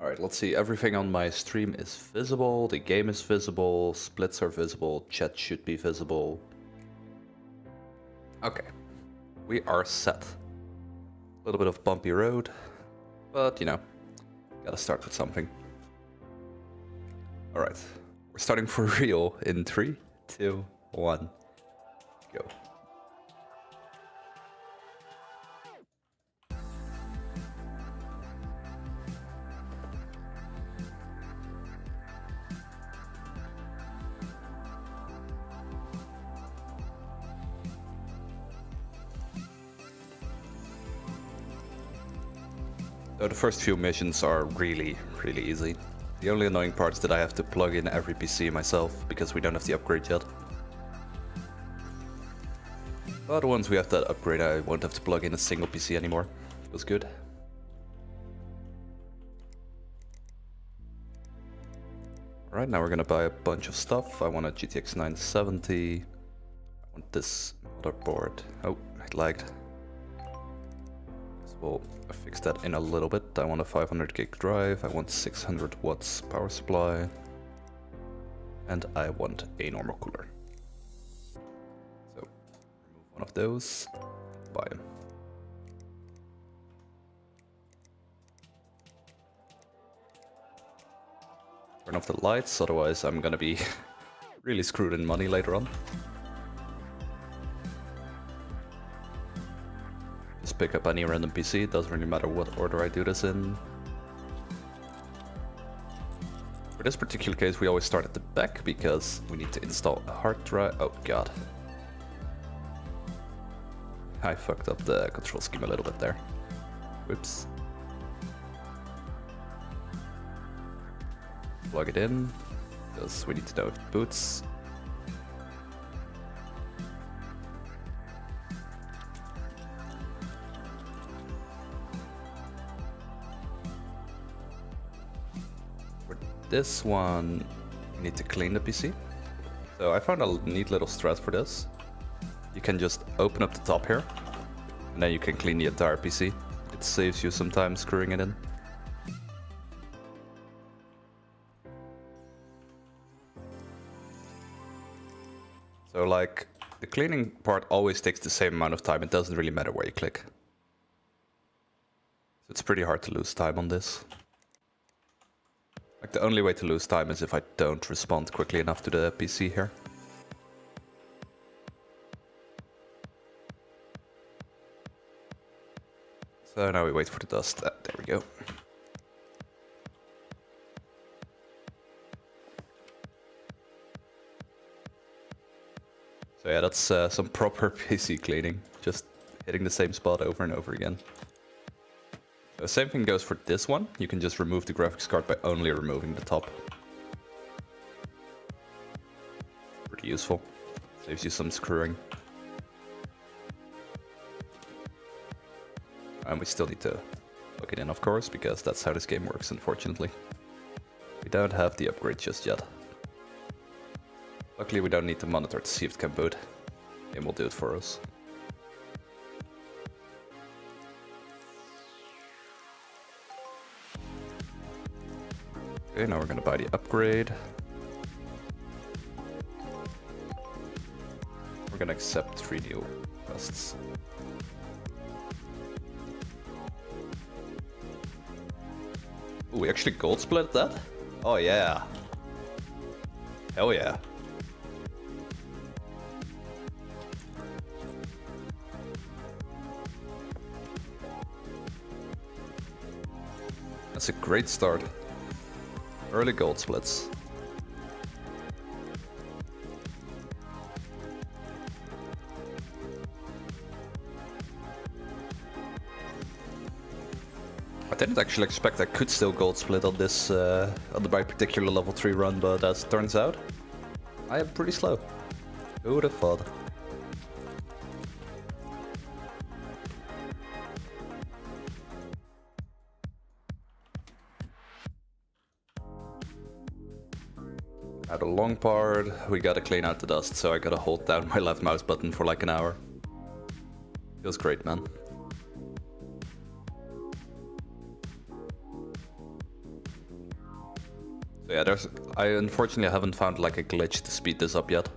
Alright, let's see. Everything on my stream is visible, the game is visible, splits are visible, chat should be visible. Okay, we are set. A little bit of bumpy road, but you know, gotta start with something. Alright, we're starting for real in 3, 2, 1, go. So the first few missions are really easy. The only annoying part is that I have to plug in every PC myself, because we don't have the upgrade yet. But once we have that upgrade, I won't have to plug in a single PC anymore. Feels good. Alright, now we're gonna buy a bunch of stuff. I want a GTX 970. I want this motherboard. Oh, it lagged. So we'll fix that in a little bit. I want a 500 gig drive. I want 600 watts power supply. And I want a normal cooler. So, remove one of those. Buy them. Turn off the lights, otherwise I'm gonna be really screwed in money later on. Just pick up any random PC, it doesn't really matter what order I do this in. For this particular case we always start at the back because we need to install a hard drive. Oh god. I fucked up the control scheme a little bit there. Whoops. Plug it in, because we need to know if it boots. For this one, we need to clean the PC. So I found a neat little strat for this. You can just open up the top here, and then you can clean the entire PC. It saves you some time screwing it in. So like, the cleaning part always takes the same amount of time, it doesn't really matter where you click. So it's pretty hard to lose time on this. Like the only way to lose time is if I don't respond quickly enough to the PC here. So now we wait for the dust, there we go. So yeah, that's some proper PC cleaning, just hitting the same spot over and over again. So same thing goes for this one, you can just remove the graphics card by only removing the top. Pretty useful, saves you some screwing. And we still need to plug it in, of course, because that's how this game works, unfortunately. We don't have the upgrade just yet. Luckily we don't need to monitor to see if it can boot. Game will do it for us. Okay, now we're gonna buy the upgrade. We're gonna accept 3 new requests. Ooh, we actually gold split that? Oh yeah. Hell yeah. That's a great start. Early gold splits. I didn't actually expect I could still gold split on this, on my particular level 3 run, but as it turns out, I am pretty slow. Who would have thought? Now the long part, we gotta clean out the dust, so I gotta hold down my left mouse button for like an hour. Feels great, man. So yeah, I unfortunately haven't found like a glitch to speed this up yet.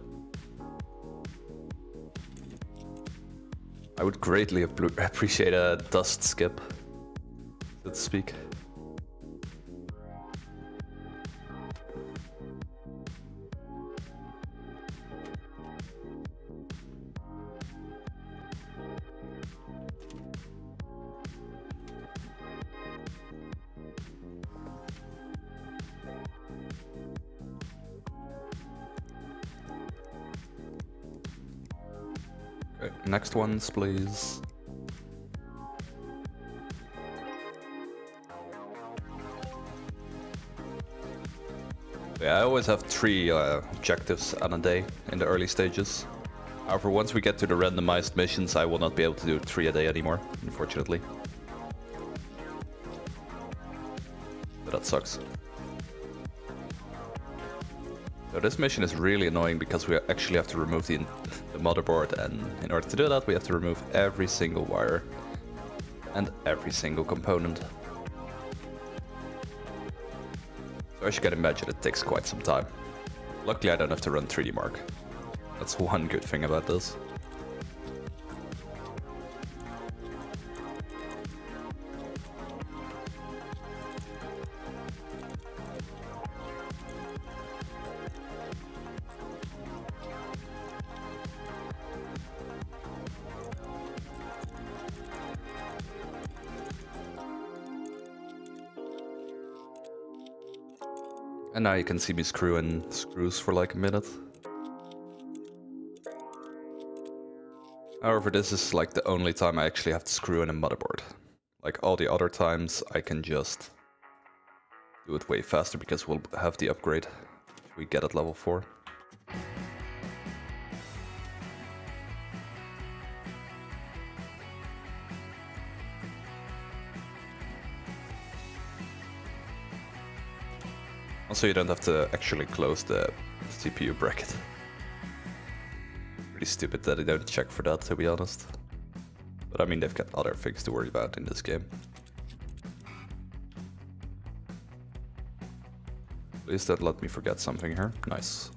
I would greatly appreciate a dust skip, so to speak. Okay, next ones, please. Yeah, I always have 3 objectives on a day in the early stages. However, once we get to the randomized missions, I will not be able to do 3 a day anymore, unfortunately. But that sucks. So this mission is really annoying because we actually have to remove the motherboard, and in order to do that we have to remove every single wire and every single component. So as you can imagine, it takes quite some time. Luckily I don't have to run 3D Mark. That's one good thing about this. And now you can see me screwing screws for like a minute. However, this is like the only time I actually have to screw in a motherboard. Like all the other times I can just do it way faster because we'll have the upgrade we get at level 4. Also, you don't have to actually close the CPU bracket. Pretty stupid that they don't check for that, to be honest. But I mean, they've got other things to worry about in this game. Please don't let me forget something here. Nice.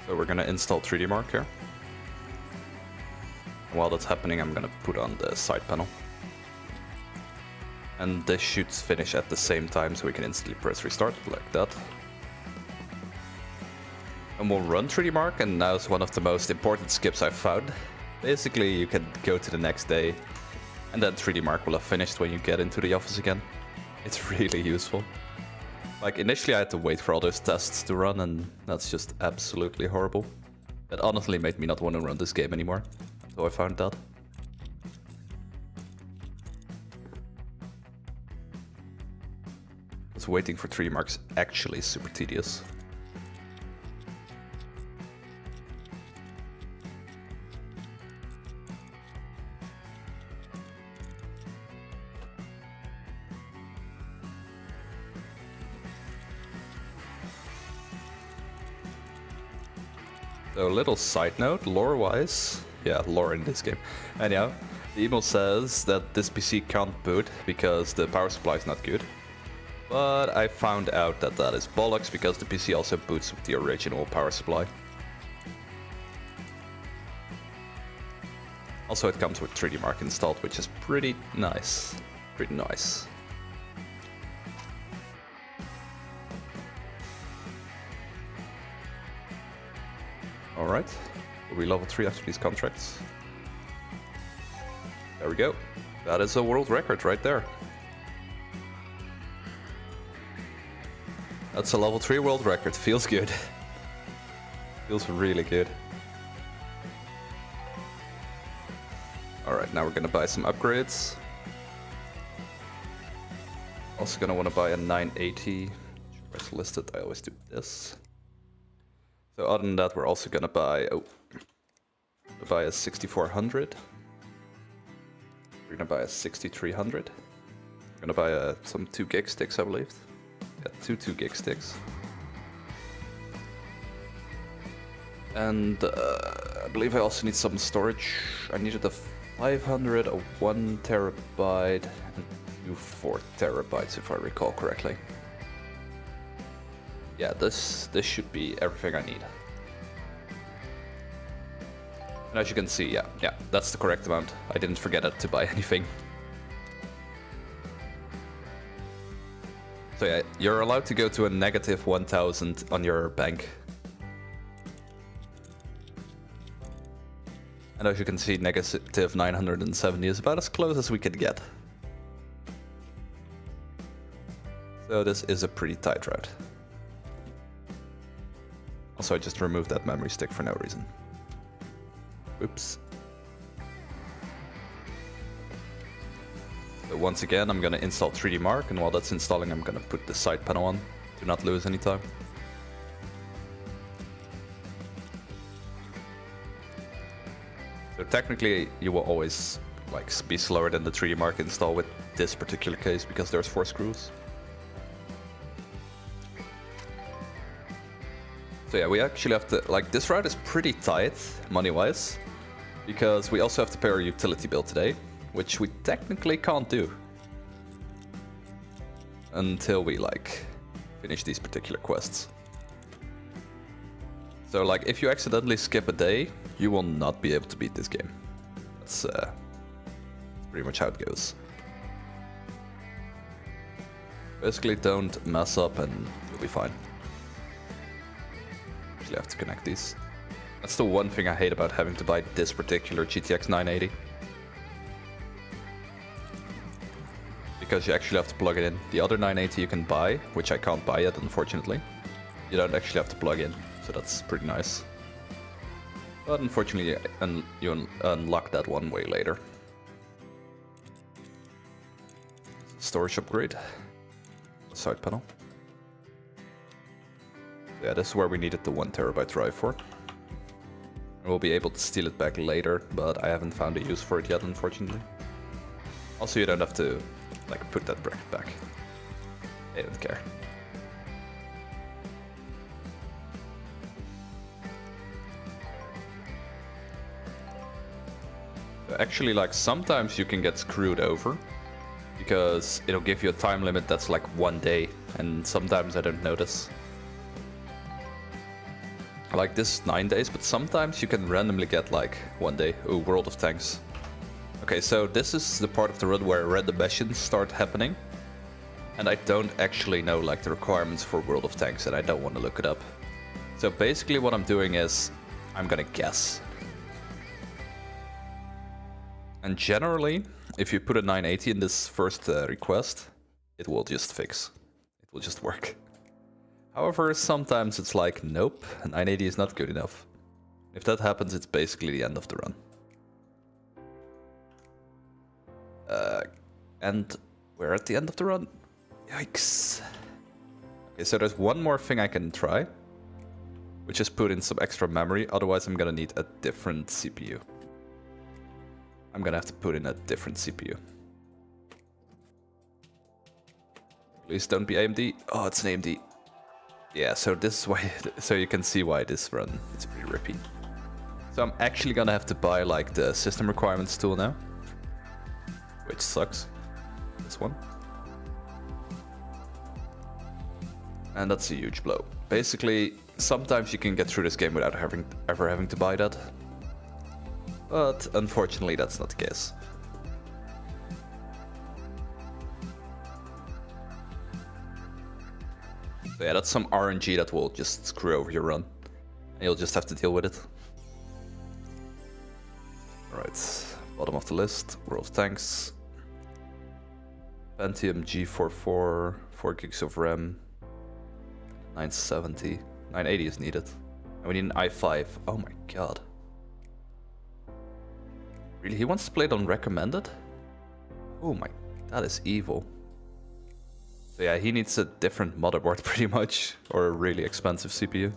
So we're gonna install 3D Mark here. While that's happening, I'm gonna put on the side panel. And this should finish at the same time, so we can instantly press restart, like that. And we'll run 3D Mark, and now is one of the most important skips I've found. Basically, you can go to the next day, and then 3D Mark will have finished when you get into the office again. It's really useful. Like, initially I had to wait for all those tests to run, and that's just absolutely horrible. That honestly made me not want to run this game anymore, so I found that. Because waiting for 3D Mark's actually super tedious. So a little side note, lore-wise, yeah, lore in this game. Anyhow, the email says that this PC can't boot because the power supply is not good. But I found out that that is bollocks because the PC also boots with the original power supply. Also, it comes with 3D Mark installed, which is pretty nice. Pretty nice. Alright, we'll be level 3 after these contracts. There we go. That is a world record right there. That's a level 3 world record. Feels good. Feels really good. Alright, now we're gonna buy some upgrades. Also gonna want to buy a 980. Where's listed? I always do this. So other than that, we're also gonna buy... Oh. Buy a 6400. We're gonna buy a 6300. We're gonna buy some 2 gig sticks, I believe. Yeah, two 2 gig sticks. And I believe I also need some storage. I needed a 500, a 1 terabyte, and 2 4 terabytes if I recall correctly. Yeah, this should be everything I need. And as you can see, yeah, that's the correct amount. I didn't forget it to buy anything. So yeah, you're allowed to go to a negative 1000 on your bank. And as you can see, negative 970 is about as close as we could get. So this is a pretty tight route. Also, I just removed that memory stick for no reason. Oops. So once again, I'm gonna install 3D Mark, and while that's installing, I'm gonna put the side panel on to not lose any time. So technically, you will always be slower than the 3D Mark install with this particular case because there's 4 screws. So yeah, we actually have to, this route is pretty tight, money-wise, because we also have to pay our utility bill today, which we technically can't do until we, finish these particular quests. So, if you accidentally skip a day, you will not be able to beat this game. That's pretty much how it goes. Basically, don't mess up and you'll be fine. Have to connect these. That's the one thing I hate about having to buy this particular GTX 980. Because you actually have to plug it in. The other 980 you can buy, which I can't buy yet, unfortunately. You don't actually have to plug in, so that's pretty nice. But unfortunately, you unlock that one way later. Storage upgrade. Side panel. Yeah, this is where we needed the 1 terabyte drive for. We'll be able to steal it back later, but I haven't found a use for it yet, unfortunately. Also, you don't have to, put that bracket back. I don't care. Actually, sometimes you can get screwed over, because it'll give you a time limit that's 1 day, and sometimes I don't notice. This is 9 days, but sometimes you can randomly get 1 day. Ooh, World of Tanks. Okay, so this is the part of the run where random missions start happening. And I don't actually know the requirements for World of Tanks, and I don't want to look it up. So basically what I'm doing is, I'm gonna guess. And generally, if you put a 980 in this first request, it will just fix. It will just work. However, sometimes it's nope, 980 is not good enough. If that happens, it's basically the end of the run. And we're at the end of the run. Yikes. Okay, so there's one more thing I can try, which is put in some extra memory. Otherwise, I'm gonna need a different CPU. I'm gonna have to put in a different CPU. Please don't be AMD. Oh, it's an AMD. Yeah, so this is why, so you can see why this run is pretty rippy. So I'm actually gonna have to buy the system requirements tool now, which sucks. This one. And that's a huge blow. Basically, sometimes you can get through this game without ever having to buy that. But unfortunately, that's not the case. So yeah, that's some RNG that will just screw over your run. And you'll just have to deal with it. Alright, bottom of the list, World of Tanks. Pentium G44, 4 gigs of RAM. 970. 980 is needed. And we need an i5. Oh my god. Really? He wants to play it on recommended? Oh my, that is evil. So yeah, he needs a different motherboard pretty much, or a really expensive CPU.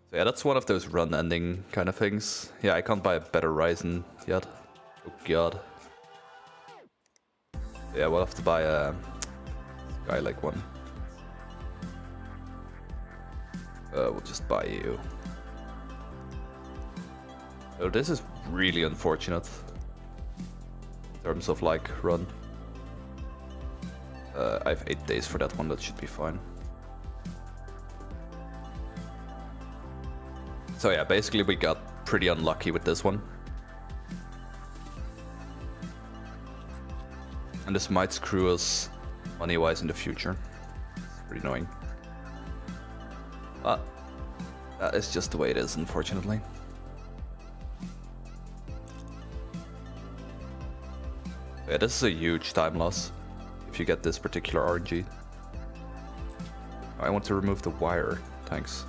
So yeah, that's one of those run ending kind of things. Yeah, I can't buy a better Ryzen yet. Oh god. Yeah, we'll have to buy a Skylake one. We'll just buy you. Oh, this is really unfortunate. In terms of like run. I have 8 days for that one, that should be fine. So yeah, basically we got pretty unlucky with this one. And this might screw us money-wise in the future. It's pretty annoying. But that is just the way it is, unfortunately. Yeah, this is a huge time loss if you get this particular RNG. I want to remove the wire, thanks.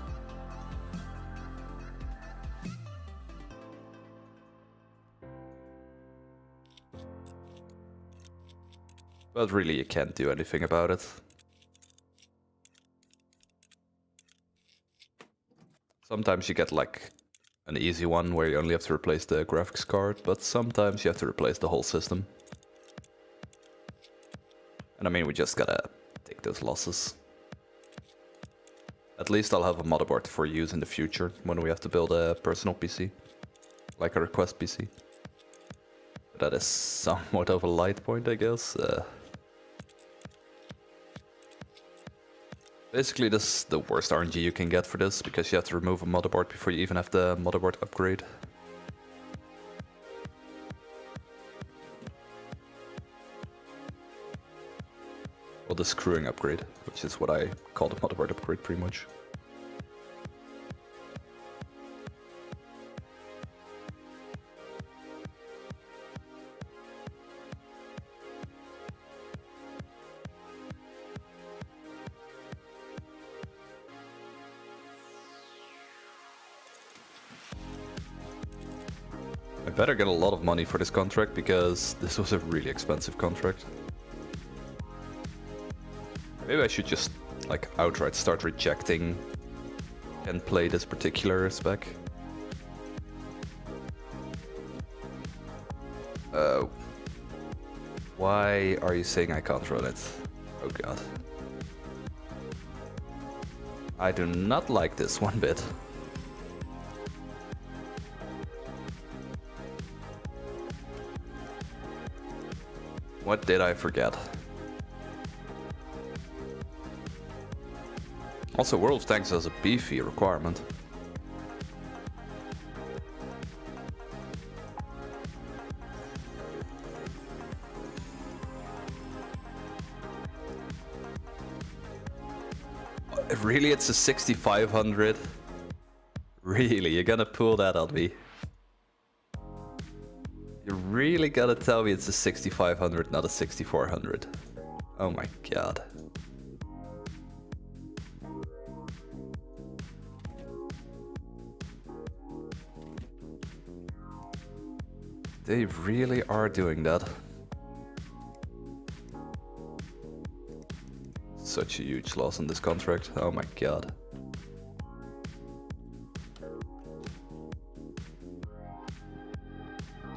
But really, you can't do anything about it. Sometimes you get like an easy one where you only have to replace the graphics card, but sometimes you have to replace the whole system. And I mean, we just gotta take those losses. At least I'll have a motherboard for use in the future when we have to build a personal PC, like a request PC. That is somewhat of a light point, I guess. Basically, this is the worst RNG you can get for this, because you have to remove a motherboard before you even have the motherboard upgrade. Or the screwing upgrade, which is what I call the motherboard upgrade pretty much. I better get a lot of money for this contract, because this was a really expensive contract. Maybe I should just, like, outright start rejecting and play this particular spec. Why are you saying I can't run it? Oh god. I do not like this one bit. What did I forget? Also, World of Tanks has a beefy requirement. Really, it's a 6500? Really, you're gonna pull that on me? You're really gonna tell me it's a 6500, not a 6400? Oh my god. They really are doing that. Such a huge loss in this contract. Oh my god.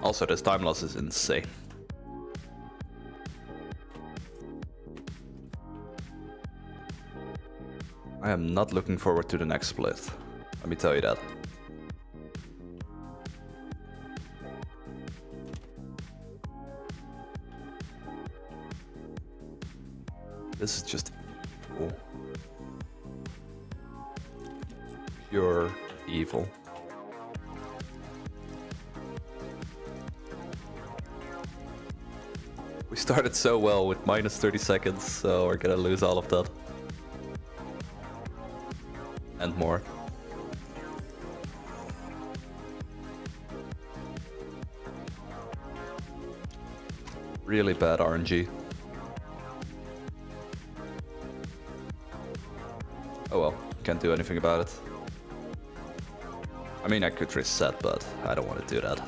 Also, this time loss is insane. I am not looking forward to the next split. Let me tell you that. This is just evil. Pure evil. We started so well with minus 30 seconds, so we're gonna lose all of that. And more. Really bad RNG. Oh well, can't do anything about it. I mean, I could reset, but I don't want to do that. I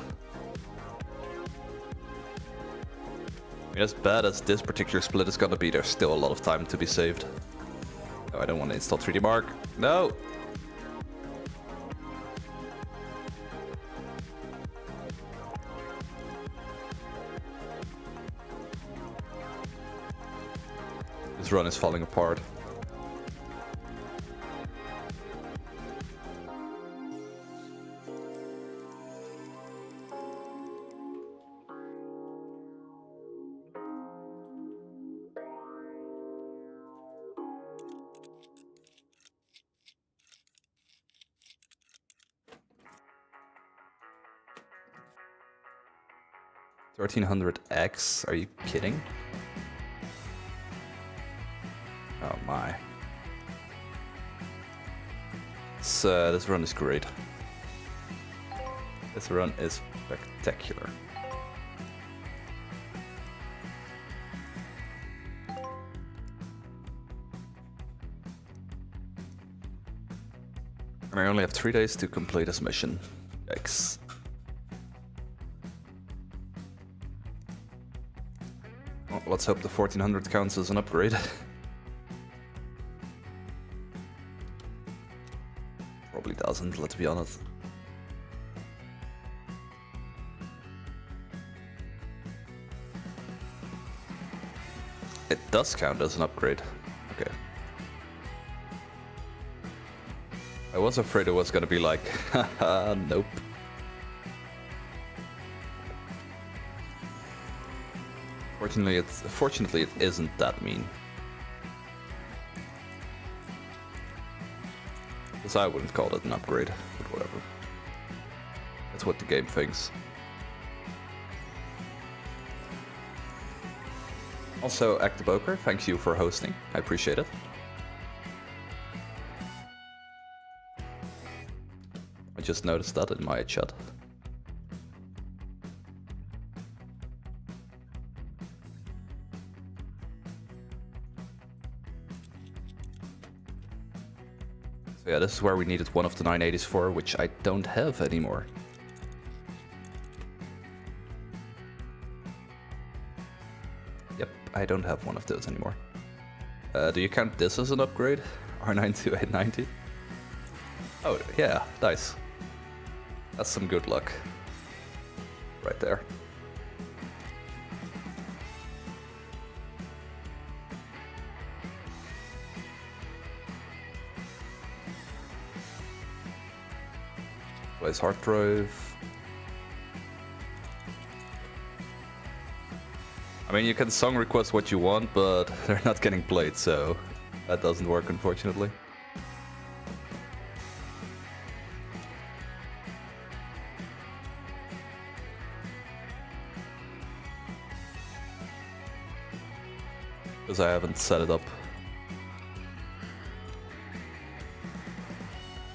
mean, as bad as this particular split is gonna be, there's still a lot of time to be saved. Oh, I don't want to install 3D Mark. No! run is falling apart. $1,300X? Are you kidding? Oh my. This run is great. This run is spectacular. And I only have 3 days to complete this mission. X. Well, let's hope the 1400 counts as an upgrade. Probably doesn't, let's be honest. It does count as an upgrade. Okay. I was afraid it was gonna be like, haha, nope. Fortunately, it isn't that mean. Because I wouldn't call it an upgrade, but whatever. That's what the game thinks. Also, Actiboker, thank you for hosting. I appreciate it. I just noticed that in my chat. So yeah, this is where we needed one of the 980s for, which I don't have anymore. Yep, I don't have one of those anymore. Do you count this as an upgrade? R92890? Oh, yeah, nice. That's some good luck. Right there. Place hard drive. I mean, you can song request what you want, but they're not getting played, so that doesn't work, unfortunately. Because I haven't set it up.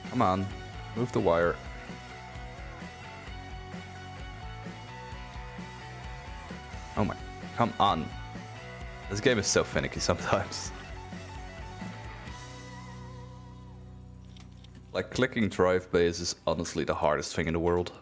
Come on, move the wire. Oh my, come on. This game is so finicky sometimes. Like, clicking drive base is honestly the hardest thing in the world.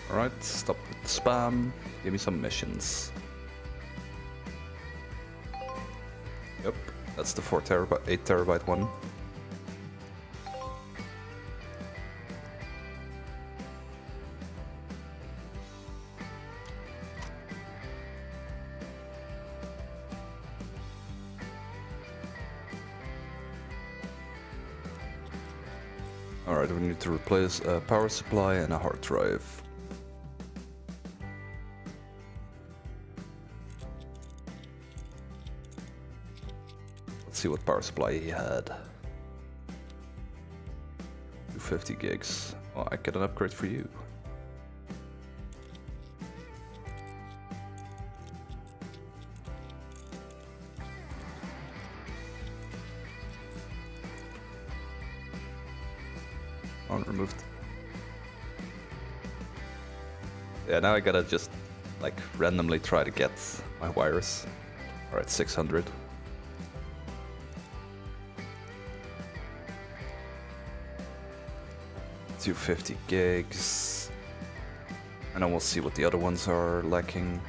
Alright, stop with the spam. Give me some missions. Yep, that's the 8 terabyte one. Alright, we need to replace a power supply and a hard drive. Let's see what power supply he had. 250 gigs. Oh, I get an upgrade for you. Removed. Yeah, now I gotta just like randomly try to get my wires. Alright, 600. $250 gigs. And then we'll see what the other ones are lacking.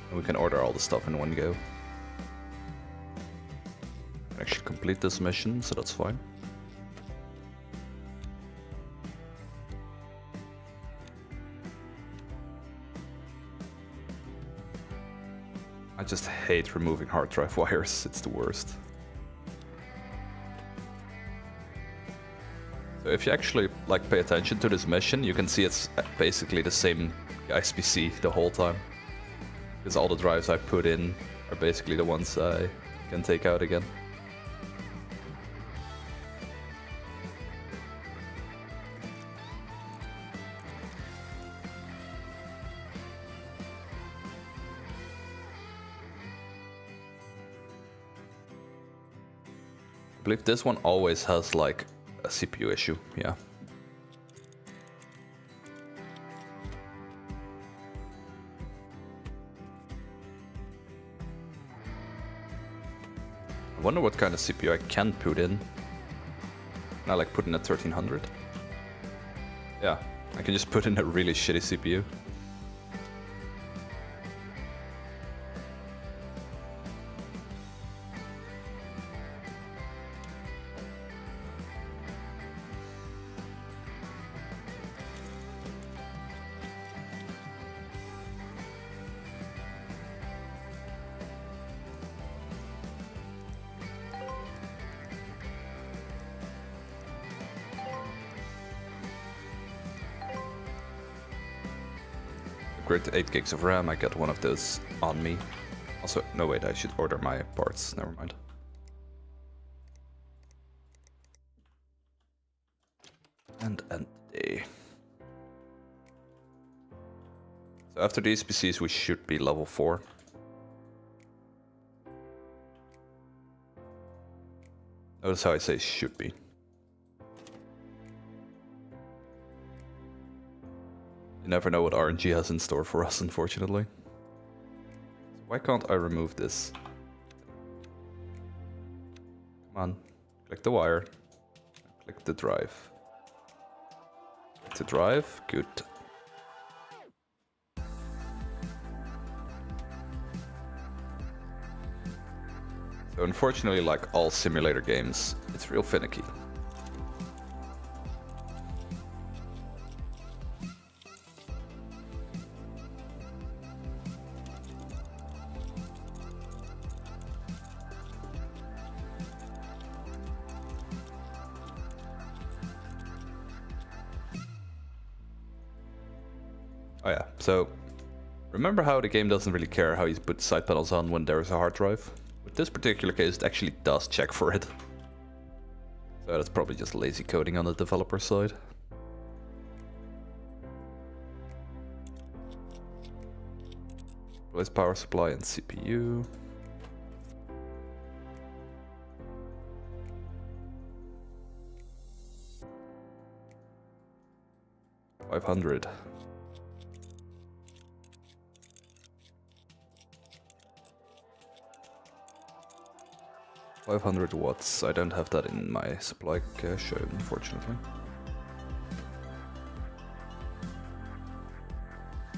And we can order all the stuff in one go. I'm gonna actually complete this mission, so that's fine. I just hate removing hard drive wires, it's the worst. So if you actually like pay attention to this mission, you can see it's basically the same guy's PC the whole time. Because all the drives I put in are basically the ones I can take out again. I believe this one always has like a CPU issue, yeah. I wonder what kind of CPU I can put in. Can I like put in a 1300? Yeah, I can just put in a really shitty CPU. Upgrade to 8 gigs of RAM, I got one of those on me. Also, no wait, I should order my parts, never mind. And end the day. So after these PCs we should be level 4. Notice how I say should be. You never know what RNG has in store for us, unfortunately. So why can't I remove this? Come on, click the wire, click the drive. Click the drive, good. So unfortunately, like all simulator games, it's real finicky. Oh yeah, so remember how the game doesn't really care how you put side panels on when there is a hard drive? With this particular case, it actually does check for it. So that's probably just lazy coding on the developer side. Replace power supply and CPU. $500. 500 watts. I don't have that in my supply cache, unfortunately.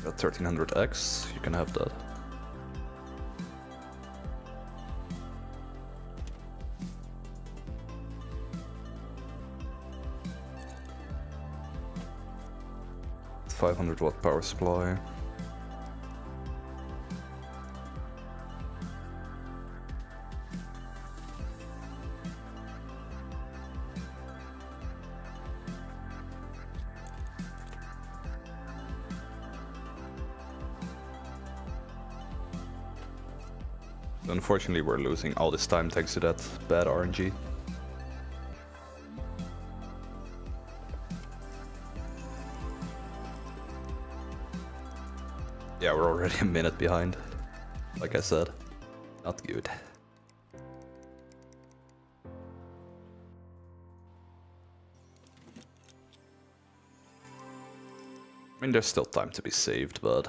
Got 1300X, you can have that. It's 500 watt power supply. Unfortunately, we're losing all this time thanks to that bad RNG. Yeah, we're already a minute behind. Like I said, not good. I mean, there's still time to be saved, but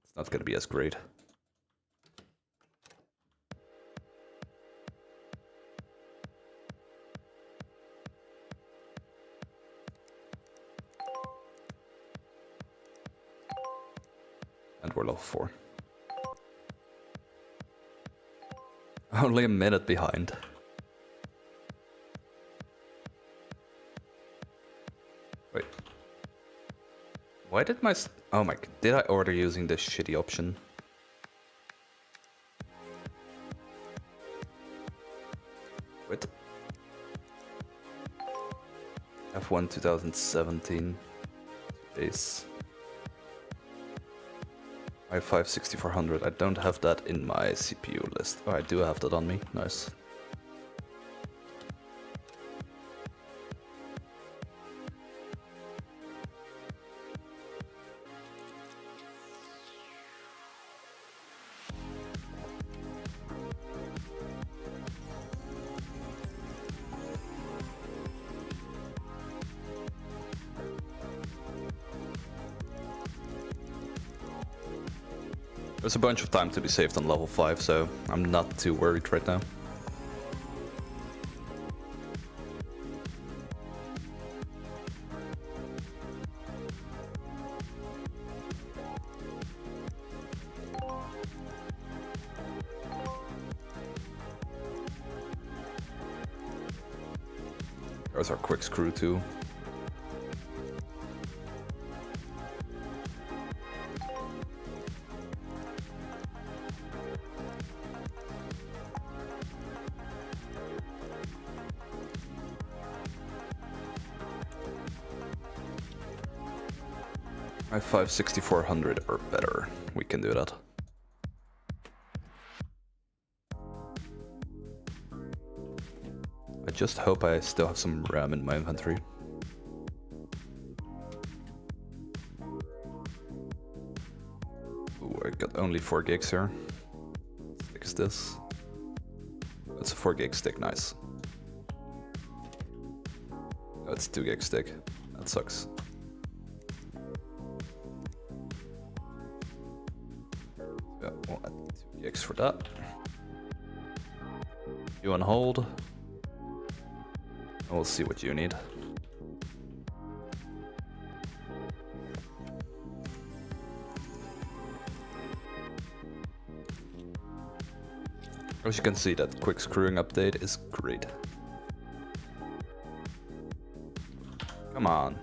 it's not gonna be as great. And we're level 4. Only a minute behind. Wait. Why did my... Oh my... Did I order using this shitty option? Wait. F1 2017. Ace. i5 6400. I don't have that in my CPU list. Oh, I do have that on me. Nice. There's a bunch of time to be saved on level 5, so I'm not too worried right now. There's our quick screw too. i5 6400 or better. We can do that. I just hope I still have some RAM in my inventory. Ooh, I got only 4 gigs here. What stick is this? It's a 4 gig stick, nice. Oh, it's a 2 gig stick. That sucks. Yeah, we'll add 2 gigs for that. You on hold. We'll see what you need. As you can see, that quick screwing update is great. Come on.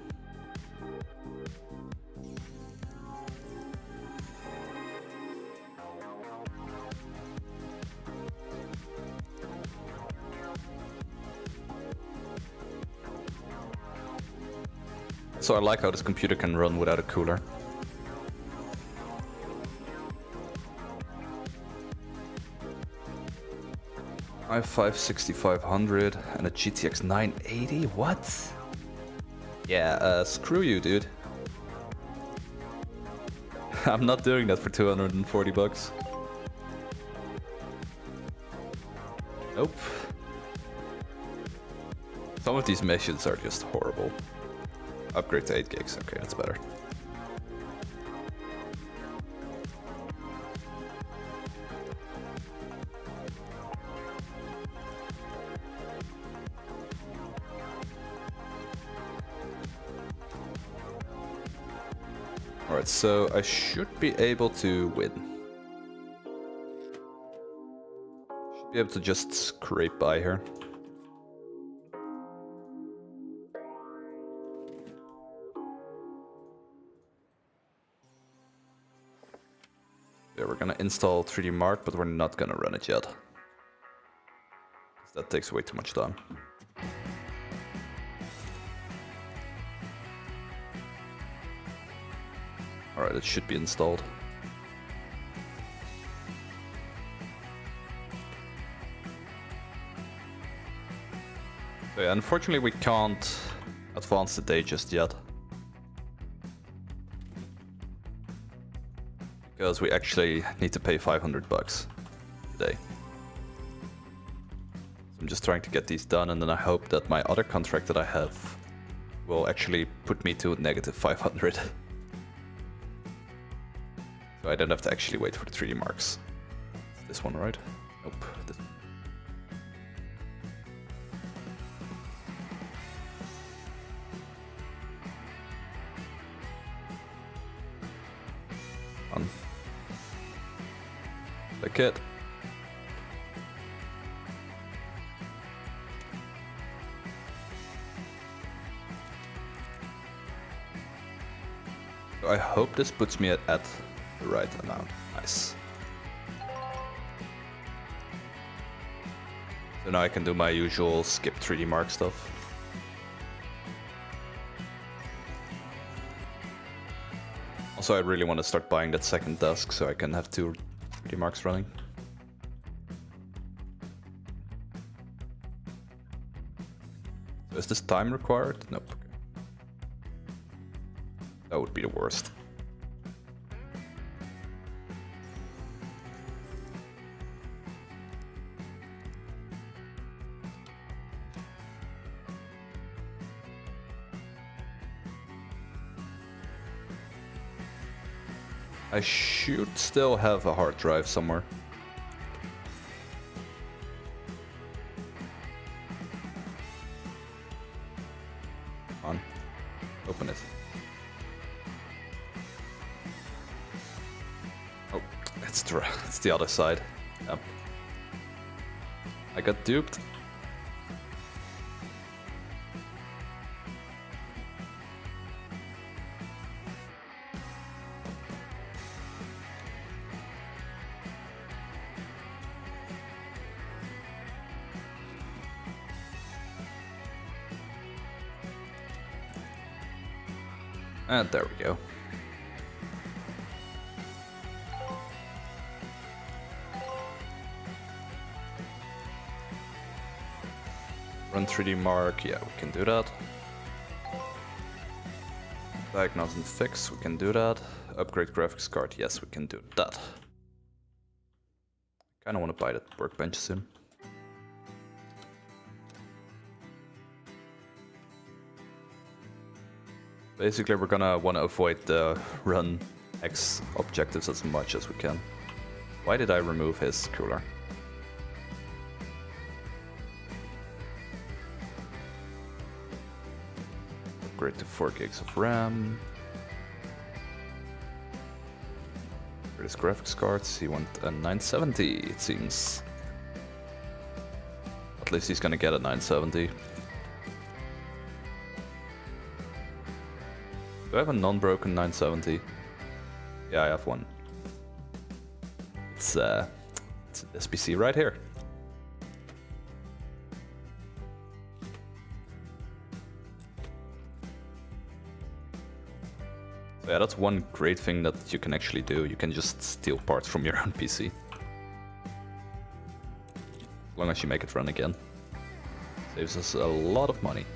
So I like how this computer can run without a cooler. i5 6500 and a GTX 980? What? Yeah, screw you, dude. I'm not doing that for 240 bucks. Nope. Some of these missions are just horrible. Upgrade to 8 gigs, okay, that's better. Alright, so I should be able to win. Should be able to just scrape by here. Yeah, we're gonna install 3D Mark, but we're not gonna run it yet. That takes way too much time. Alright, it should be installed. So yeah, unfortunately we can't advance the day just yet. Because we actually need to pay 500 bucks today. So I'm just trying to get these done, and then I hope that my other contract that I have will actually put me to negative 500. So I don't have to actually wait for the 3D marks. It's this one, right? Nope. This. On. Click it. So I hope this puts me at the right amount. Nice. So now I can do my usual skip 3D mark stuff. Also, I really want to start buying that second desk so I can have 2 3D marks running. So is this time required? Nope. Okay. That would be the worst. I should still have a hard drive somewhere. Come on, open it. Oh, it's the other side. Yep. I got duped. And there we go. Run 3D mark, yeah, we can do that. Diagnose and fix, we can do that. Upgrade graphics card, yes, we can do that. Kinda wanna buy that workbench soon. Basically, we're gonna want to avoid the run X objectives as much as we can. Why did I remove his cooler? Upgrade to 4 gigs of RAM. For his graphics cards, he wants a 970, it seems. At least he's gonna get a 970. Do I have a non-broken 970? Yeah, I have one. It's this PC right here. So yeah, that's one great thing that you can actually do. You can just steal parts from your own PC. As long as you make it run again. Saves us a lot of money.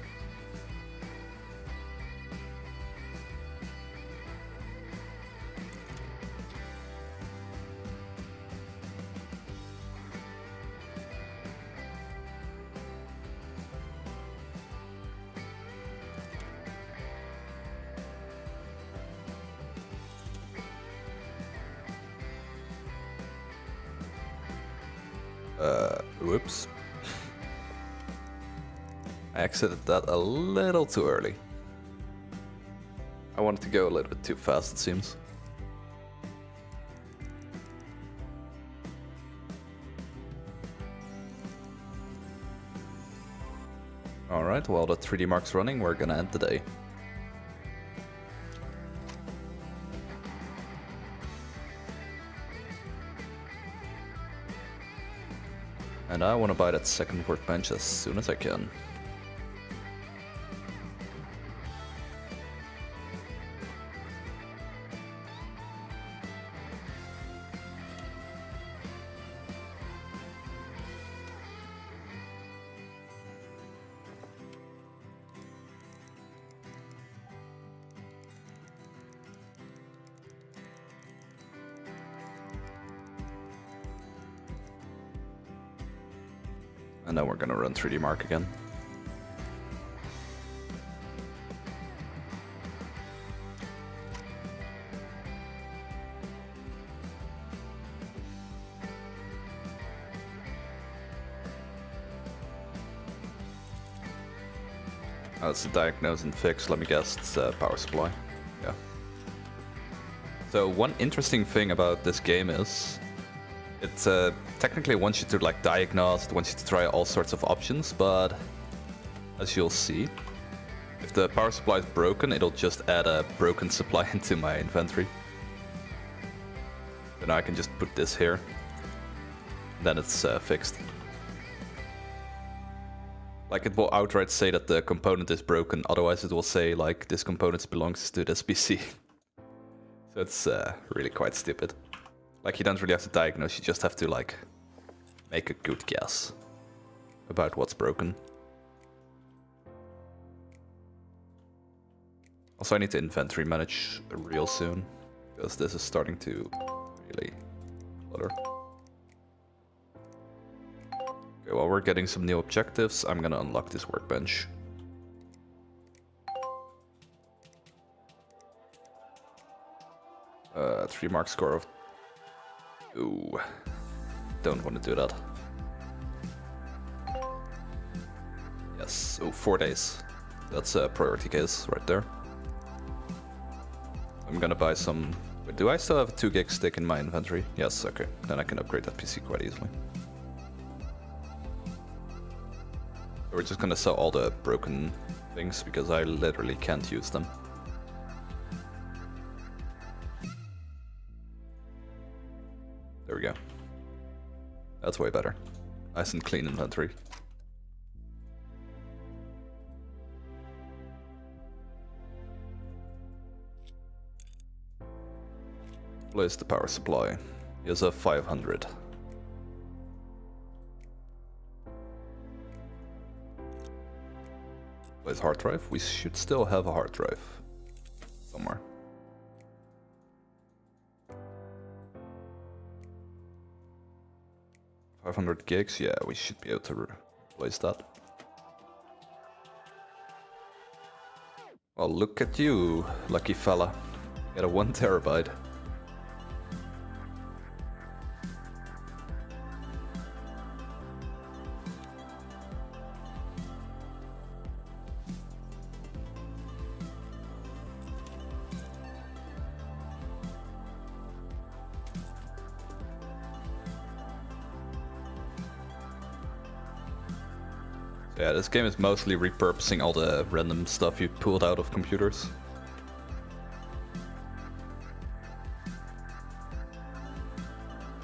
Whoops. I exited that a little too early. I wanted to go a little bit too fast, it seems. Alright, while the 3D mark's running, we're gonna end the day. And I want to buy that second workbench as soon as I can. And then we're gonna run 3D mark again. Oh, it's a diagnose and fix. Let me guess, it's a power supply. Yeah. So one interesting thing about this game is it technically wants you to like diagnose, it wants you to try all sorts of options, but as you'll see, if the power supply is broken, it'll just add a broken supply into my inventory. Then I can just put this here. Then it's fixed. Like, it will outright say that the component is broken, otherwise it will say, like, this component belongs to this PC. So it's really quite stupid. Like, you don't really have to diagnose, you just have to, like, make a good guess about what's broken. Also, I need to inventory manage real soon, because this is starting to really clutter. Okay, while we're getting some new objectives, I'm gonna unlock this workbench. Uh, 3 mark score of... Ooh, don't want to do that. Yes, oh, 4 days. That's a priority case right there. I'm gonna buy some... Wait, do I still have a 2 gig stick in my inventory? Yes, okay. Then I can upgrade that PC quite easily. We're just gonna sell all the broken things because I literally can't use them. There we go. That's way better. Nice and clean inventory. Place the power supply. Here's a 500. Place hard drive. We should still have a hard drive somewhere. $500 gigs. Yeah, we should be able to replace that. Well, look at you, lucky fella. Get a 1 terabyte. Yeah, this game is mostly repurposing all the random stuff you pulled out of computers.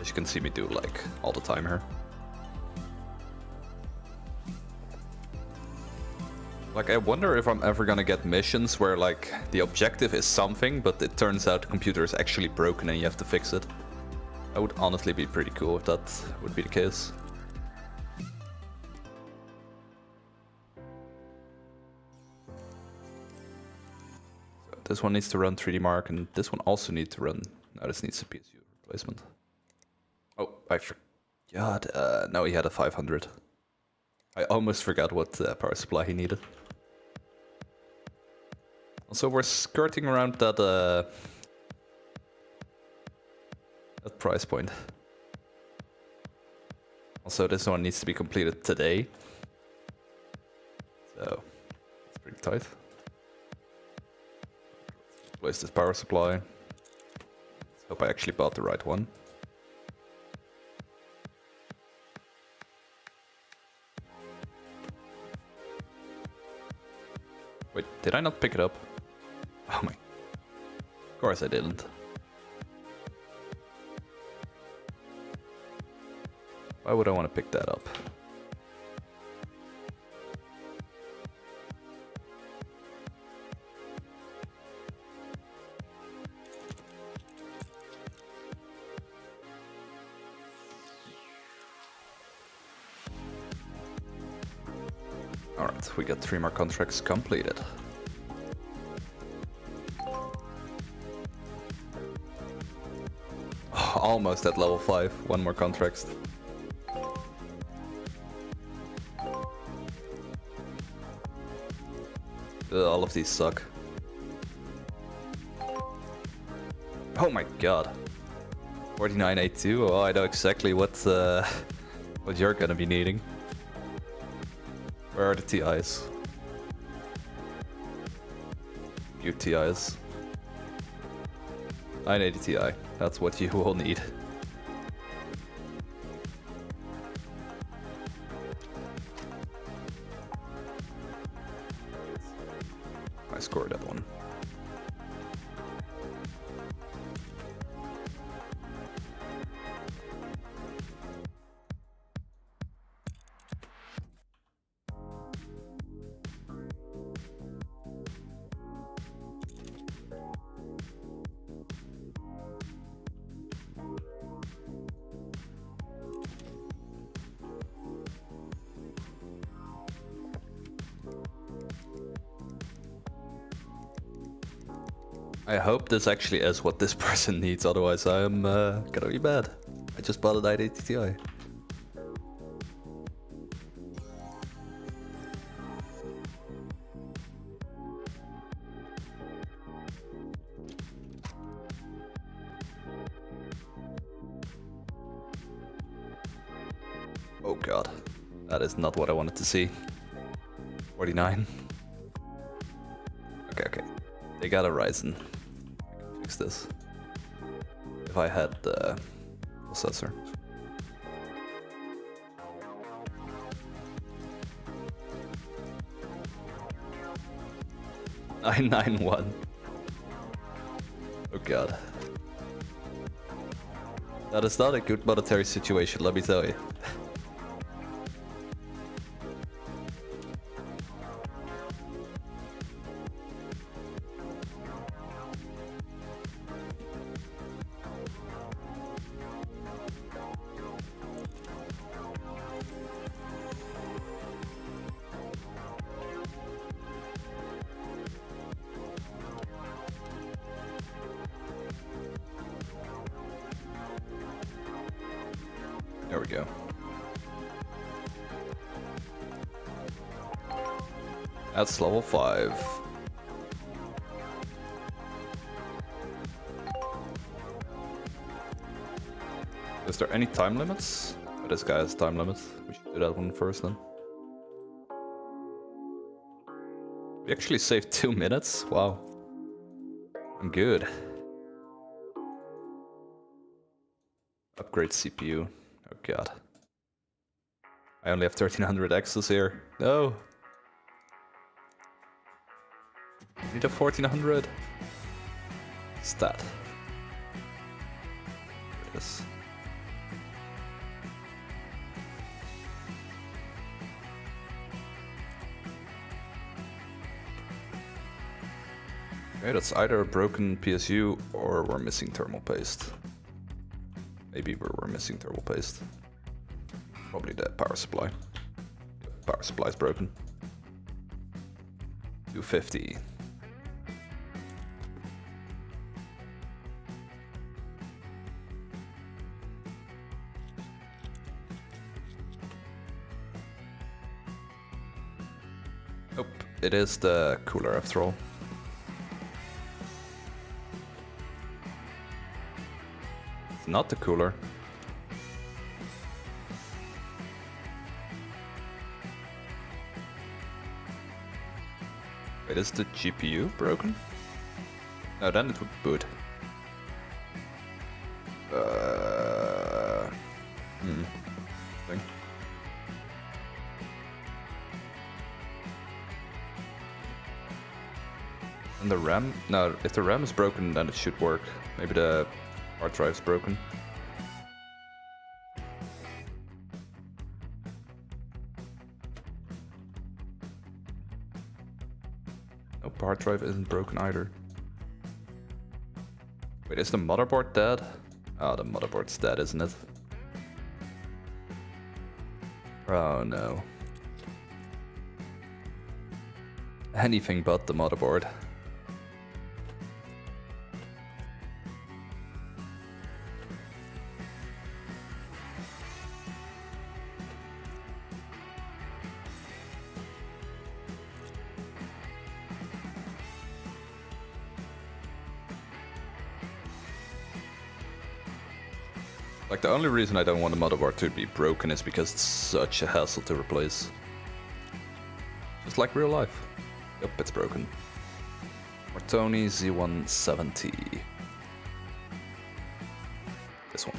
As you can see me do, like, all the time here. Like, I wonder if I'm ever gonna get missions where, like, the objective is something, but it turns out the computer is actually broken and you have to fix it. That would honestly be pretty cool if that would be the case. This one needs to run 3D Mark, and this one also needs to run... No, this needs a PSU replacement. Oh, I forgot. No, he had a 500. I almost forgot what power supply he needed. Also, we're skirting around that that price point. Also, this one needs to be completed today. So, it's pretty tight. Place this power supply. Let's hope I actually bought the right one. Wait, did I not pick it up? Oh my... Of course I didn't. Why would I want to pick that up? Alright, we got 3 more contracts completed. Oh, almost at level 5, 1 more contract. All of these suck. Oh my god. 4982, oh, I know exactly what you're gonna be needing. Where are the TIs? You TIs. 980 Ti, that's what you will need. I hope this actually is what this person needs, otherwise I'm gonna be mad. I just bought an 980 Ti. Oh god, that is not what I wanted to see. 49. Okay. They got a Ryzen. I can fix this. If I had the processor. 991. Oh god. That is not a good monetary situation, let me tell you. There we go. That's level 5. Is there any time limits? Oh, this guy has time limits. We should do that one first then. We actually saved 2 minutes? Wow. I'm good. Upgrade CPU. Oh god. I only have 1300 X's here. No! I need a 1400. Stat. There it is. Okay, that's either a broken PSU or we're missing thermal paste. Maybe we're missing thermal paste. Probably the power supply. Power supply is broken. 250. Nope, it is the cooler after all. It's not the cooler. Wait, is the GPU broken? No, then it would boot. Thing. And the RAM? No, if the RAM is broken, then it should work. Maybe the hard drive's broken. Nope, hard drive isn't broken either. Wait, is the motherboard dead? Oh, the motherboard's dead, isn't it? Oh no. Anything but the motherboard. Like, the only reason I don't want the motherboard to be broken is because it's such a hassle to replace. Just like real life. Yep, it's broken. Martoni Z170. This one.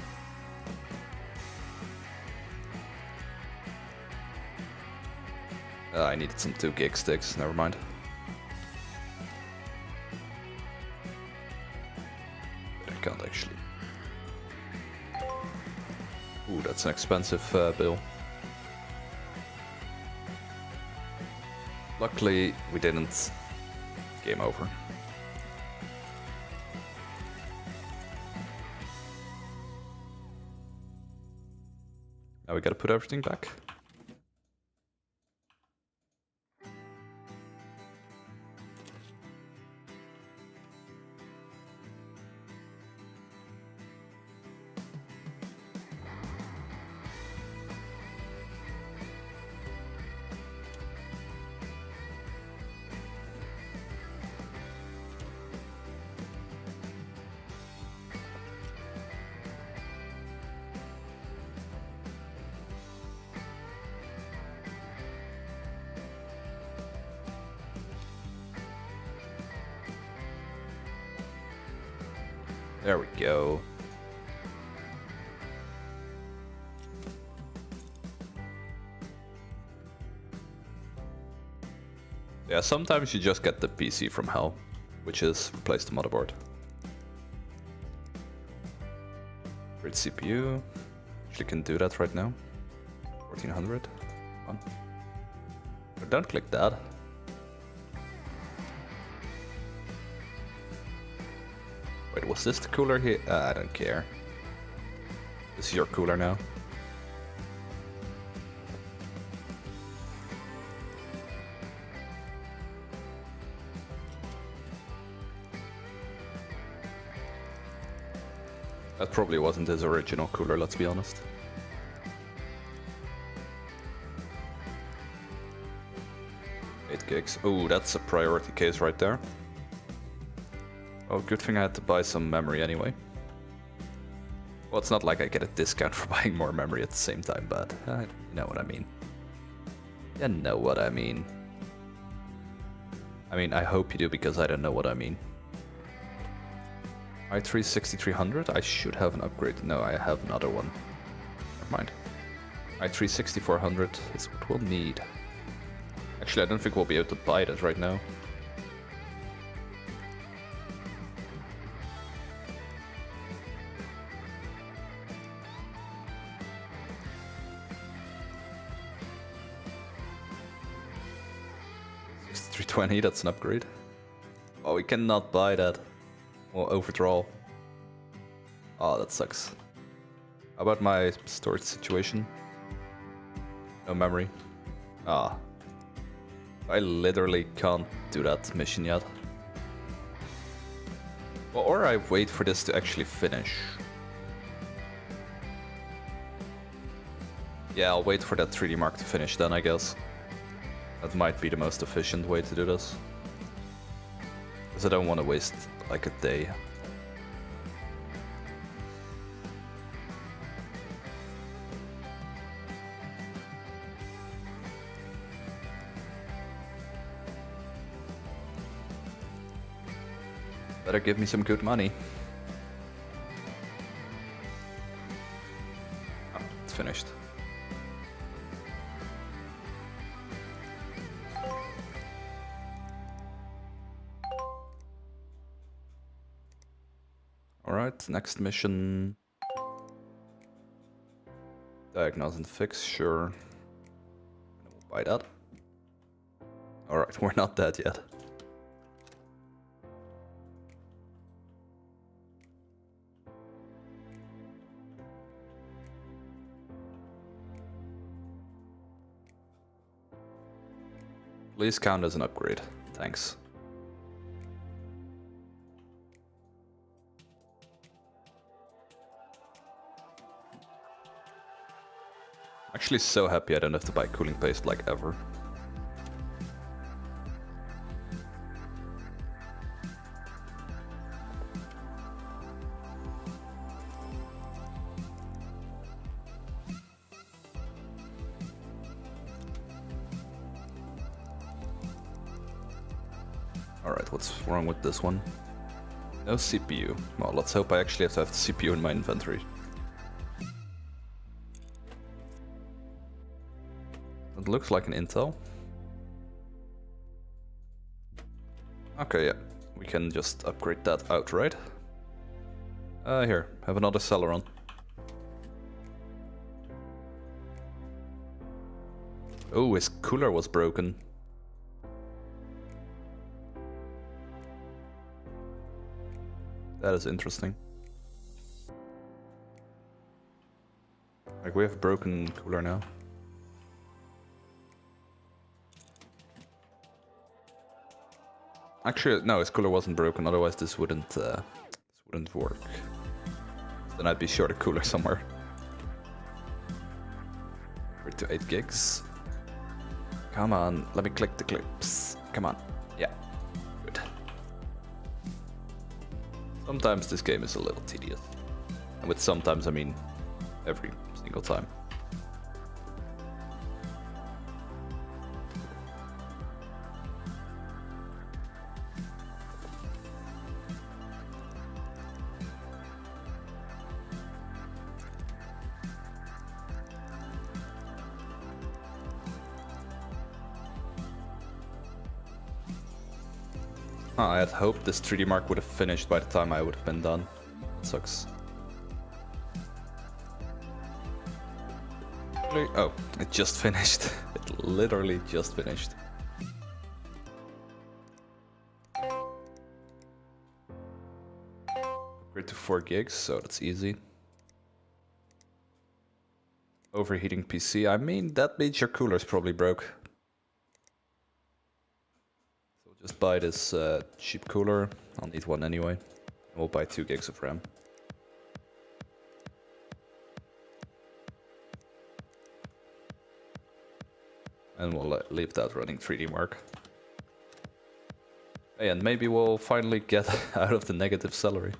I needed some 2 gig sticks, never mind. But I can't actually. Ooh, that's an expensive bill. Luckily, we didn't. Game over. Now we gotta put everything back. There we go. Yeah, sometimes you just get the PC from hell, which is replace the motherboard. Great CPU. Actually can do that right now. 1400. Come on. But don't click that. Wait, was this the cooler here? I don't care. This is your cooler now. That probably wasn't his original cooler, let's be honest. $8 GB. Oh, that's a priority case right there. Oh, good thing I had to buy some memory anyway. Well, it's not like I get a discount for buying more memory at the same time, but you know what I mean. You know what I mean. I mean, I hope you do, because I don't know what I mean. i3 6300? I should have an upgrade. No, I have another one. Never mind. i3 6400 is what we'll need. Actually, I don't think we'll be able to buy that right now. $320, that's an upgrade. Oh, we cannot buy that. Or overdraw. Oh, that sucks. How about my storage situation? No memory. Ah. I literally can't do that mission yet. Well, or I wait for this to actually finish. Yeah, I'll wait for that 3D Mark to finish then, I guess. That might be the most efficient way to do this. Because I don't want to waste like a day. Better give me some good money. Oh, it's finished. Alright, next mission. Diagnose and fix, sure. And we'll buy that. Alright, we're not dead yet. Please count as an upgrade. Thanks. Actually so happy I don't have to buy cooling paste like ever. Alright, what's wrong with this one? No CPU. Well, let's hope I actually have to have the CPU in my inventory. It looks like an Intel. Okay, yeah. We can just upgrade that outright. Here, have another Celeron. Oh, his cooler was broken. That is interesting. Like, we have a broken cooler now. Actually, no, his cooler wasn't broken, otherwise this wouldn't work. Then I'd be short a cooler somewhere. We're to 8 gigs. Come on, let me click the clips. Come on. Yeah, good. Sometimes this game is a little tedious. And with sometimes I mean every single time. I had hoped this 3D Mark would have finished by the time I would have been done. It sucks. Oh, it just finished. It literally just finished. Upgrade to 4 gigs, so that's easy. Overheating PC. I mean, that means your cooler's probably broke. So we'll just buy this cheap cooler. I'll need one anyway. We'll buy 2 gigs of RAM. And we'll leave that running 3D Mark. Hey, and maybe we'll finally get out of the negative salary.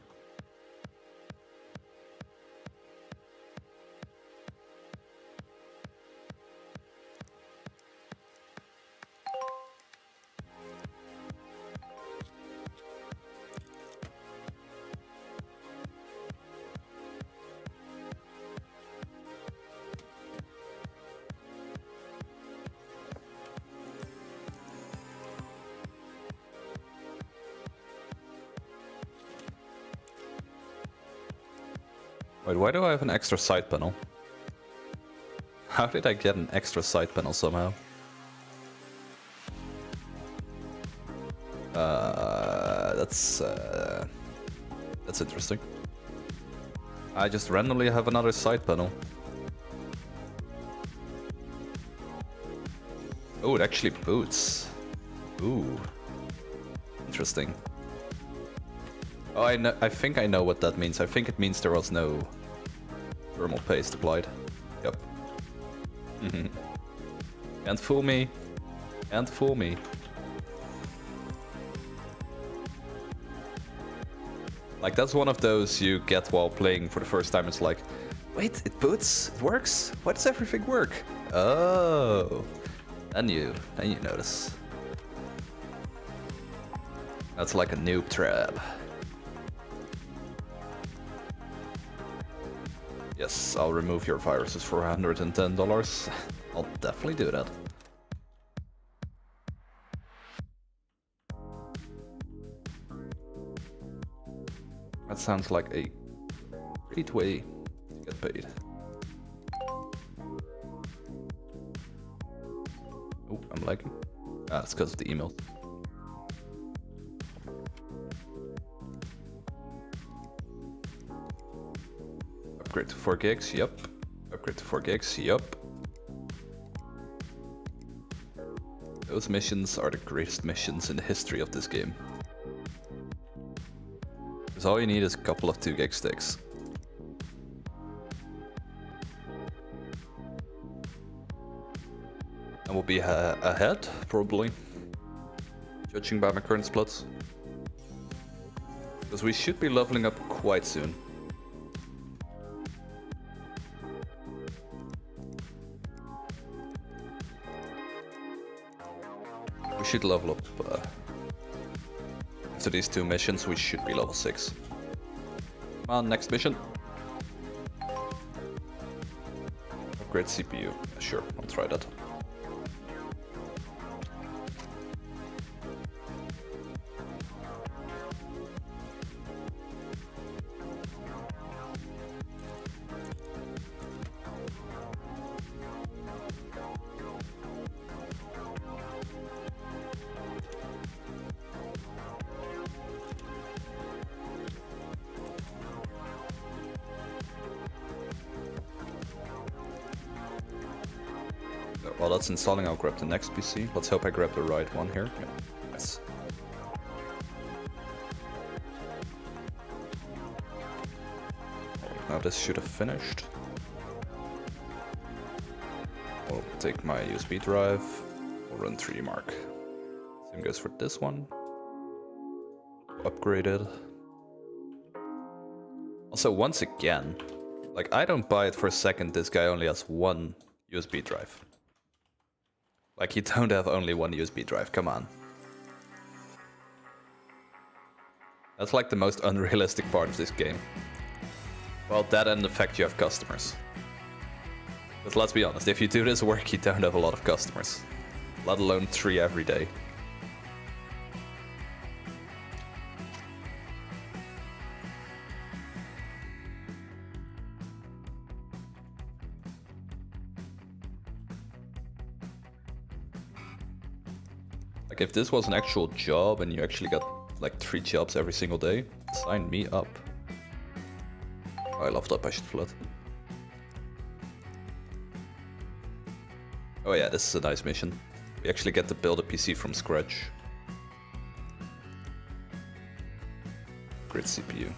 Wait, why do I have an extra side panel? How did I get an extra side panel somehow? That's interesting. I just randomly have another side panel. Oh, it actually boots. Ooh. Interesting. Oh, I think I know what that means. I think it means there was no thermal paste applied. Yep. Can't fool me. Can't fool me. Like, that's one of those you get while playing for the first time. It's like, wait, it boots? It works? Why does everything work? Oh. Then you notice. That's like a noob trap. Yes, I'll remove your viruses for $110. I'll definitely do that. That sounds like a great way to get paid. Oh, I'm lagging. Ah, it's because of the email. Upgrade to 4 gigs, yup. Upgrade to 4 gigs, yup. Those missions are the greatest missions in the history of this game. Because all you need is a couple of 2 gig sticks. And we'll be ahead, probably. Judging by my current splits. Because we should be leveling up quite soon. We should level up. After these 2 missions, we should be level 6. Come on, next mission. Upgrade CPU. Sure, I'll try that. While that's installing, I'll grab the next PC. Let's hope I grab the right one here. Yeah, nice. Now this should have finished. I'll take my USB drive. We'll run 3D Mark. Same goes for this one. Upgraded. Also, once again, like, I don't buy it for a second this guy only has 1 USB drive. Like, you don't have only 1 USB drive, come on. That's like the most unrealistic part of this game. Well, that and the fact you have customers. But let's be honest, if you do this work, you don't have a lot of customers. Let alone 3 every day. Like if this was an actual job and you actually got like 3 jobs every single day, sign me up. Oh, I leveled up, I should flood. Oh yeah, this is a nice mission. We actually get to build a PC from scratch. Grid CPU.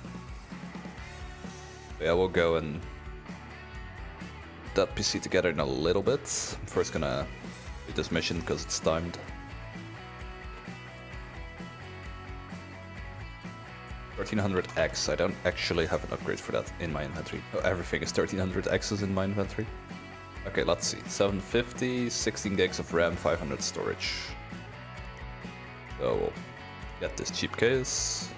Yeah, we'll go and put that PC together in a little bit. I'm first gonna do this mission because it's timed. 1300X, I don't actually have an upgrade for that in my inventory. Oh, everything is 1300X's in my inventory. Okay, let's see. 750, 16 gigs of RAM, 500 storage. So we'll get this cheap case,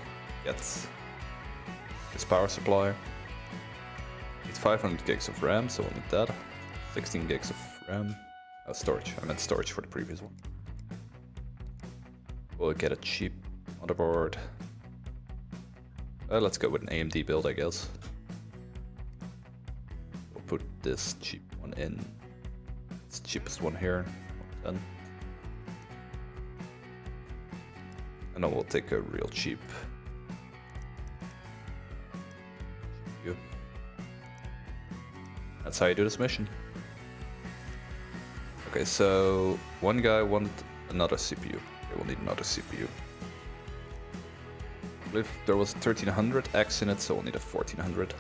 get this power supply. Need 500 gigs of RAM, so we'll need that. 16 gigs of RAM. Oh, storage. I meant storage for the previous one. We'll get a cheap motherboard. Let's go with an AMD build, I guess. We'll put this cheap one in. It's the cheapest one here. 10. And then we'll take a real cheap GPU. That's how you do this mission. Okay, so one guy wanted another CPU. Okay, we'll need another CPU. I believe there was 1300X in it, so we'll need a 1400.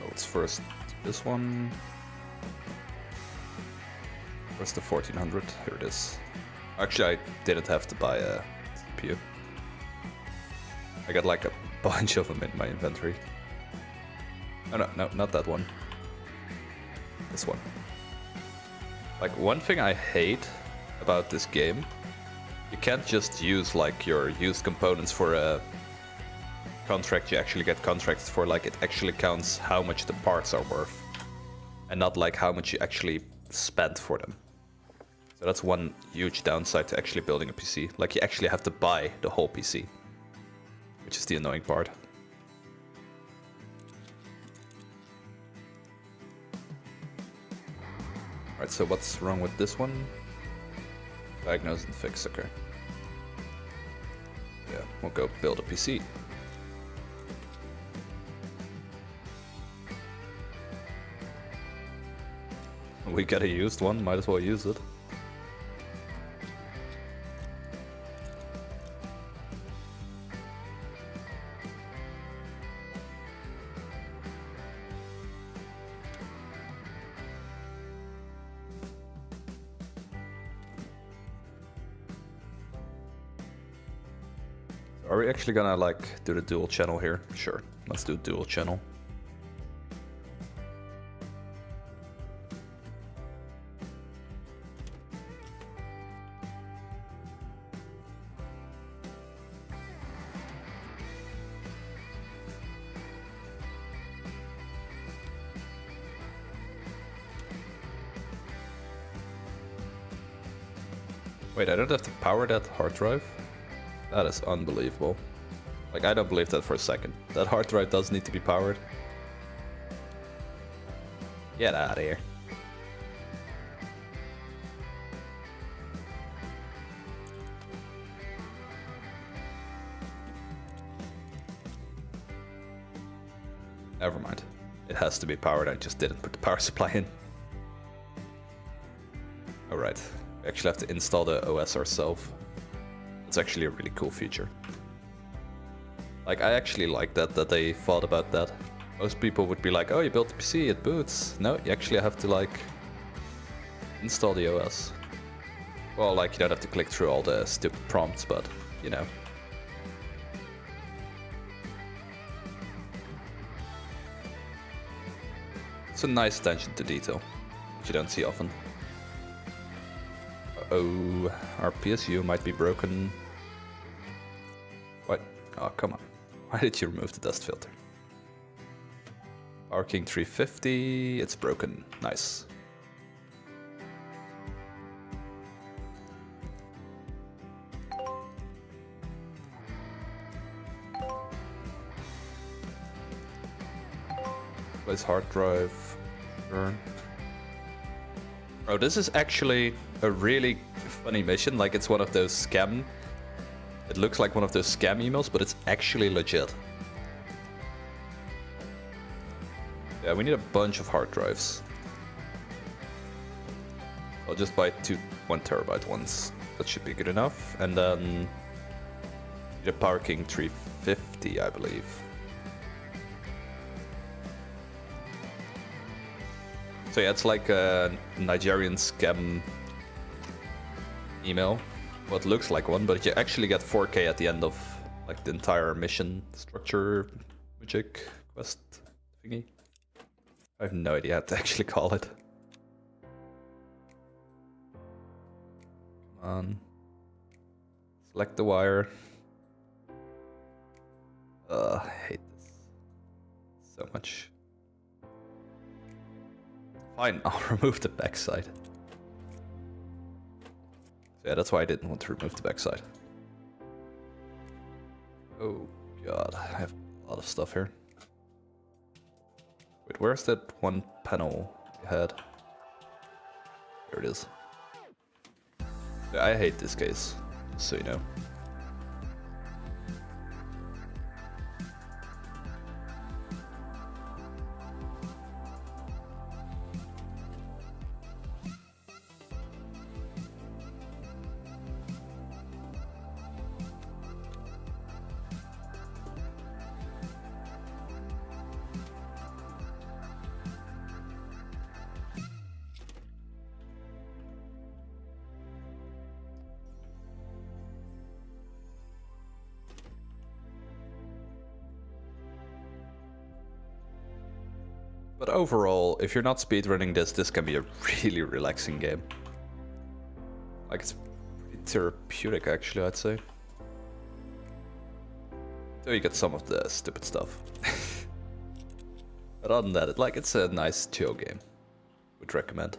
Let's first do this one. Where's the 1400? Here it is. Actually, I didn't have to buy a CPU. I got like a bunch of them in my inventory. Oh no, not that one. This one. Like, one thing I hate about this game, you can't just use like your used components for a contract you actually get contracts for. Like, it actually counts how much the parts are worth and not like how much you actually spent for them. So that's one huge downside to actually building a PC. Like, you actually have to buy the whole PC, which is the annoying part. Alright, so what's wrong with this one? Diagnose and fix, okay. Yeah, we'll go build a PC. We got a used one, might as well use it. Are we actually gonna like do the dual channel here? Sure, let's do dual channel. Wait, I don't have to power that hard drive? That is unbelievable. Like, I don't believe that for a second. That hard drive does need to be powered. Get out of here. Never mind. It has to be powered, I just didn't put the power supply in. Alright, we actually have to install the OS ourselves. It's actually a really cool feature. Like, I actually like that they thought about that. Most people would be like, oh, you built a PC, it boots. No, you actually have to like install the OS. Well, like, you don't have to click through all the stupid prompts, but you know. It's a nice attention to detail, which you don't see often. Uh-oh, our PSU might be broken. What? Oh, come on. Why did you remove the dust filter? Power King 350, it's broken. Nice. Place hard drive. Sure. Oh, this is actually a really funny mission. Like, it's one of those scam. It looks like one of those scam emails, but it's actually legit. Yeah, we need a bunch of hard drives. I'll just buy 1 terabyte ones. That should be good enough. And then the Power King 350, I believe. So yeah, it's like a Nigerian scam email. Well, it looks like one, but you actually get 4K at the end of like the entire mission structure magic quest thingy. I have no idea how to actually call it. Come on. Select the wire. I hate this so much. Fine, I'll remove the backside. Yeah, that's why I didn't want to remove the backside. Oh god, I have a lot of stuff here. Wait, where's that one panel you had? There it is. Yeah, I hate this case, just so you know. But overall, if you're not speedrunning this, this can be a really relaxing game. Like, it's pretty therapeutic, actually, I'd say. So you get some of the stupid stuff. But other than that, it's a nice chill game. Would recommend.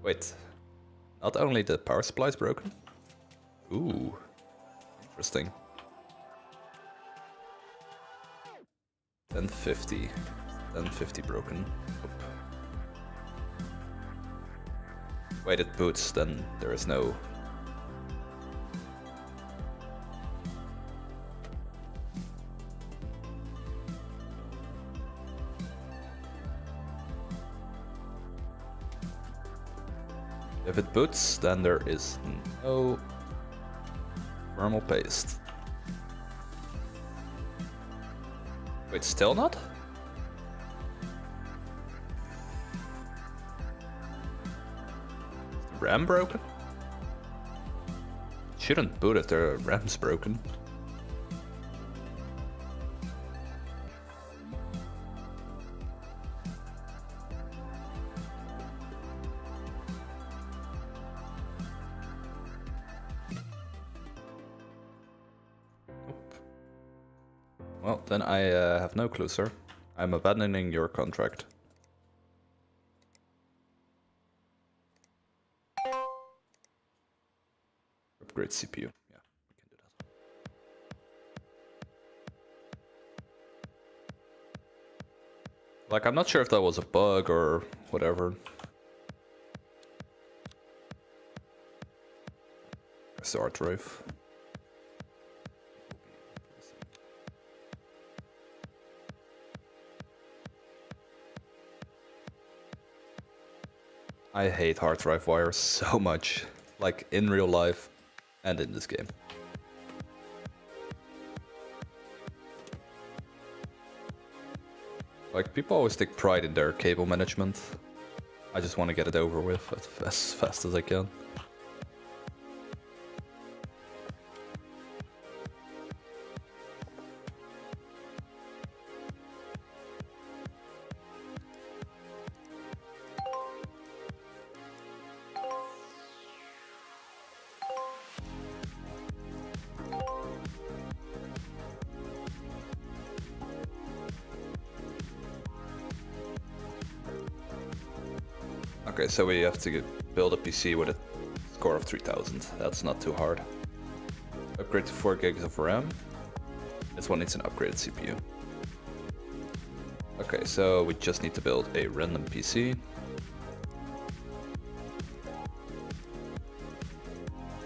Wait, not only the power supply is broken? Ooh, interesting. 1050. 1050 broken. Oop. Wait, it boots, then there is no... If it boots, then there is no thermal paste. Wait, still not? Is the RAM broken? It shouldn't boot if the RAM's broken. Well, then I have no clue, sir. I'm abandoning your contract. Upgrade CPU. Yeah, we can do that. Like, I'm not sure if that was a bug or whatever. There's the hard drive. I hate hard drive wires so much, like in real life and in this game. Like, people always take pride in their cable management. I just want to get it over with as fast as I can. Okay, so we have to build a PC with a score of 3000. That's not too hard. Upgrade to 4 gigs of RAM. This one needs an upgraded CPU. Okay, so we just need to build a random PC.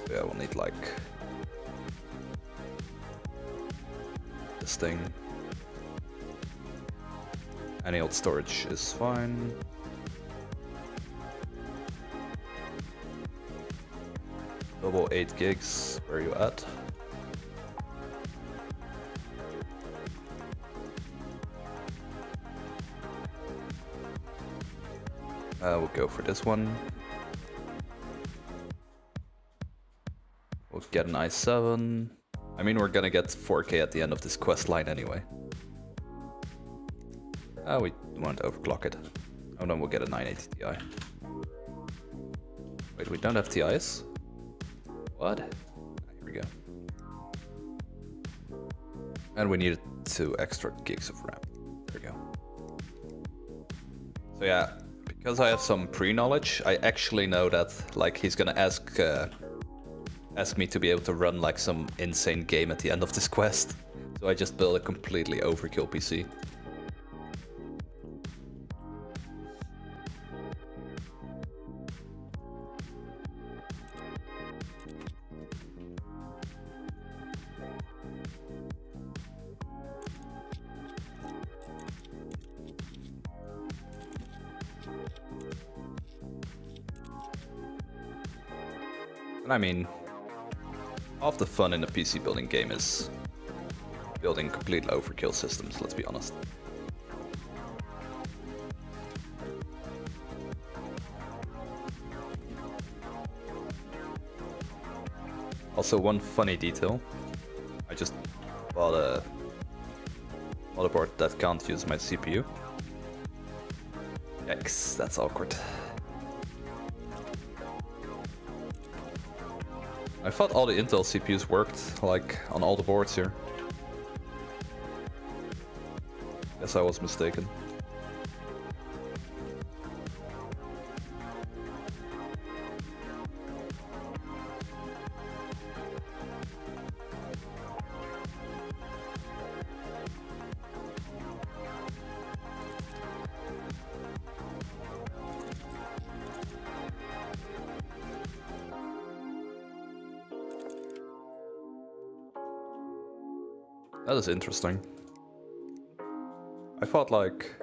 So yeah, we'll need like this thing. Any old storage is fine. Double 8 gigs, where are you at? We'll go for this one. We'll get an i7. I mean, we're gonna get 4K at the end of this quest line anyway. We won't overclock it. Oh no, we'll get a 980 Ti. Wait, we don't have TIs? What? Here we go. And we needed 2 extra gigs of RAM. There we go. So yeah, because I have some pre-knowledge, I actually know that like he's gonna ask me to be able to run like some insane game at the end of this quest. So I just built a completely overkill PC. And I mean, half the fun in a PC building game is building complete overkill systems, let's be honest. Also, one funny detail. I just bought a motherboard that can't use my CPU. Yikes, that's awkward. I thought all the Intel CPUs worked, like, on all the boards here. Guess I was mistaken. That is interesting. I thought like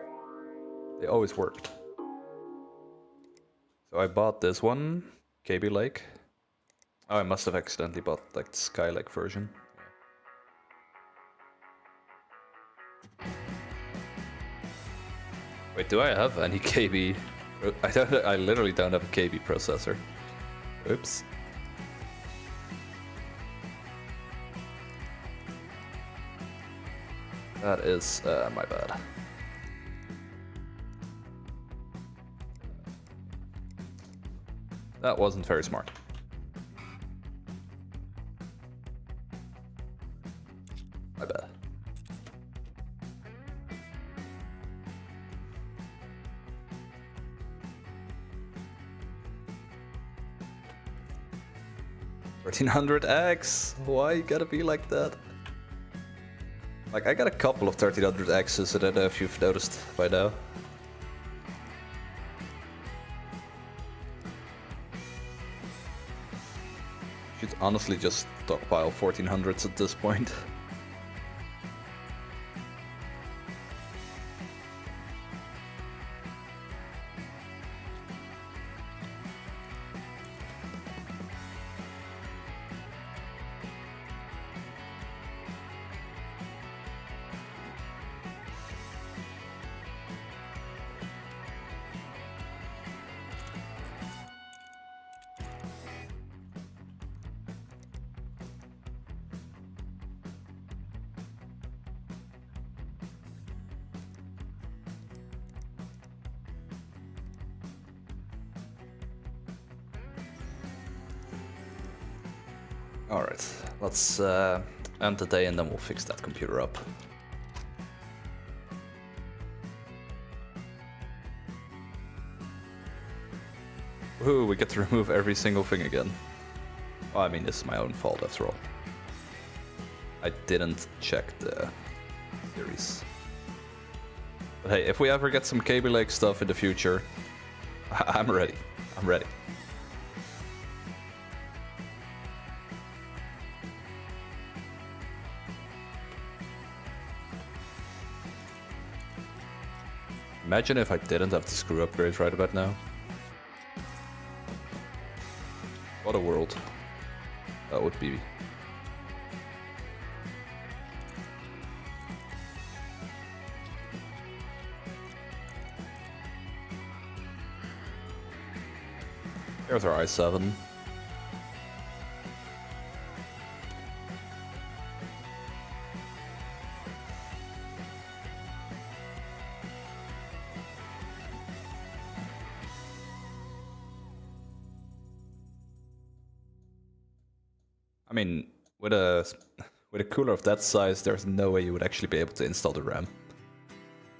they always worked. So I bought this one, KB Lake. Oh, I must have accidentally bought like the Skylake version. Wait, do I have any KB? I literally don't have a KB processor. Oops. That is my bad. That wasn't very smart. My bad. $1300X? Why you gotta be like that? Like, I got a couple of 1300Xs, I don't know if you've noticed by now. Should honestly just stockpile 1400s at this point. Alright, let's end the day and then we'll fix that computer up. Ooh, we get to remove every single thing again. Well, I mean, this is my own fault after all. I didn't check the series. But hey, if we ever get some Kaby Lake stuff in the future, I'm ready. I'm ready. Imagine if I didn't have to screw upgrades right about now. What a world that would be. There's our i7. I mean, with a cooler of that size, there's no way you would actually be able to install the RAM.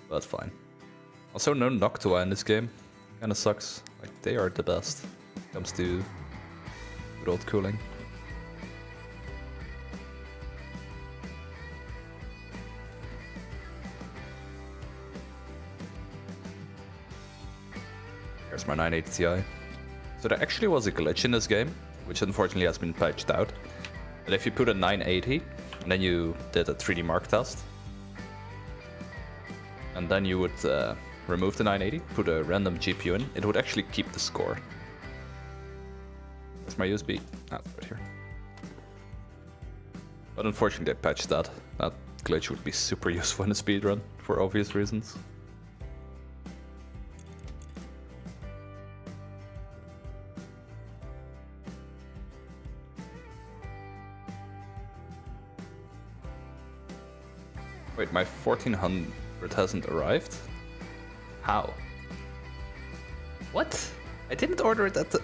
But that's fine. Also, no Noctua in this game. Kinda sucks. Like, they are the best when it comes to good old cooling. Here's my 980 Ti. So there actually was a glitch in this game, which unfortunately has been patched out. But if you put a 980, and then you did a 3D Mark test, and then you would remove the 980, put a random GPU in, it would actually keep the score. Where's my USB? Ah, it's right here. But unfortunately they patched that. That glitch would be super useful in a speedrun, for obvious reasons. Wait, my 1400 hasn't arrived? How? What? I didn't order it at the...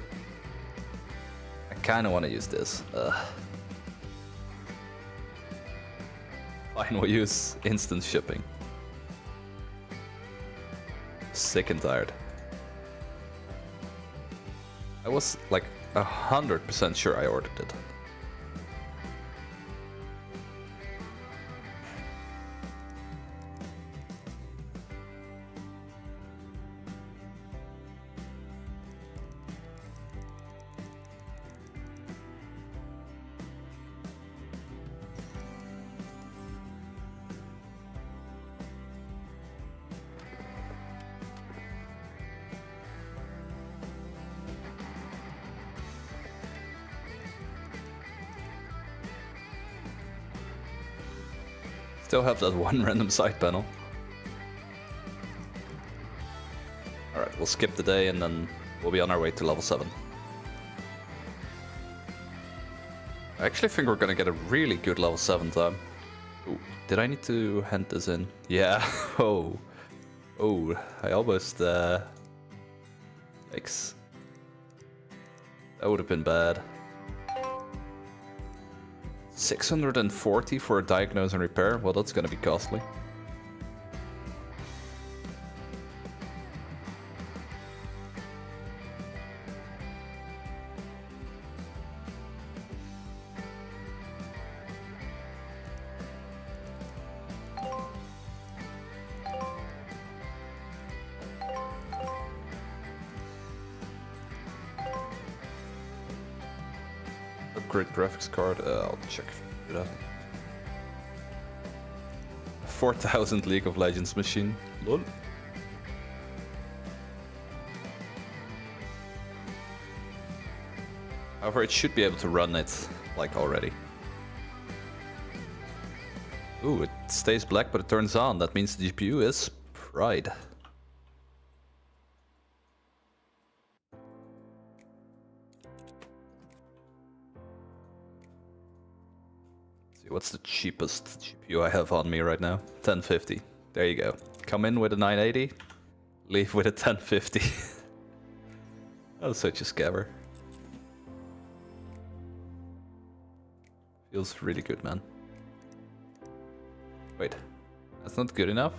I kinda wanna use this. Fine, we'll use instant shipping. Sick and tired. I was like 100% sure I ordered it. Still have that one random side panel. Alright, we'll skip the day and then we'll be on our way to level 7. I actually think we're gonna get a really good level 7 time. Ooh, did I need to hand this in? Yeah. Oh. Oh, I almost yikes. That would have been bad. 640 for a diagnose and repair? Well, that's gonna be costly. Upgrade graphics card, I'll check that. 4000 League of Legends machine, lol. However, it should be able to run it, like, already. Ooh, it stays black but it turns on, that means the GPU is fried. What's the cheapest GPU I have on me right now? 1050. There you go. Come in with a 980, leave with a 1050. Oh, such a scabber. Feels really good, man. Wait, that's not good enough?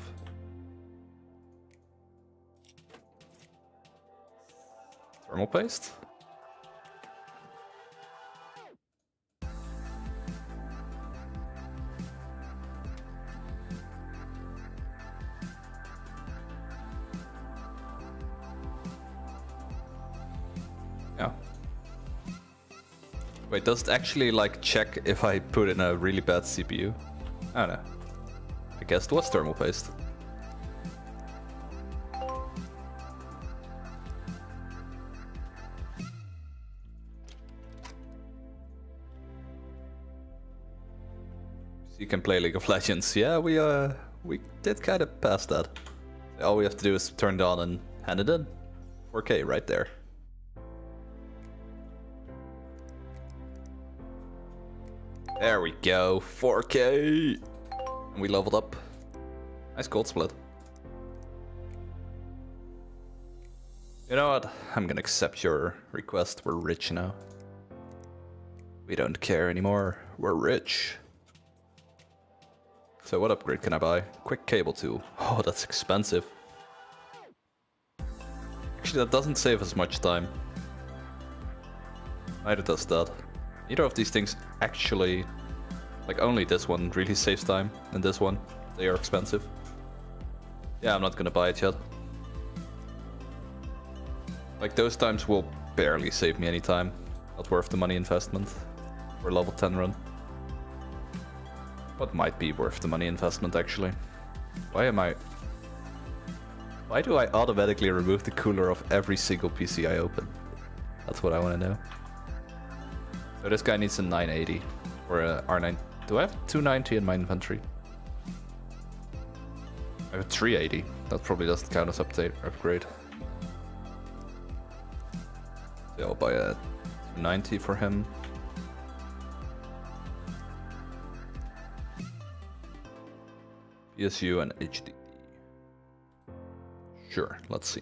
Thermal paste? Yeah. Wait, does it actually like check if I put in a really bad CPU? I don't know. I guess it was thermal paste. So you can play League of Legends. Yeah, we did kind of pass that. All we have to do is turn it on and hand it in. 4K right there. There we go, 4K! And we leveled up. Nice gold split. You know what? I'm gonna accept your request. We're rich now. We don't care anymore. We're rich. So what upgrade can I buy? Quick cable tool. Oh, that's expensive. Actually, that doesn't save us much time. Neither does that. Neither of these things actually... Like, only this one really saves time, and this one, they are expensive. Yeah, I'm not gonna buy it yet. Like, those times will barely save me any time. Not worth the money investment for level 10 run. What might be worth the money investment, actually? Why do I automatically remove the cooler of every single PC I open? That's what I want to know. So this guy needs a 980 or a R9. Do I have 290 in my inventory? I have a 380. That probably doesn't count as upgrade. So I'll buy a 290 for him. PSU and HDD. Sure, let's see.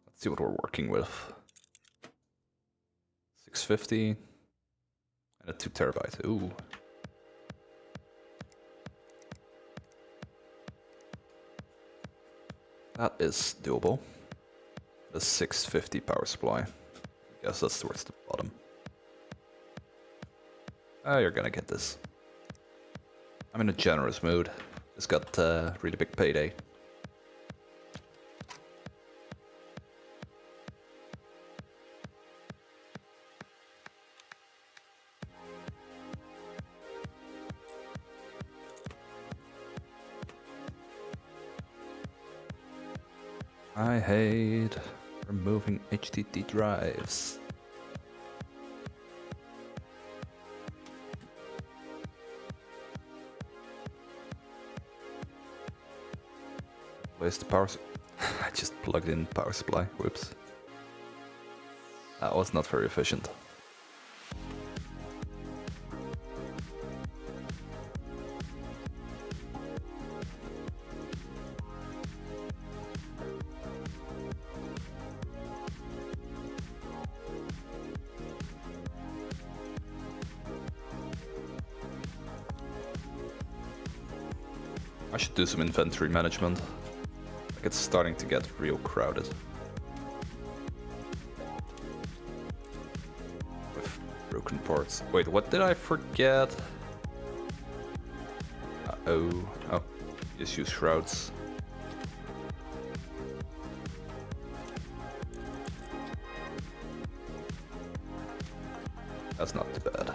Let's see what we're working with. 650 and a 2 terabyte. Ooh. That is doable. The 650 power supply. I guess that's towards the bottom. Oh, you're gonna get this. I'm in a generous mood. Just got a really big payday. I hate removing HDD drives. Where's the power? I just plugged in power supply. Whoops. That was not very efficient. I should do some inventory management. Like, it's starting to get real crowded. With broken parts. Wait, what did I forget? Uh-oh. Oh, just use shrouds. That's not too bad.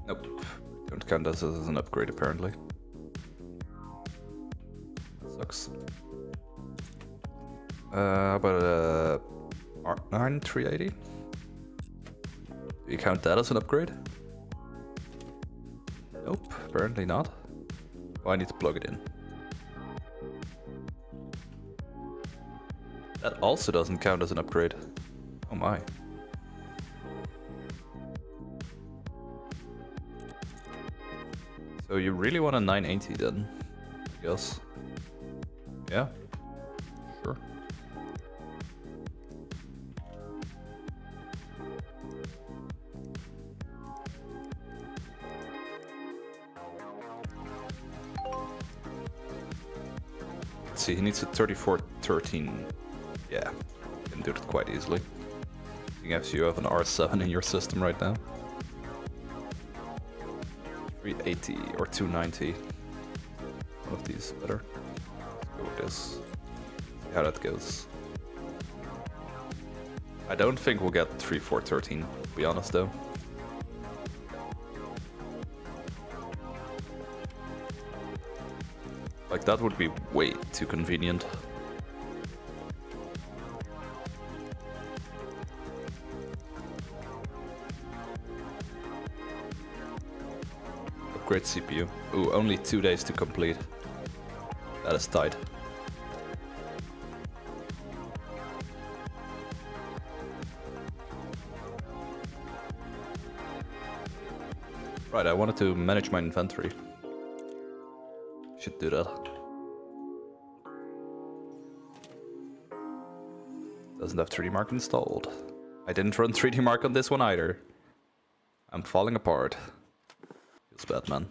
Nope. Don't count this as an upgrade, apparently. That sucks. How about a R9 380? Do you count that as an upgrade? Nope, apparently not. Oh, I need to plug it in. That also doesn't count as an upgrade. Oh my. So you really want a 980 then? I guess. Yeah. Sure. Let's see, he needs a 3413. Yeah, can do that quite easily. As you have an R7 in your system right now. 380 or 290. One of these better. Let's go with this. See how that goes. I don't think we'll get 3413, to be honest though. Like, that would be way too convenient. Upgrade CPU. Ooh, only 2 days to complete. That is tight. Right, I wanted to manage my inventory. Should do that. Doesn't have 3D Mark installed. I didn't run 3D Mark on this one either. I'm falling apart. Feels bad, man.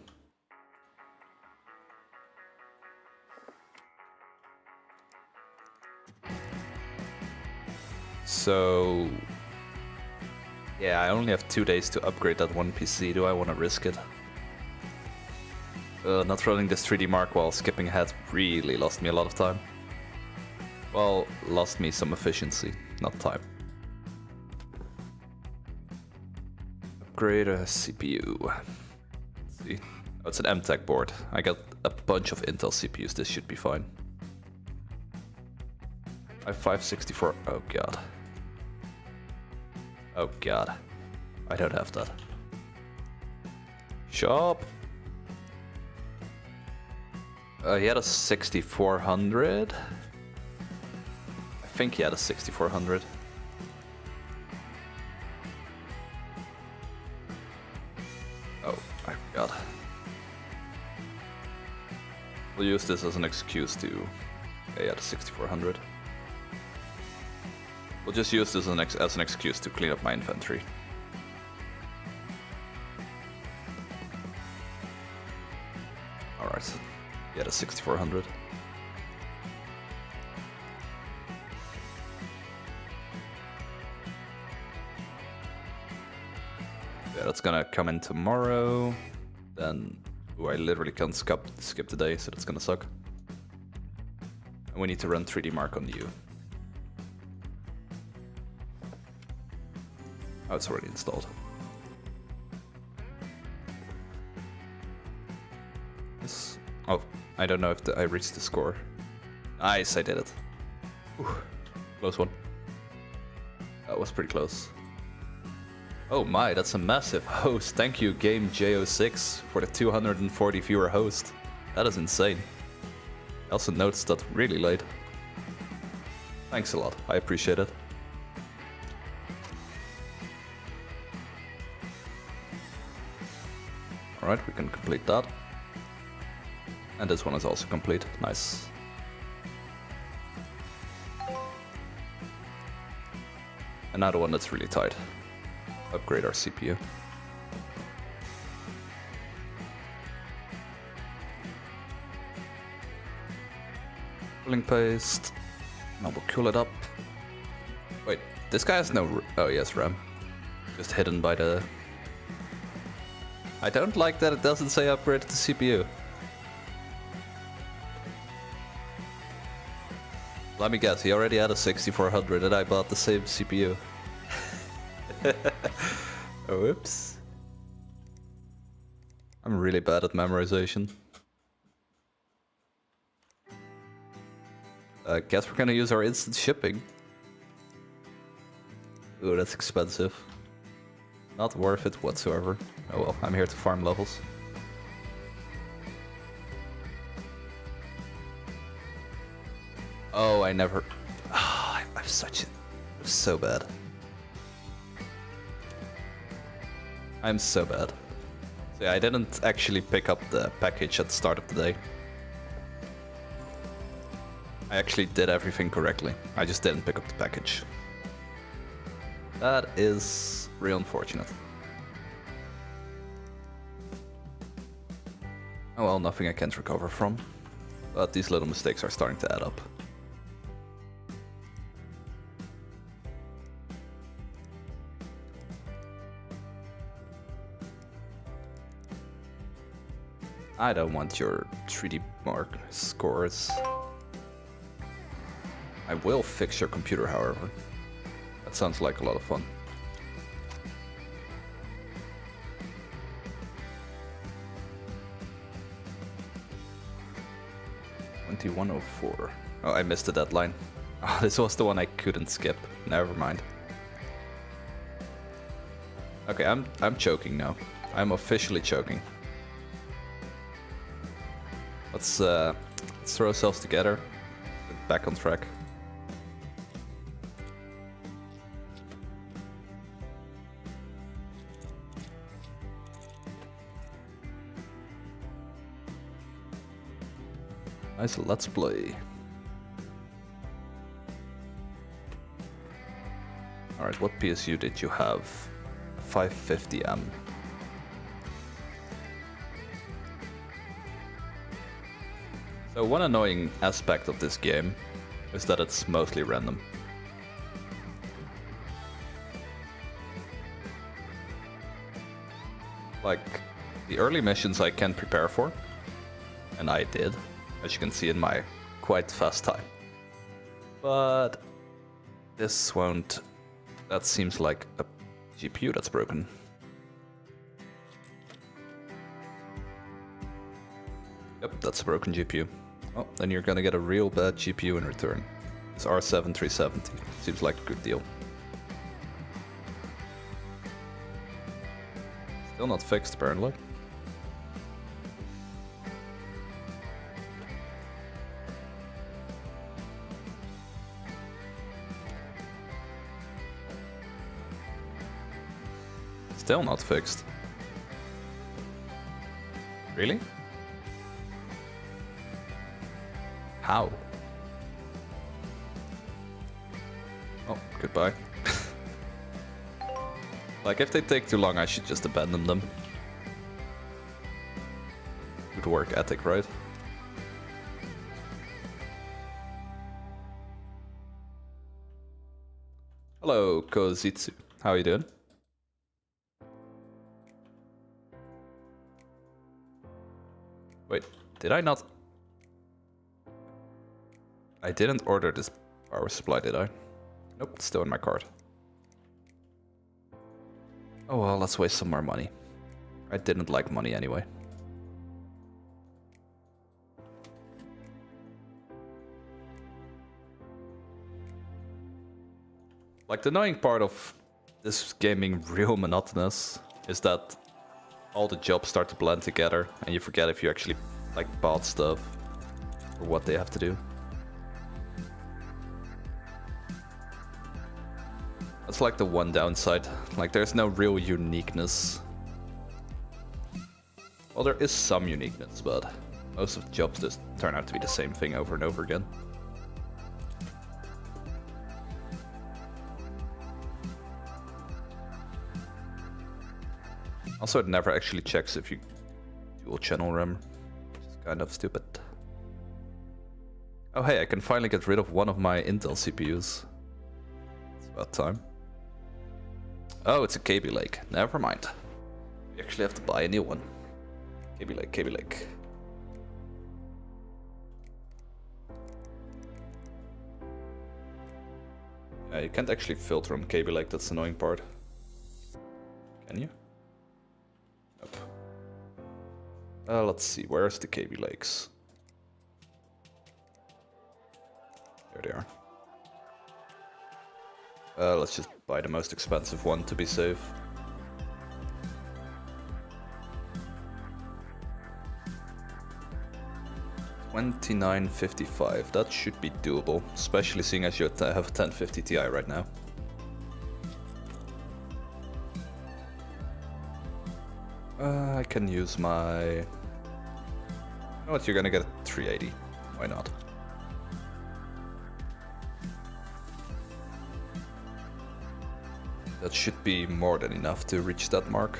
So... yeah, I only have 2 days to upgrade that one PC. Do I want to risk it? Not running this 3D Mark while skipping ahead really lost me a lot of time. Well, lost me some efficiency, not time. Upgrade a CPU. Let's see. Oh, it's an MTech board. I got a bunch of Intel CPUs, this should be fine. i5-64, oh god. Oh god. I don't have that. Shop! He had a 6400. I think he had a 6400. Oh, I forgot. We'll use this as an excuse to... okay, he had a 6400. We'll just use this as an excuse to clean up my inventory. Alright. He had a 6400. Yeah, that's gonna come in tomorrow. Then, ooh, I literally can't skip today, so that's gonna suck. And we need to run 3D Mark on you. Oh, it's already installed. Yes. Oh, I don't know if I reached the score. Nice, I did it. Ooh, close one. That was pretty close. Oh my, that's a massive host. Thank you, Game J06, for the 240 viewer host. That is insane. I also noticed that really late. Thanks a lot, I appreciate it. Alright, we can complete that. And this one is also complete. Nice. Another one that's really tight. Upgrade our CPU. Cooling paste. Now we'll cool it up. Wait, this guy has no... oh, yes, RAM. Just hidden by the... I don't like that it doesn't say upgrade the CPU. Let me guess, he already had a 6400 and I bought the same CPU. Oh, whoops. I'm really bad at memorization. Guess we're gonna use our instant shipping. Ooh, that's expensive. Not worth it whatsoever. Oh well, I'm here to farm levels. Oh, I never... oh, I'm such a... I'm so bad. I'm so bad. So yeah, I didn't actually pick up the package at the start of the day. I actually did everything correctly. I just didn't pick up the package. That is real unfortunate. Oh well, nothing I can't recover from. But these little mistakes are starting to add up. I don't want your 3D mark scores. I will fix your computer, however. That sounds like a lot of fun. $21.04. Oh, I missed the deadline. Oh, this was the one I couldn't skip. Never mind. Okay, I'm choking now. I'm officially choking. Let's throw ourselves together. Get back on track. Nice, let's play. Alright, what PSU did you have? 550M. So one annoying aspect of this game is that it's mostly random. Like, the early missions I can prepare for, and I did, as you can see in my quite fast time. But this won't. That seems like a GPU that's broken. Yep, that's a broken GPU. Well, then you're gonna get a real bad GPU in return. This R7 370 seems like a good deal. Still not fixed, apparently. Still not fixed. Really? How? Oh, goodbye. Like, if they take too long, I should just abandon them. Good work ethic, right? Hello, Kozitsu. How are you doing? Wait, did I not? I didn't order this power supply, did I? Nope, it's still in my cart. Oh well, let's waste some more money. I didn't like money anyway. Like, the annoying part of this game being real monotonous is that all the jobs start to blend together and you forget if you actually like bought stuff or what they have to do. That's like the one downside. Like, there's no real uniqueness. Well, there is some uniqueness, but most of the jobs just turn out to be the same thing over and over again. Also, it never actually checks if you dual channel RAM, which is kind of stupid. Oh hey, I can finally get rid of one of my Intel CPUs. It's about time. Oh, it's a KB Lake. Never mind. We actually have to buy a new one. KB Lake, KB Lake. Yeah, you can't actually filter on KB Lake, that's the annoying part. Can you? Nope. Let's see, where's the KB Lakes? There they are. Let's just buy the most expensive one to be safe. $29.55. That should be doable, especially seeing as you have a 1050 Ti right now. I can use my... You know what, you're gonna get a 380. Why not? That should be more than enough to reach that mark.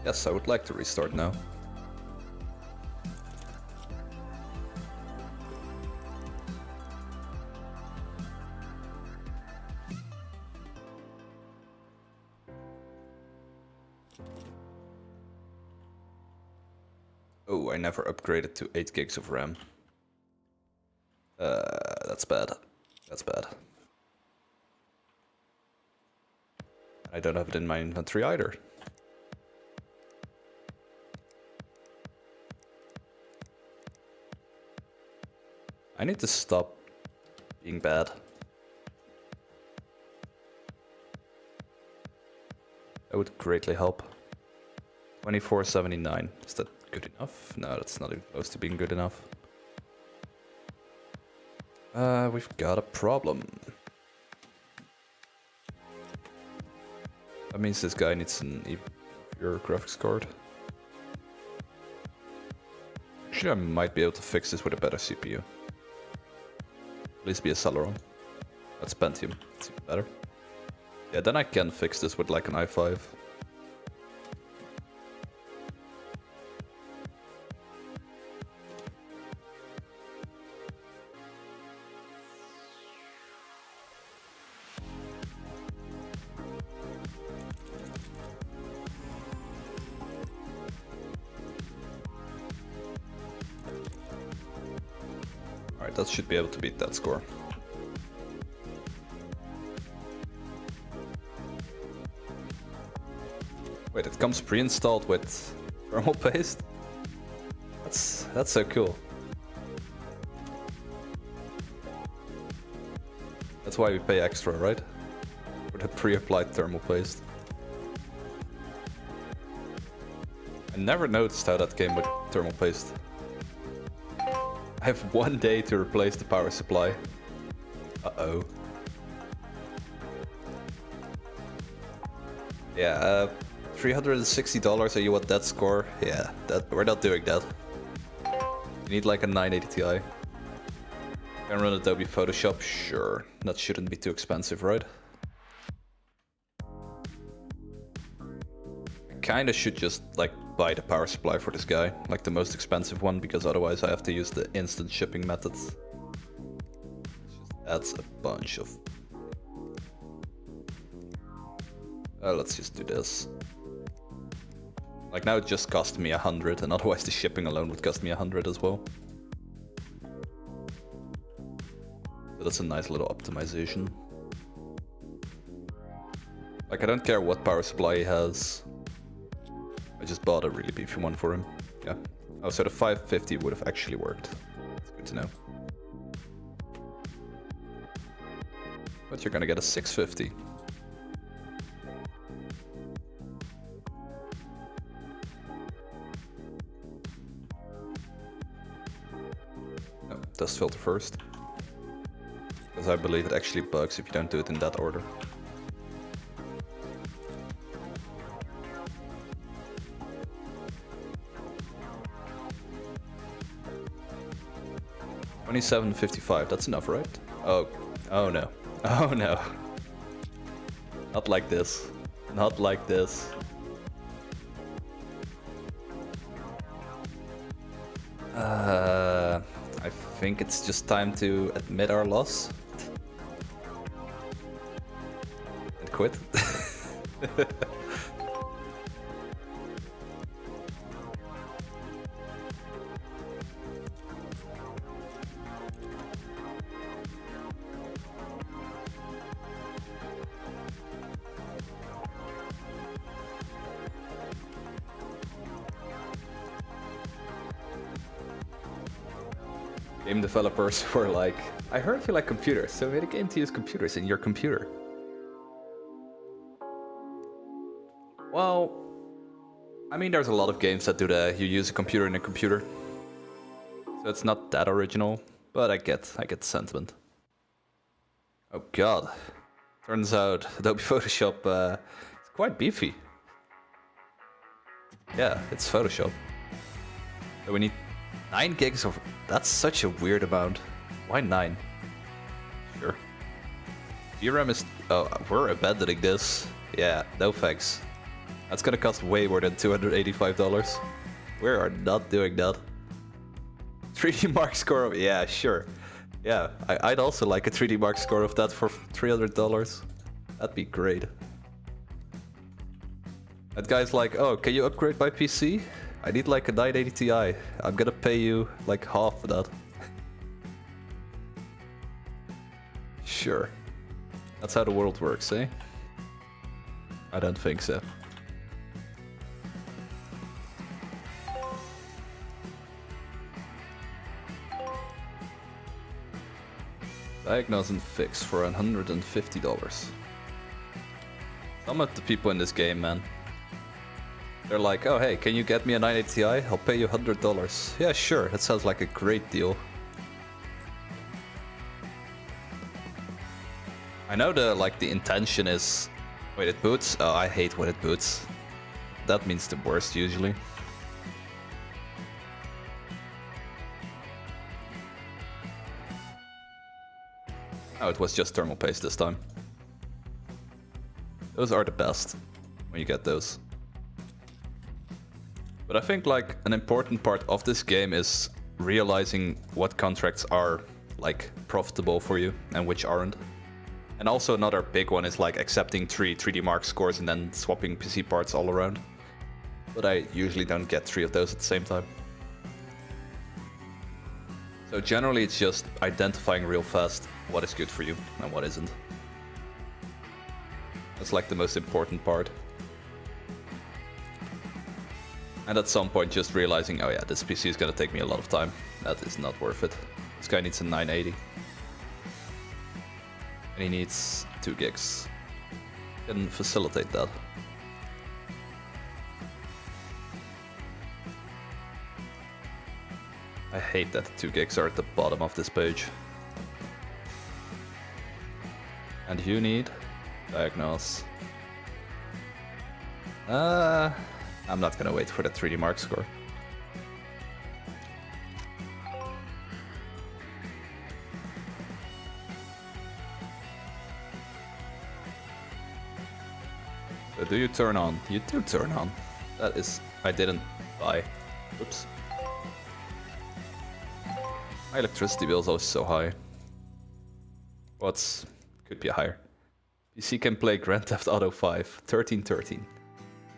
Yes, I would like to restart now. Oh, I never upgraded to 8 gigs of RAM. That's bad. That's bad. I don't have it in my inventory either. I need to stop being bad. That would greatly help. 2479. Is that good enough? No, that's not even close to being good enough. We've got a problem. That means this guy needs an even pure graphics card. Actually, I might be able to fix this with a better CPU. At least be a Celeron. That's Pentium. It's even better. Yeah, then I can fix this with like an i5. Alright, that should be able to beat that score. Wait, it comes pre-installed with thermal paste? That's so cool. That's why we pay extra, right? For the pre-applied thermal paste. I never noticed how that came with thermal paste. I have 1 day to replace the power supply. Uh-oh. Yeah, $360 and you want that score? Yeah, we're not doing that. You need like a 980 Ti. Can run Adobe Photoshop? Sure. That shouldn't be too expensive, right? I kinda should just like buy the power supply for this guy, like the most expensive one, because otherwise I have to use the instant shipping methods. It just adds a bunch of... let's just do this. Like now it just cost me 100, and otherwise the shipping alone would cost me 100 as well. So that's a nice little optimization. Like I don't care what power supply he has. I just bought a really beefy one for him. Yeah. Oh, so the 550 would have actually worked. That's good to know. But you're gonna get a 650. No, dust filter first. Because I believe it actually bugs if you don't do it in that order. $27.55, that's enough, right? Oh no. Oh no. Not like this. Not like this. I think it's just time to admit our loss. And quit. Game developers were like, I heard you like computers, so we made a game to use computers in your computer. Well, I mean, there's a lot of games that do that. You use a computer in a computer. So it's not that original, but I get the sentiment. Oh god. Turns out Adobe Photoshop is quite beefy. Yeah, it's Photoshop. So we need 9 gigs of... That's such a weird amount. Why 9? Sure. VRAM is... Oh, we're abandoning this. Yeah, no thanks. That's gonna cost way more than $285. We are not doing that. 3D Mark score of, yeah, sure. Yeah, I'd also like a 3D Mark score of that for $300. That'd be great. That guy's like, oh, can you upgrade my PC? I need like a 980 Ti. I'm gonna pay you like half of that. Sure. That's how the world works, eh? I don't think so. Diagnose and fix for $150. Some of the people in this game, man. They're like, oh hey, can you get me a 980 Ti? I'll pay you $100. Yeah, sure, that sounds like a great deal. I know the intention is... Wait, it boots? Oh, I hate when it boots. That means the worst usually. Oh, it was just thermal paste this time. Those are the best when you get those. But I think like an important part of this game is realizing what contracts are like profitable for you and which aren't. And also another big one is like accepting 3D Mark scores and then swapping PC parts all around. But I usually don't get 3 of those at the same time. So generally it's just identifying real fast what is good for you and what isn't. That's like the most important part. And at some point just realizing, oh yeah, this PC is gonna take me a lot of time. That is not worth it. This guy needs a 980. And he needs 2 gigs. Can facilitate that. I hate that the 2 gigs are at the bottom of this page. And you need diagnose. I'm not gonna wait for the 3D Mark score. So do you turn on? You do turn on. That is... I didn't buy. Oops. My electricity bill is always so high. What's... could be higher. PC can play Grand Theft Auto 5, 1313.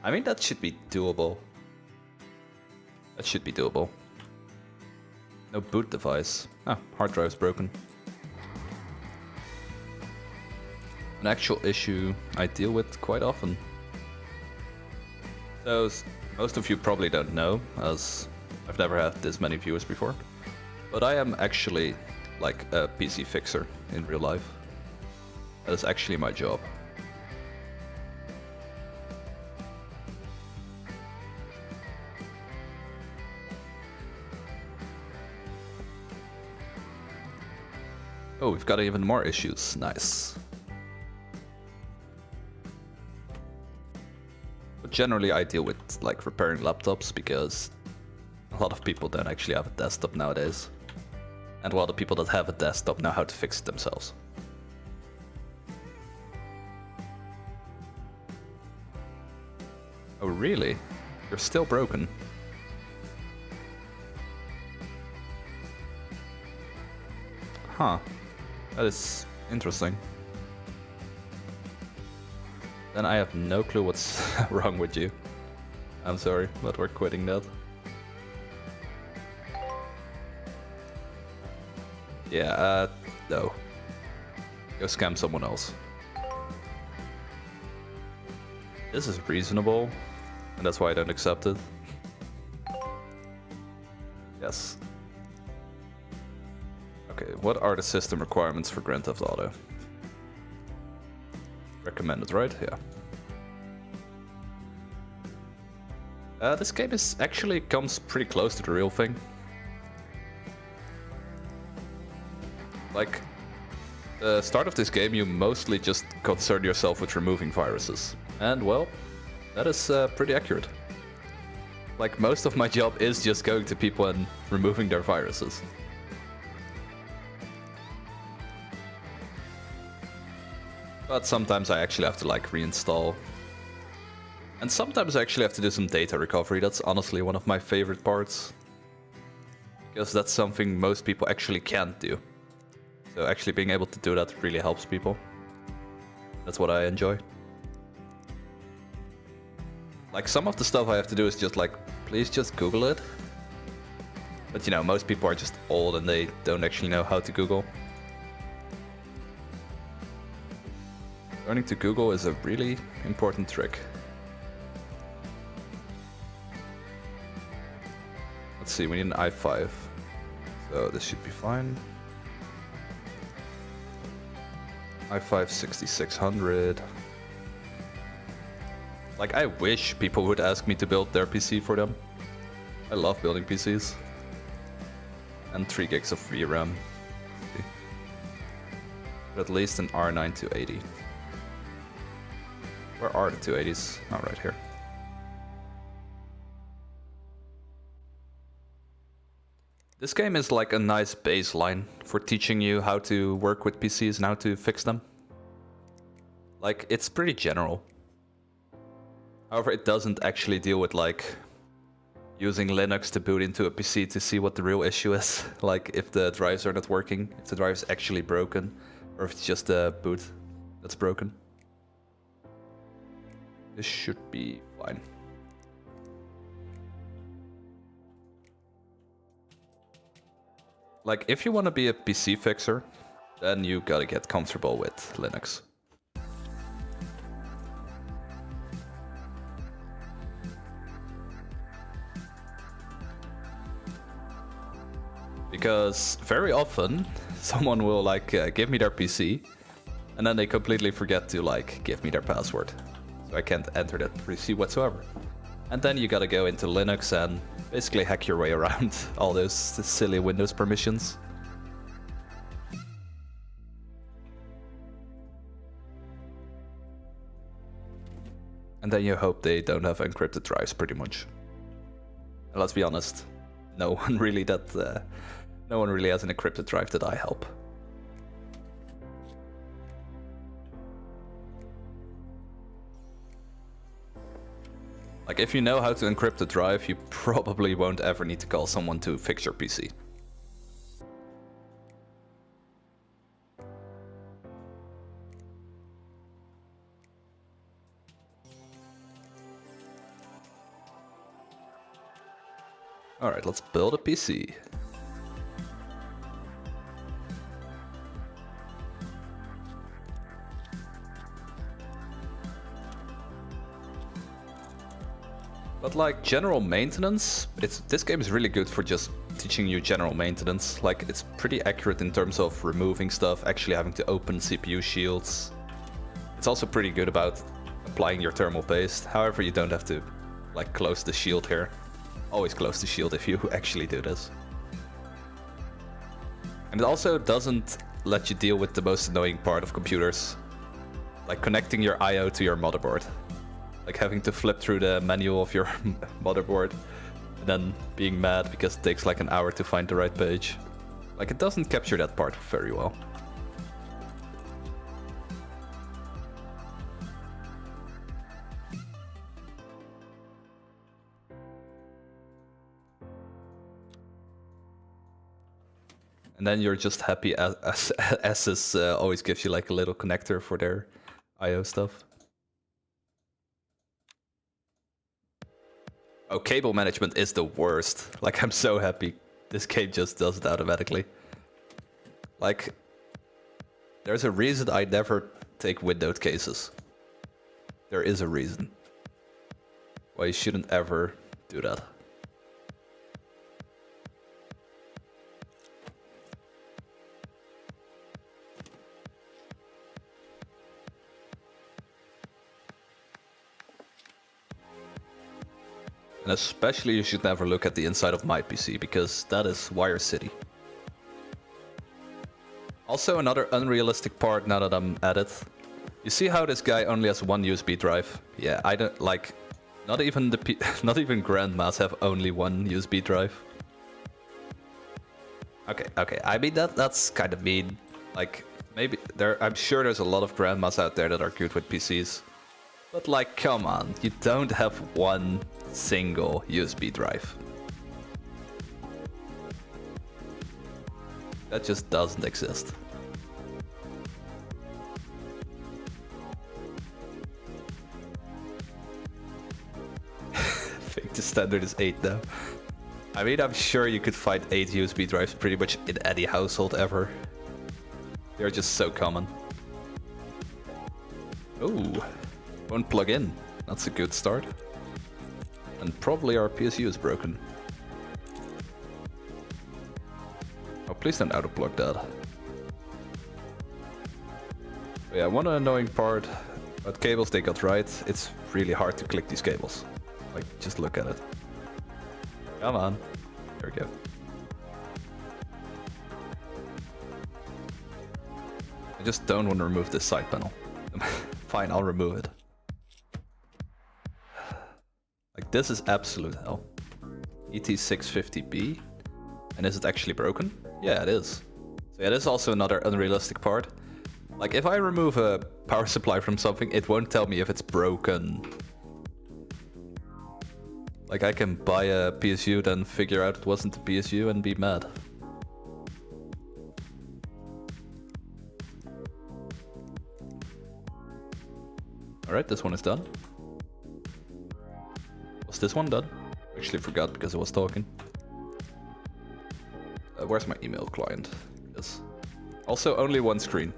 I mean, that should be doable. That should be doable. No boot device. Ah, hard drive's broken. An actual issue I deal with quite often. So, most of you probably don't know, as I've never had this many viewers before. But I am actually like a PC fixer in real life. That is actually my job. Oh, we've got even more issues. Nice. But generally I deal with like repairing laptops because a lot of people don't actually have a desktop nowadays. And while the people that have a desktop know how to fix it themselves. Oh really? You're still broken? Huh. That is interesting. Then I have no clue what's wrong with you. I'm sorry, but we're quitting that. Yeah, no. Go scam someone else. This is reasonable, and that's why I don't accept it. Yes. Okay, what are the system requirements for Grand Theft Auto? Recommended, right? Yeah. This game is actually comes pretty close to the real thing. Like, the start of this game, you mostly just concern yourself with removing viruses. And, well, that is pretty accurate. Like, most of my job is just going to people and removing their viruses. But sometimes I actually have to, like, reinstall. And sometimes I actually have to do some data recovery. That's honestly one of my favorite parts. Because that's something most people actually can't do. So actually being able to do that really helps people. That's what I enjoy. Like, some of the stuff I have to do is just like, please just Google it. But you know, most people are just old and they don't actually know how to Google. Learning to Google is a really important trick. Let's see, we need an i5. So this should be fine. i5 6600. Like, I wish people would ask me to build their PC for them. I love building PCs. And 3 gigs of VRAM. But at least an R9 280. Where are the 280s? Oh, right here. This game is like a nice baseline for teaching you how to work with PCs and how to fix them. Like, it's pretty general. However, it doesn't actually deal with like using Linux to boot into a PC to see what the real issue is. Like if the drives are not working, if the drive is actually broken, or if it's just the boot that's broken. This should be fine. Like, if you want to be a PC fixer, then you gotta get comfortable with Linux. Because very often, someone will like give me their PC, and then they completely forget to like give me their password. So I can't enter that PC whatsoever. And then you gotta go into Linux and basically hack your way around all those silly Windows permissions. And then you hope they don't have encrypted drives, pretty much. And let's be honest, no one really has an encrypted drive that I help. Like, if you know how to encrypt a drive, you probably won't ever need to call someone to fix your PC. Alright, let's build a PC. But like general maintenance, this game is really good for just teaching you general maintenance. Like, it's pretty accurate in terms of removing stuff, actually having to open CPU shields. It's also pretty good about applying your thermal paste. However, you don't have to like close the shield here. Always close the shield if you actually do this. And it also doesn't let you deal with the most annoying part of computers, like connecting your I/O to your motherboard. Like having to flip through the manual of your motherboard and then being mad because it takes like an hour to find the right page. Like, it doesn't capture that part very well. And then you're just happy as Asus always gives you like a little connector for their I/O stuff. Oh, cable management is the worst. Like, I'm so happy this game just does it automatically. Like, there's a reason I never take windowed cases. There is a reason why you shouldn't ever do that. And especially you should never look at the inside of my PC, because that is Wire City. Also, another unrealistic part now that I'm at it. You see how this guy only has one USB drive? Yeah, I don't like. Not even not even grandmas have only one USB drive. Okay. I mean that's kind of mean. Like, maybe I'm sure there's a lot of grandmas out there that are good with PCs. But like, come on, you don't have one single USB drive. That just doesn't exist. I think the standard is 8 now. I mean, I'm sure you could find 8 USB drives pretty much in any household ever. They're just so common. Ooh, won't plug in. That's a good start. And probably our PSU is broken. Oh, please don't auto-plug that. But yeah, one annoying part about cables they got right, it's really hard to click these cables. Like, just look at it. Come on. There we go. I just don't want to remove this side panel. Fine, I'll remove it. Like, this is absolute hell. ET650B. And is it actually broken? Yeah, it is. So yeah, this is also another unrealistic part. Like, if I remove a power supply from something, it won't tell me if it's broken. Like, I can buy a PSU, then figure out it wasn't a PSU and be mad. Alright, this one is done. Was this one done? Actually forgot because I was talking. Where's my email client? Yes. Also, only one screen.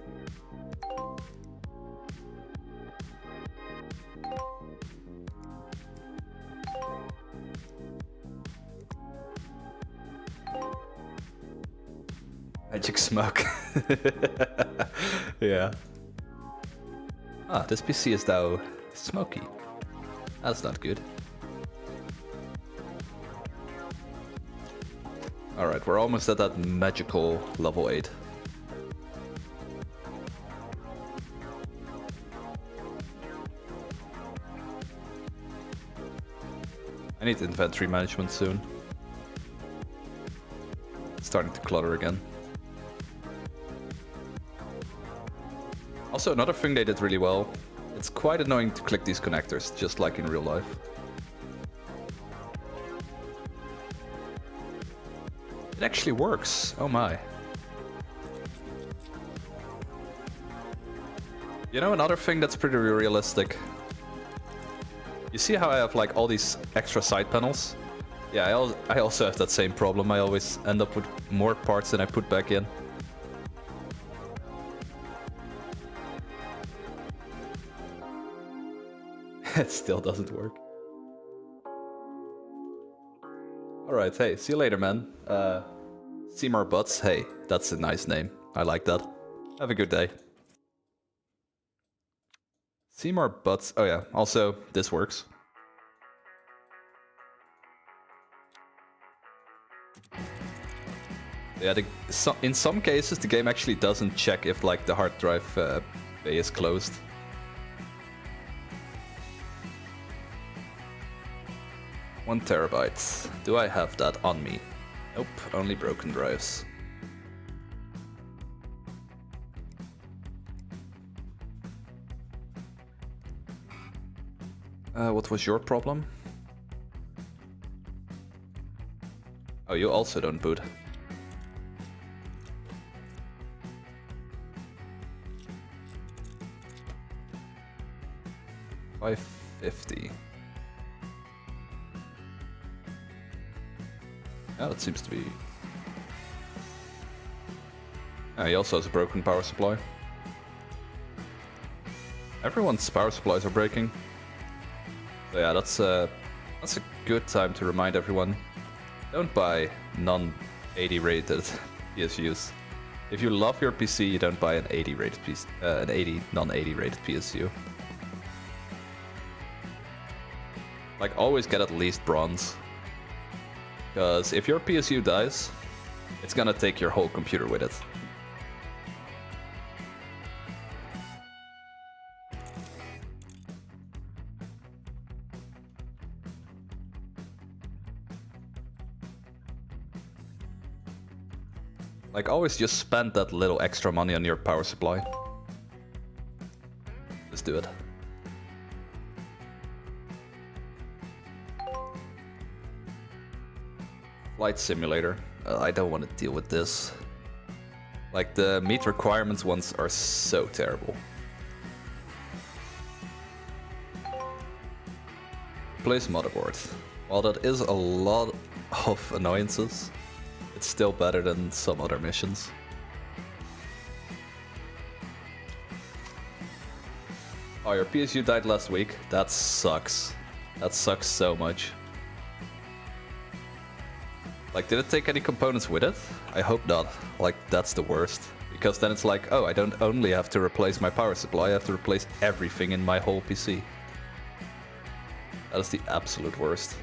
Magic smoke. Yeah. Ah, this PC is now smoky. That's not good. Alright, we're almost at that magical level 8. I need inventory management soon. It's starting to clutter again. Also, another thing they did really well, it's quite annoying to click these connectors, just like in real life. It actually works, oh my. You know, another thing that's pretty realistic. You see how I have like all these extra side panels? Yeah, I also have that same problem. I always end up with more parts than I put back in. It still doesn't work. Alright, hey, see you later, man. Seymour Butts, hey, that's a nice name. I like that. Have a good day. Seymour Butts, oh yeah, also, this works. Yeah, in some cases the game actually doesn't check if like the hard drive bay is closed. 1 terabyte. Do I have that on me? Nope, only broken drives. What was your problem? Oh, you also don't boot. $550. Yeah, that seems to be... he also has a broken power supply. Everyone's power supplies are breaking. So yeah, that's a good time to remind everyone. Don't buy non-80 rated PSUs. If you love your PC, you don't buy an 80 rated non-80 rated PSU. Like, always get at least bronze. Because if your PSU dies, it's gonna take your whole computer with it. Like, always just spend that little extra money on your power supply. Just do it. Flight Simulator. I don't want to deal with this. Like, the meet requirements ones are so terrible. Replace motherboard. While that is a lot of annoyances, it's still better than some other missions. Oh, your PSU died last week? That sucks. That sucks so much. Like, did it take any components with it? I hope not. Like, that's the worst. Because then it's like, oh, I don't only have to replace my power supply, I have to replace everything in my whole PC. That is the absolute worst.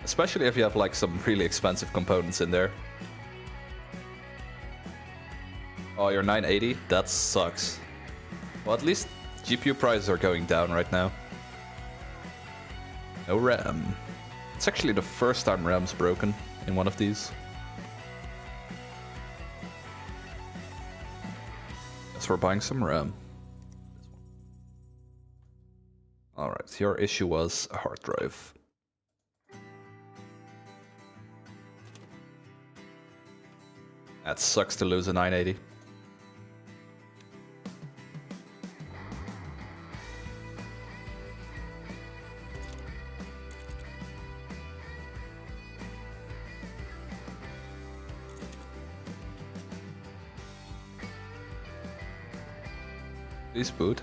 Especially if you have like some really expensive components in there. Oh, you're 980? That sucks. Well, at least GPU prices are going down right now. No RAM. It's actually the first time RAM's broken in one of these. Guess we're buying some RAM. Alright, your issue was a hard drive. That sucks to lose a 980. Please boot.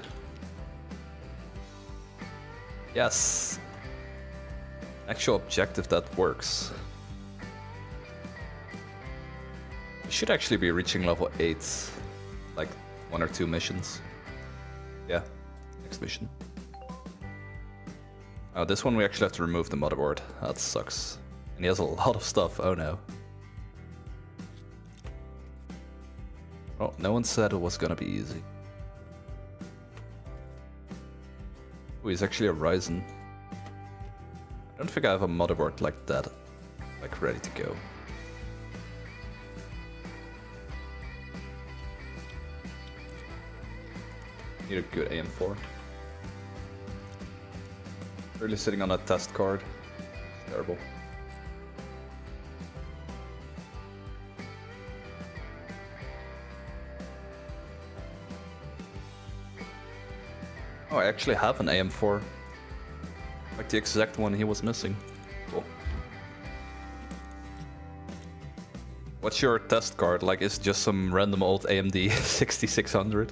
Yes. Actual objective that works. I should actually be reaching level 8. Like 1 or 2 missions. Yeah, next mission. Oh, this one we actually have to remove the motherboard. That sucks. And he has a lot of stuff, oh no. Well, no one said it was gonna be easy. Oh, he's actually a Ryzen. I don't think I have a motherboard like that, like ready to go. Need a good AM4. Really sitting on a test card. It's terrible. Oh, I actually have an AM4. Like the exact one he was missing. Cool. What's your test card? Like, is it just some random old AMD 6600?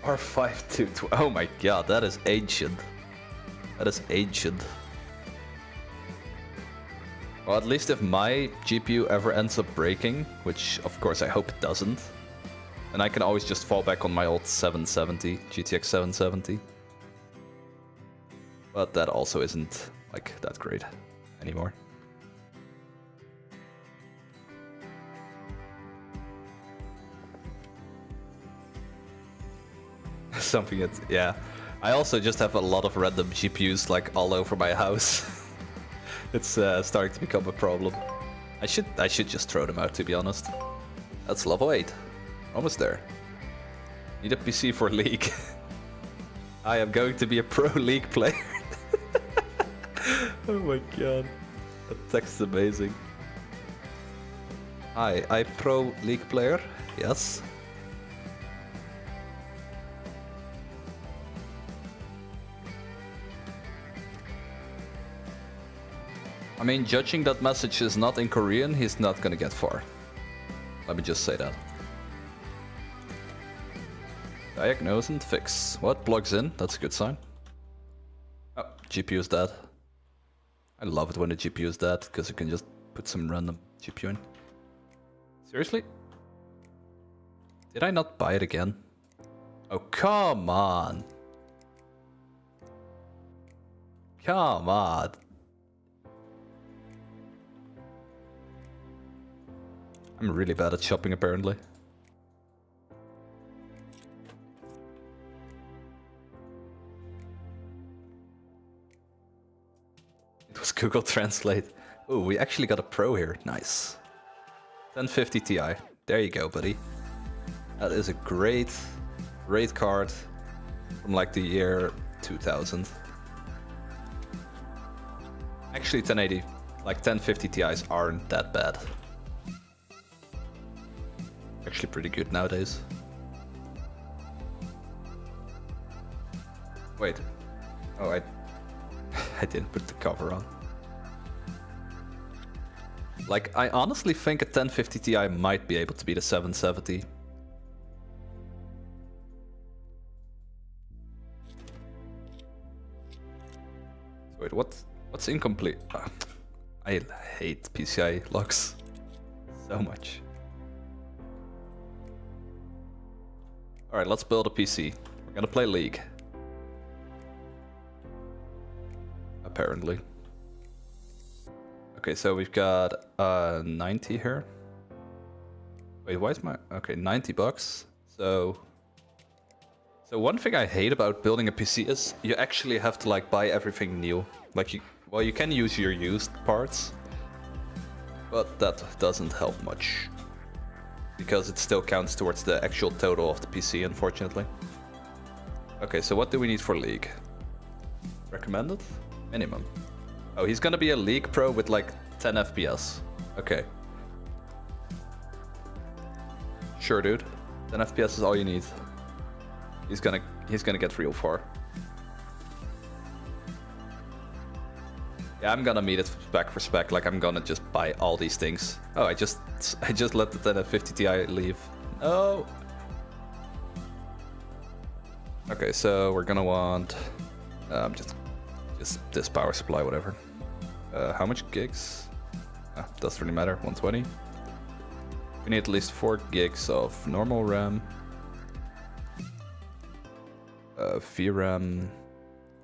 R522. Oh my god, that is ancient. That is ancient. Well, at least if my GPU ever ends up breaking, which of course I hope it doesn't, then I can always just fall back on my old 770, GTX 770. But that also isn't like that great anymore. Something it's, yeah. I also just have a lot of random GPUs like all over my house. It's starting to become a problem. I should just throw them out, to be honest. That's level 8. Almost there. Need a PC for League. I am going to be a pro League player. Oh my god. That text is amazing. Hi, I pro League player. Yes. I mean, judging that message is not in Korean, he's not gonna get far. Let me just say that. Diagnose and fix. What? Plugs in? That's a good sign. Oh, GPU is dead. I love it when the GPU is dead, because you can just put some random GPU in. Seriously? Did I not buy it again? Oh, come on! Come on! I'm really bad at shopping, apparently. Google Translate. Oh, we actually got a Pro here. Nice. 1050 Ti. There you go, buddy. That is a great card from like the year 2000. Actually, 1080, like 1050 Ti's aren't that bad. Actually pretty good nowadays. Wait. Oh, I didn't put the cover on. Like, I honestly think a 1050 Ti might be able to beat a 770. Wait, what's incomplete? I hate PCI locks so much. Alright, let's build a PC. We're gonna play League. Apparently. Okay, so we've got 90 here. Wait, why is my... Okay, 90 bucks. So one thing I hate about building a PC is you actually have to like buy everything new. Like you can use your used parts, but that doesn't help much. Because it still counts towards the actual total of the PC, unfortunately. Okay, so what do we need for League? Recommended? Minimum. Oh, he's gonna be a League Pro with like 10 FPS. Okay. Sure, dude. 10 FPS is all you need. He's gonna get real far. Yeah, I'm gonna meet it spec for spec. Like I'm gonna just buy all these things. Oh, I just let the 1050 Ti leave. Oh. Okay, so we're gonna want just this power supply, whatever. How much gigs? Doesn't really matter. 120. We need at least 4 gigs of normal RAM. VRAM.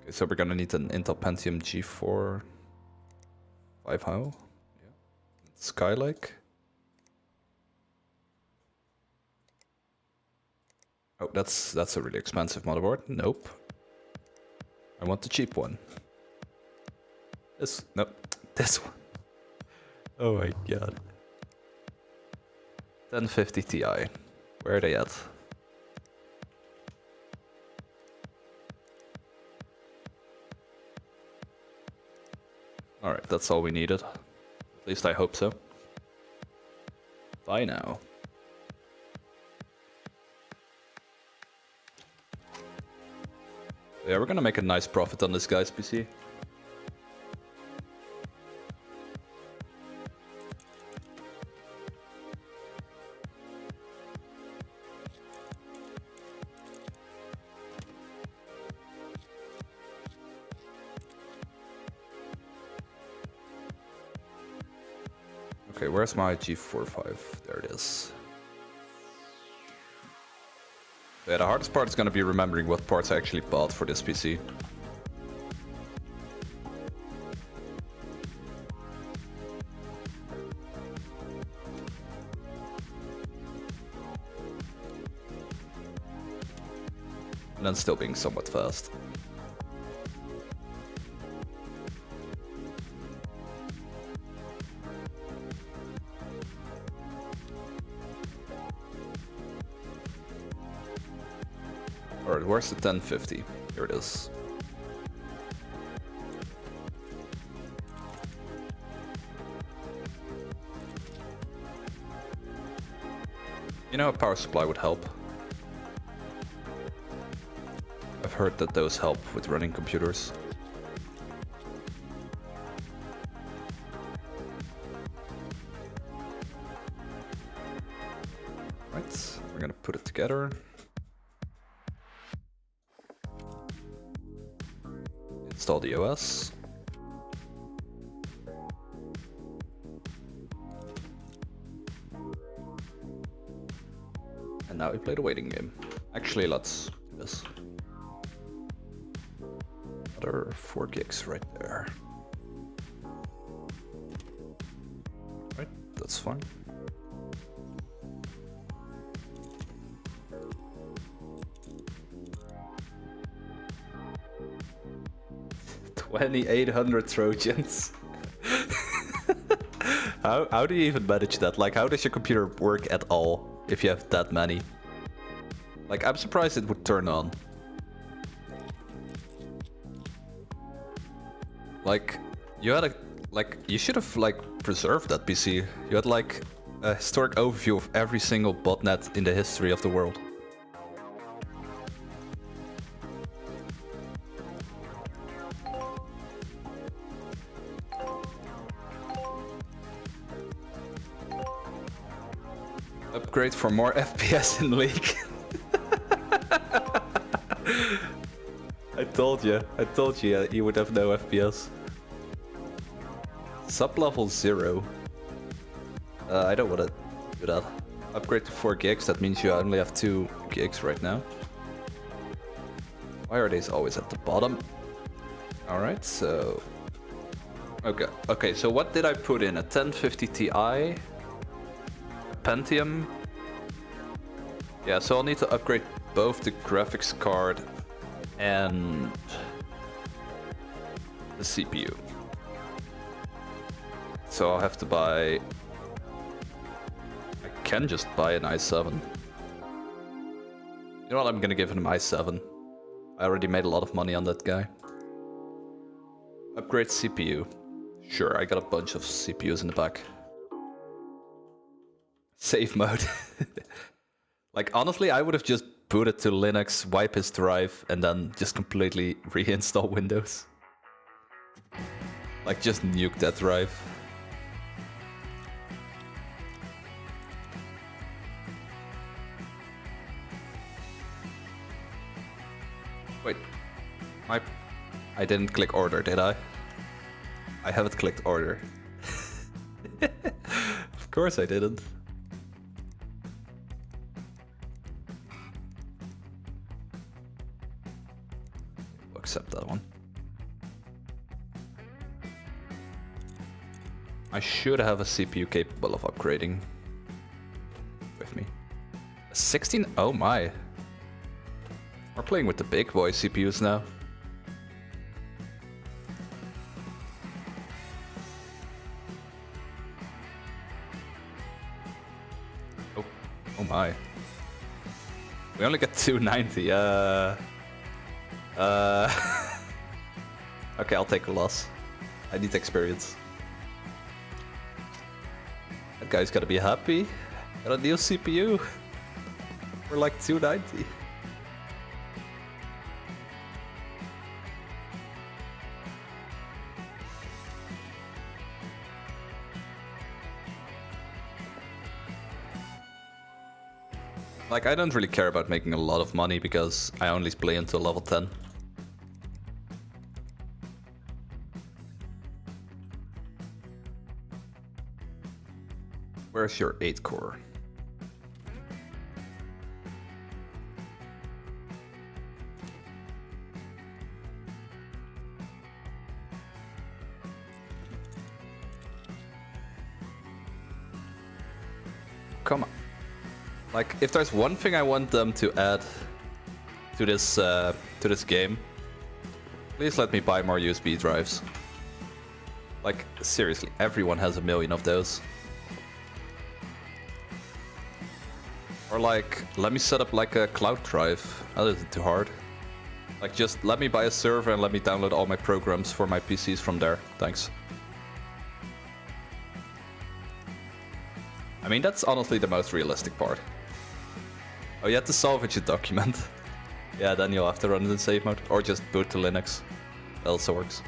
Okay, so we're gonna need an Intel Pentium G4 5 yeah. Skylake. Oh, that's a really expensive motherboard. Nope. I want the cheap one. This one. Oh my god. 1050 Ti. Where are they at? Alright, that's all we needed. At least I hope so. Bye now. Yeah, we're gonna make a nice profit on this guy's PC. Okay, where's my G45? There it is. Yeah, the hardest part is gonna be remembering what parts I actually bought for this PC. And then still being somewhat fast. Alright, where's the 1050? Here it is. You know, a power supply would help. I've heard that those help with running computers. Right, we're gonna put it together. Install the OS. And now we play the waiting game. Actually, let's do this. Another 4 gigs right there. Right, that's fine. $2,800 Trojans. How do you even manage that? Like, how does your computer work at all if you have that many? Like, I'm surprised it would turn on. Like, you had a... Like, you should have, like, preserved that PC. You had, like, a historic overview of every single botnet in the history of the world. Upgrade for more FPS in League. I told you you would have no FPS. Sub-level 0. I don't want to do that. Upgrade to 4 gigs, that means you only have 2 gigs right now. Why are these always at the bottom? Alright, so... Okay, so what did I put in? A 1050 Ti? A Pentium? Yeah, so I'll need to upgrade both the graphics card and the CPU. So I'll have to buy... I can just buy an i7. You know what, I'm gonna give him an i7. I already made a lot of money on that guy. Upgrade CPU. Sure, I got a bunch of CPUs in the back. Save mode. Like, honestly, I would have just booted to Linux, wipe his drive, and then just completely reinstall Windows. Like, just nuke that drive. Wait, I didn't click order, did I? I haven't clicked order. Of course I didn't. We'll accept that one. I should have a CPU capable of upgrading with me. 16? Oh my. We're playing with the big boy CPUs now. Oh my. We only got 290. Okay, I'll take a loss. I need experience. That guy's gotta be happy. Got a new CPU. We're like 290. Like, I don't really care about making a lot of money because I only play until level 10. Where's your 8 core? Come on. Like, if there's one thing I want them to add to this game, please let me buy more USB drives. Like, seriously, everyone has a million of those. Or like, let me set up like a cloud drive. That isn't too hard. Like, just let me buy a server and let me download all my programs for my PCs from there. Thanks. I mean, that's honestly the most realistic part. Oh, you have to salvage a document. Yeah, then you'll have to run it in save mode. Or just boot to Linux. That also works.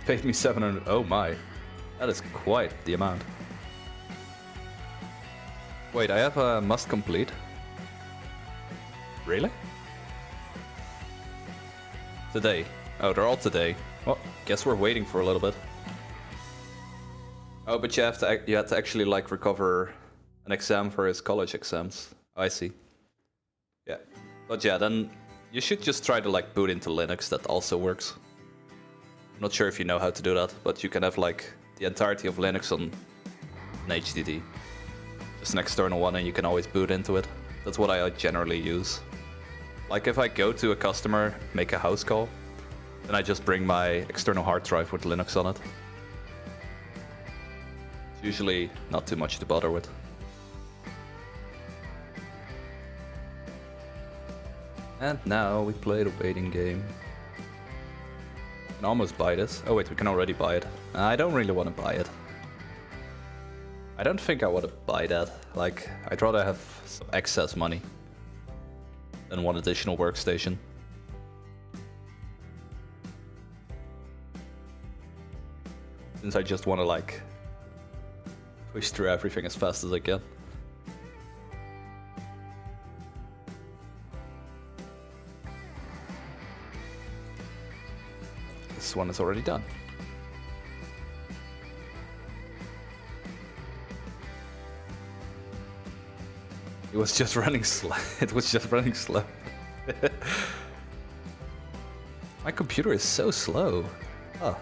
Paid me 700. Oh my. That is quite the amount. Wait, I have a must complete. Really? Today. Oh, they're all today. Well, guess we're waiting for a little bit. Oh, but you have to actually like recover an exam for his college exams. I see. Yeah. But yeah, then you should just try to like boot into Linux. That also works. I'm not sure if you know how to do that, but you can have like the entirety of Linux on an HDD. Just an external one, and you can always boot into it. That's what I generally use. Like if I go to a customer, make a house call, Then I just bring my external hard drive with Linux on it. It's usually not too much to bother with. And now we play the waiting game. We can almost buy this. Oh wait, we can already buy it. I don't really want to buy it. I don't think I want to buy that. Like, I'd rather have some excess money than one additional workstation. Since I just want to like push through everything as fast as I can. This one is already done. It was just running slow. It was just running slow. My computer is so slow. Oh.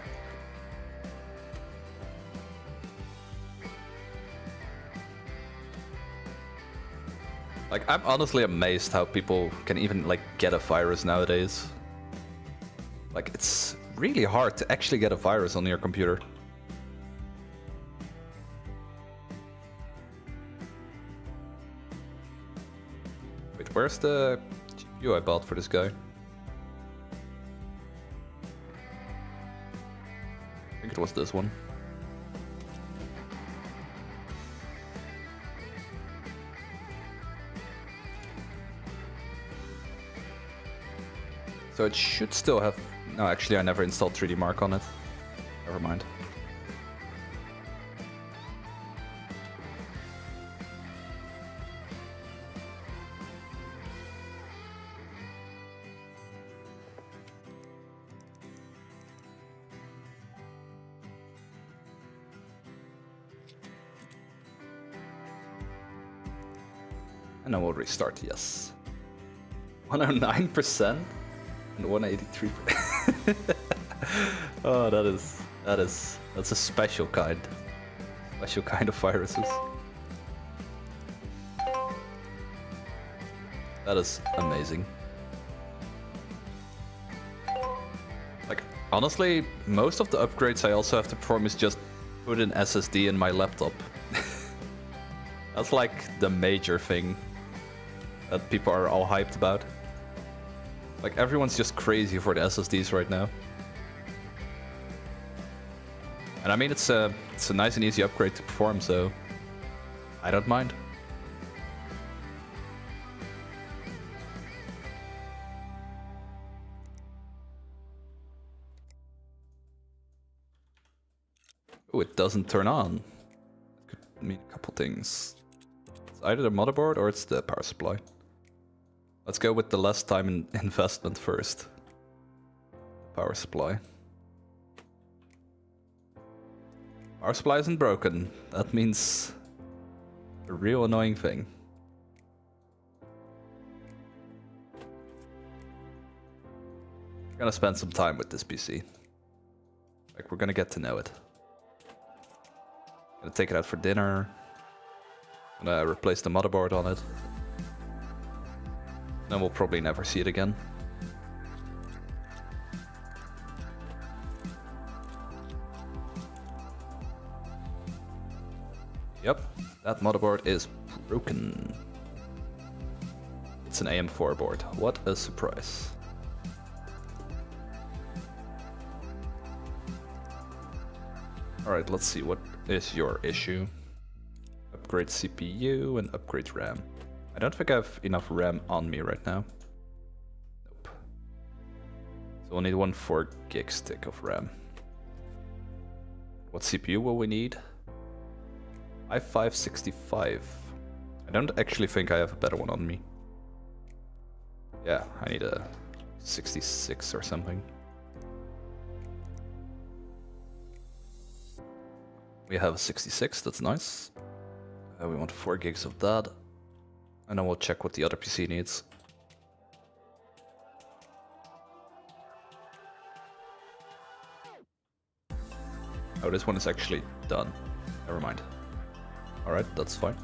Like, I'm honestly amazed how people can even like get a virus nowadays. Like, it's really hard to actually get a virus on your computer. Wait, where's the GPU I bought for this guy? I think it was this one. So it should still have... No, actually I never installed 3D Mark on it. Never mind. And then we'll restart, yes. 109%? And 183%. Oh, that's a special kind of viruses. That is amazing. Like, honestly, most of the upgrades I also have to perform is just put an SSD in my laptop. That's like the major thing that people are all hyped about. Like, everyone's just crazy for the SSDs right now. And I mean, it's a nice and easy upgrade to perform, so I don't mind. Oh, it doesn't turn on. It could mean a couple things. It's either the motherboard or it's the power supply. Let's go with the less time in investment first. Power supply. Power supply isn't broken. That means a real annoying thing. We're gonna spend some time with this PC. Like, we're gonna get to know it. Gonna take it out for dinner. Gonna replace the motherboard on it. Then we'll probably never see it again. Yep, that motherboard is broken. It's an AM4 board. What a surprise. Alright, let's see, what is your issue? Upgrade CPU and upgrade RAM. I don't think I have enough RAM on me right now. Nope. So we'll need one 4 gig stick of RAM. What CPU will we need? i5-65. I don't actually think I have a better one on me. Yeah, I need a 66 or something. We have a 66, that's nice. We want 4 gigs of that. And then we'll check what the other PC needs. Oh, this one is actually done. Never mind. Alright, that's fine.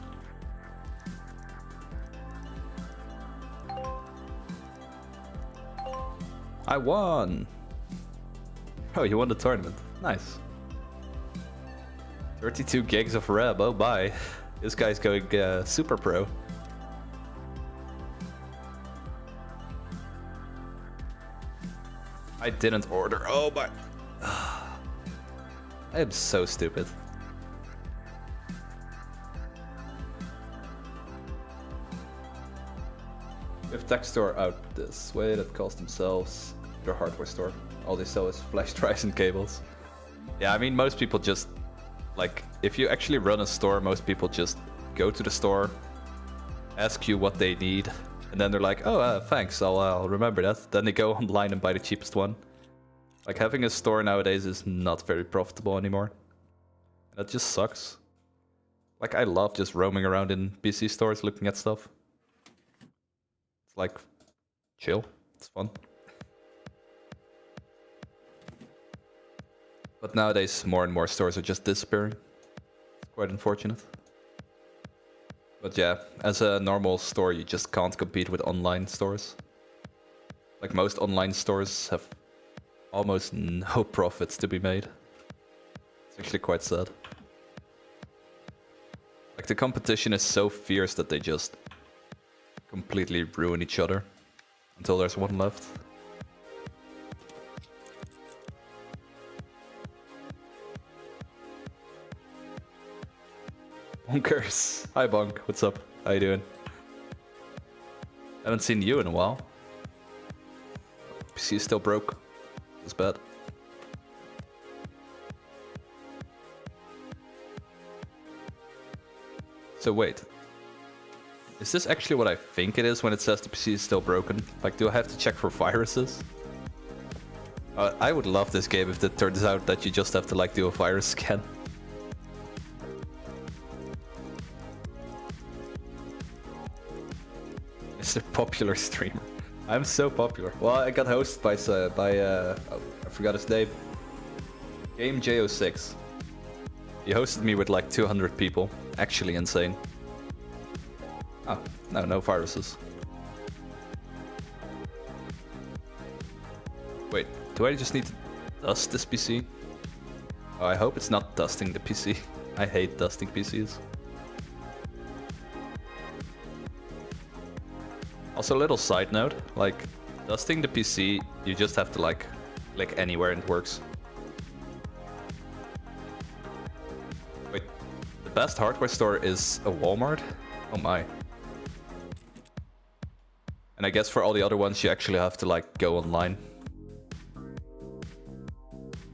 I won! Oh, you won the tournament. Nice. 32 gigs of RAM, oh my. This guy's going super pro. I didn't order, oh my. I am so stupid. If tech store out this way, that cost themselves their hardware store. All they sell is flash drives and cables. Yeah, I mean, most people just, like, if you actually run a store, most people just go to the store, ask you what they need, and then they're like, oh, thanks, I'll remember that. Then they go online and buy the cheapest one. Like, having a store nowadays is not very profitable anymore. That just sucks. Like, I love just roaming around in PC stores looking at stuff. It's like, chill, it's fun. But nowadays, more and more stores are just disappearing. It's quite unfortunate. But yeah, as a normal store, you just can't compete with online stores. Like, most online stores have almost no profits to be made. It's actually quite sad. Like, the competition is so fierce that they just completely ruin each other until there's one left. Bonkers. Hi Bonk, what's up? How you doing? Haven't seen you in a while. PC is still broke. It's bad. So wait. Is this actually what I think it is when it says the PC is still broken? Like, do I have to check for viruses? I would love this game if it turns out that you just have to, like, do a virus scan. Mr. Popular Streamer. I'm so popular. Well, I got hosted by oh, I forgot his name. Game J06. He hosted me with like 200 people. Actually insane. Oh, no viruses. Wait, do I just need to dust this PC? Oh, I hope it's not dusting the PC. I hate dusting PCs. Also, a little side note, like, dusting the PC, you just have to, like, click anywhere and it works. Wait, the best hardware store is a Walmart? Oh my. And I guess for all the other ones, you actually have to, like, go online.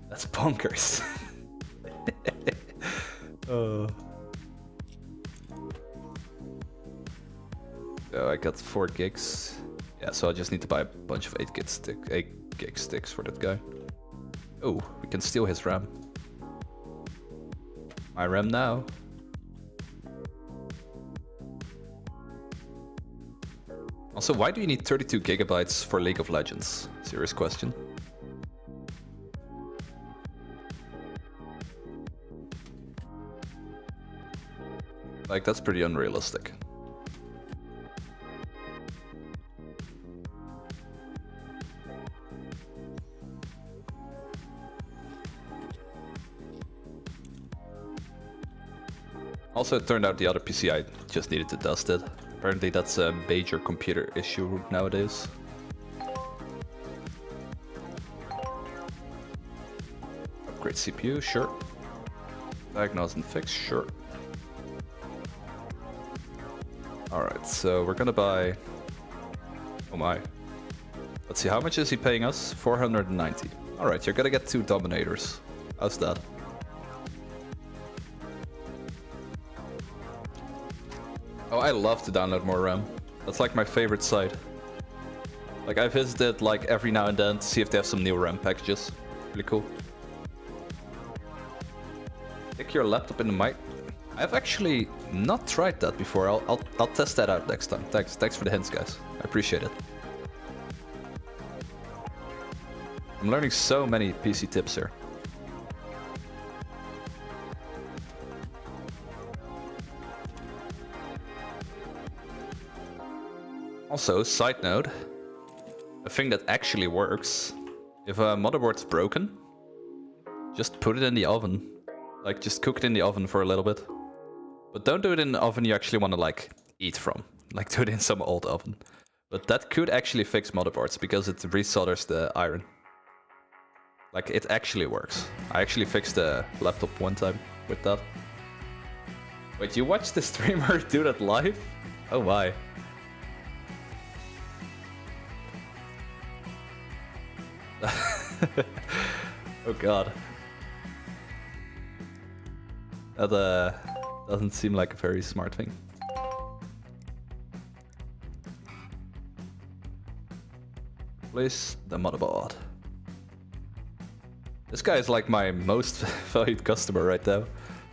That's bonkers. Oh. So I got 4 gigs. Yeah, so I just need to buy a bunch of 8 gig sticks for that guy. Oh, we can steal his RAM. My RAM now. Also, why do you need 32 gigabytes for League of Legends? Serious question. Like, that's pretty unrealistic. Also, it turned out the other PC I just needed to dust it. Apparently that's a major computer issue nowadays. Upgrade CPU, sure. Diagnose and fix, sure. Alright, so we're gonna buy... Oh my. Let's see, how much is he paying us? 490. Alright, you're gonna get 2 Dominators. How's that? Oh, I love to download more RAM. That's like my favorite site. Like, I visited like every now and then to see if they have some new RAM packages. Really cool. Stick your laptop in the mic. I've actually not tried that before. I'll test that out next time. Thanks for the hints, guys. I appreciate it. I'm learning so many PC tips here. Also, side note, a thing that actually works, if a motherboard's broken, just put it in the oven. Like, just cook it in the oven for a little bit. But don't do it in an oven you actually want to, like, eat from. Like, do it in some old oven. But that could actually fix motherboards, because it resolders the iron. Like, it actually works. I actually fixed the laptop one time with that. Wait, you watched the streamer do that live? Oh, why? Oh god. That doesn't seem like a very smart thing. Replace the motherboard. This guy is like my most valued customer right now.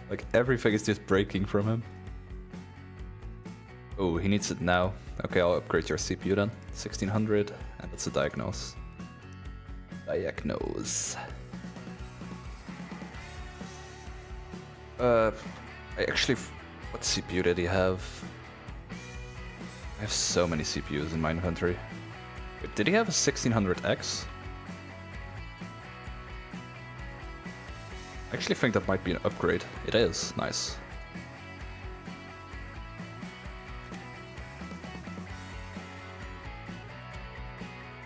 Like everything is just breaking from him. Oh, he needs it now. Okay, I'll upgrade your CPU then. 1600, and that's a diagnose. Diagnose. I actually... What CPU did he have? I have so many CPUs in my inventory. Wait, did he have a 1600X? I actually think that might be an upgrade. It is. Nice.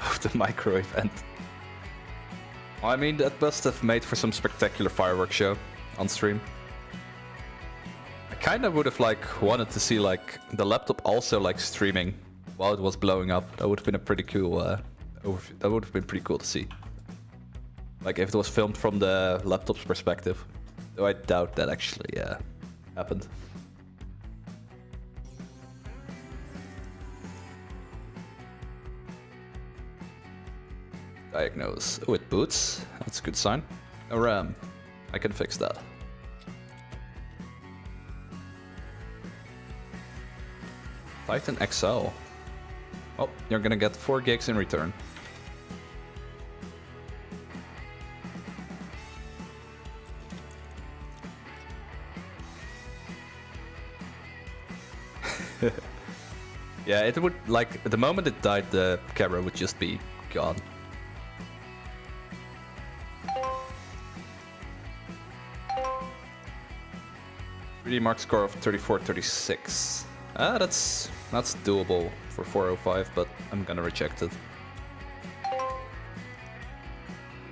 Oh, the microwave vent. Well, I mean, that must have made for some spectacular fireworks show on stream. I kind of would have like wanted to see like the laptop also like streaming while it was blowing up. That would have been a pretty cool overview. That would have been pretty cool to see. Like if it was filmed from the laptop's perspective. Though I doubt that actually happened. Diagnose. Oh, it boots. That's a good sign. No RAM. I can fix that. Titan XL. Oh, you're gonna get 4 gigs in return. Yeah, it would, like, the moment it died, the camera would just be gone. Really mark score of 34-36. Ah, that's doable for 405, but I'm gonna reject it.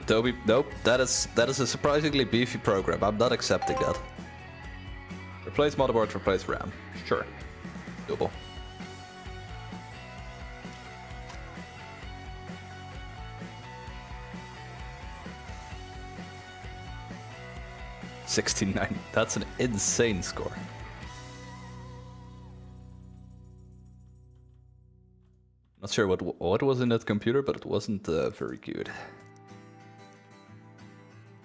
Adobe, nope, that is a surprisingly beefy program. I'm not accepting that. Replace motherboard, replace RAM. Sure, doable. $69. That's an insane score. Not sure what was in that computer, but it wasn't very good.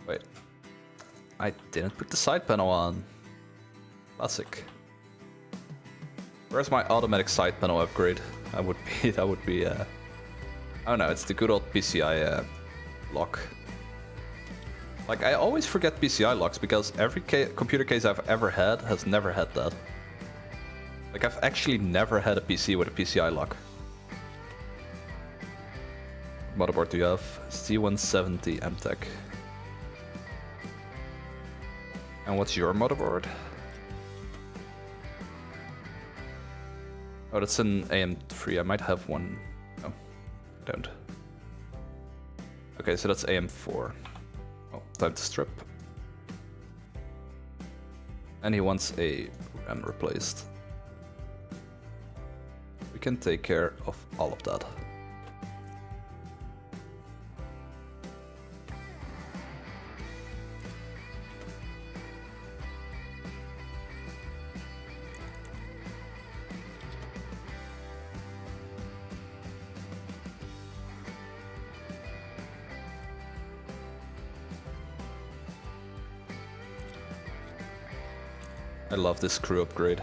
Wait, I didn't put the side panel on. Classic. Where's my automatic side panel upgrade? That would be. I don't know. It's the good old PCI lock. Like, I always forget PCI locks because every computer case I've ever had has never had that. Like, I've actually never had a PC with a PCI lock. What motherboard do you have? C170 MTech. And what's your motherboard? Oh, that's an AM3. I might have one. No, I don't. Okay, so that's AM4. Oh, time to strip. And he wants a RAM replaced. We can take care of all of that. I love this screw upgrade.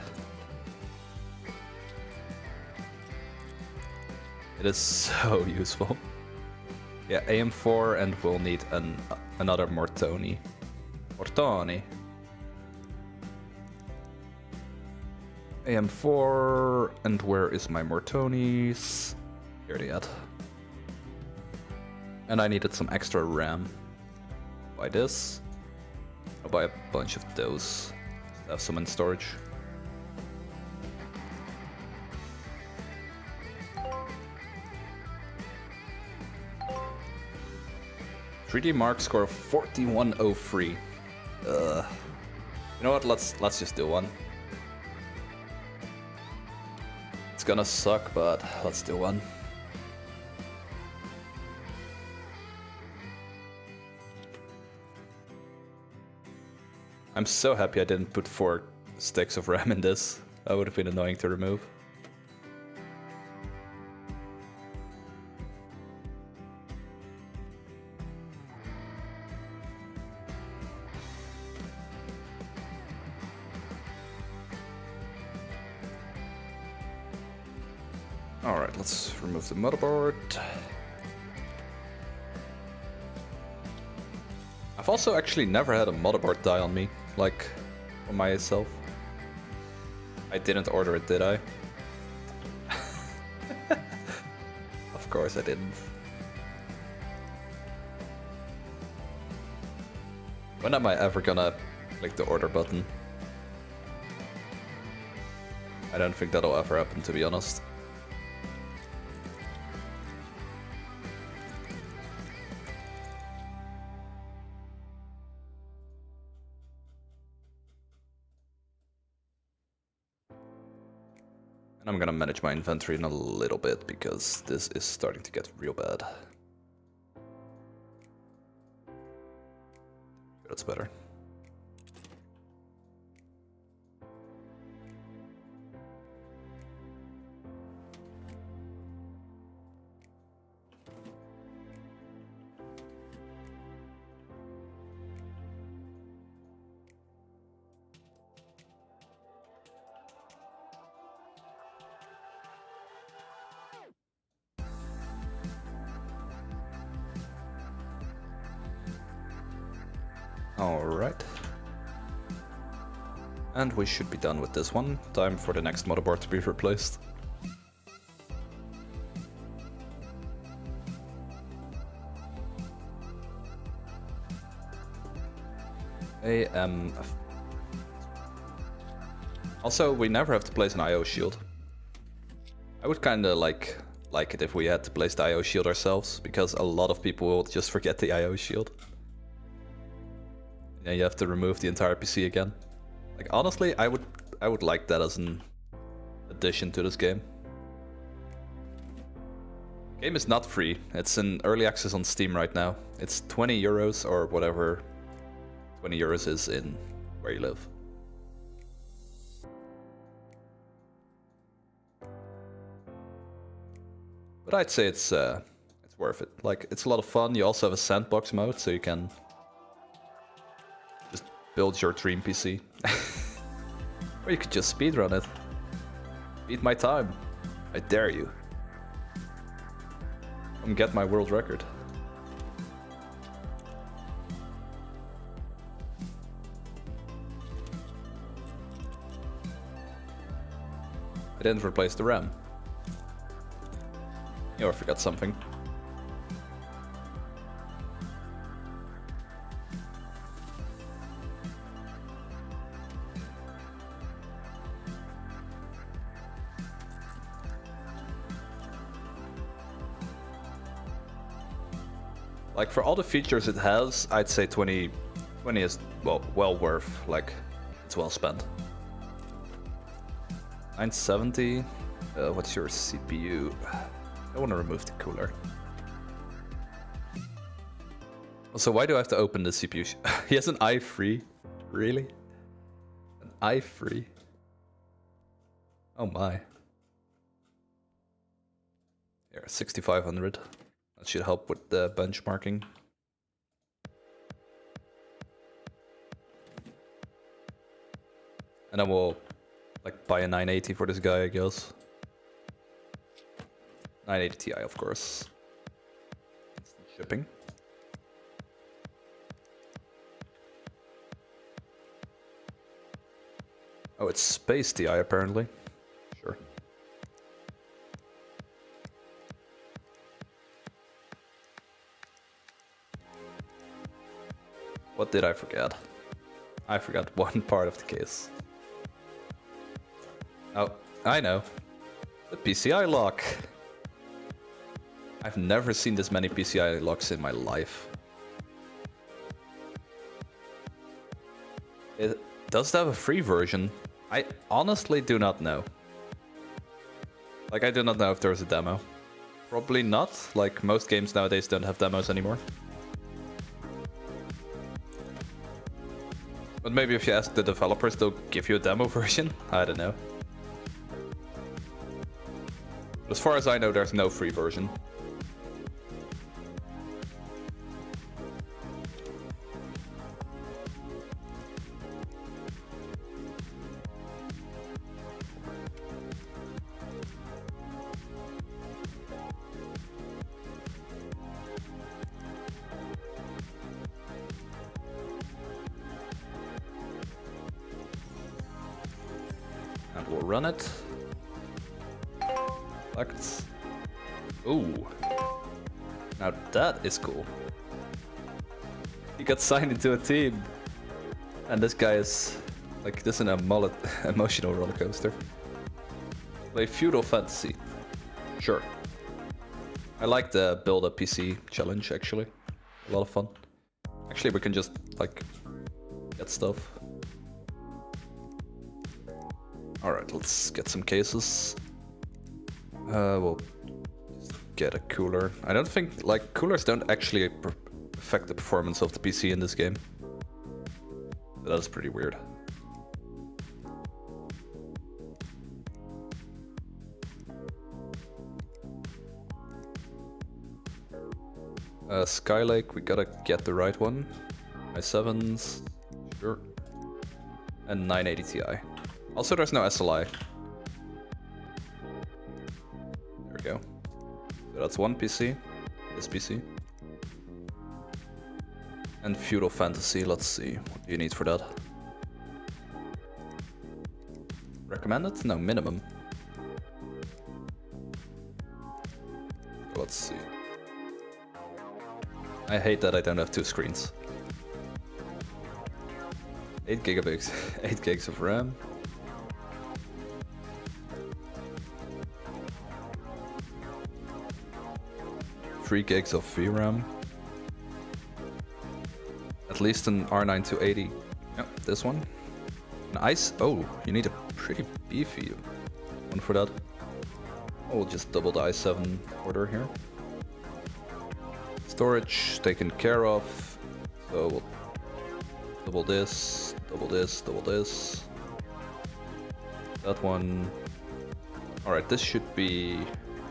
It is so useful. Yeah, AM4, and we'll need another Mortoni. Mortoni. AM4, and where is my Mortonis? Here they at. And I needed some extra RAM. Buy this. I'll buy a bunch of those. Just have some in storage. "3D Mark score 4103. You know what? Let's just do one. It's gonna suck, but let's do one. I'm so happy I didn't put 4 sticks of RAM in this. That would have been annoying to remove. Alright, let's remove the motherboard. I've also actually never had a motherboard die on me, like, on myself. I didn't order it, did I? Of course I didn't. When am I ever gonna click the order button? I don't think that'll ever happen, to be honest. And I'm gonna manage my inventory in a little bit because this is starting to get real bad. That's better. Alright. And we should be done with this one. Time for the next motherboard to be replaced. Also, we never have to place an IO shield. I would kinda like it if we had to place the IO shield ourselves, because a lot of people will just forget the IO shield. Yeah, you have to remove the entire PC again. Like, honestly, I would like that as an addition to this game. The game is not free. It's in early access on Steam right now. It's 20 euros or whatever 20 euros is in where you live. But I'd say it's worth it. Like, it's a lot of fun. You also have a sandbox mode, so you can just build your dream PC. Or you could just speedrun it. Beat my time. I dare you. Come get my world record. I didn't replace the RAM. Oh, I forgot something. Like, for all the features it has, I'd say 20 is, well worth, like, it's well spent. 970, what's your CPU? I want to remove the cooler. Also, why do I have to open the CPU? He has an i3? Really? An i3? Oh my. Here, 6500. That should help with the benchmarking. And then we'll like buy a 980 for this guy, I guess. 980 Ti, of course. Instant shipping. Oh, it's Space Ti apparently. Sure. What did I forget? I forgot one part of the case. Oh, I know. The PCI lock. I've never seen this many PCI locks in my life. It does have a free version. I honestly do not know. Like, I do not know if there's a demo. Probably not. Like, most games nowadays don't have demos anymore. But maybe if you ask the developers, they'll give you a demo version. I don't know. But as far as I know, there's no free version. And we'll run it. Select. Ooh. Now that is cool. He got signed into a team. And this guy is like this in a emotional roller coaster. Play Feudal Fantasy. Sure. I like the build a PC challenge actually. A lot of fun. Actually we can just like get stuff. Alright, let's get some cases. We'll just get a cooler. I don't think, like, coolers don't actually affect the performance of the PC in this game. But that is pretty weird. Skylake, we gotta get the right one. i7s, sure. And 980 Ti. Also, there's no SLI. There we go. So that's one PC. This PC. And Feudal Fantasy. Let's see. What do you need for that? Recommended? No, minimum. Let's see. I hate that I don't have two screens. 8 gigabytes, 8 gigs of RAM. Three gigs of VRAM. At least an R9 280. Yep, this one. Nice. Oh, you need a pretty beefy one for that. I'll just double the i7 order here. Storage taken care of. So we'll double this, double this, double this. That one. Alright, this should be...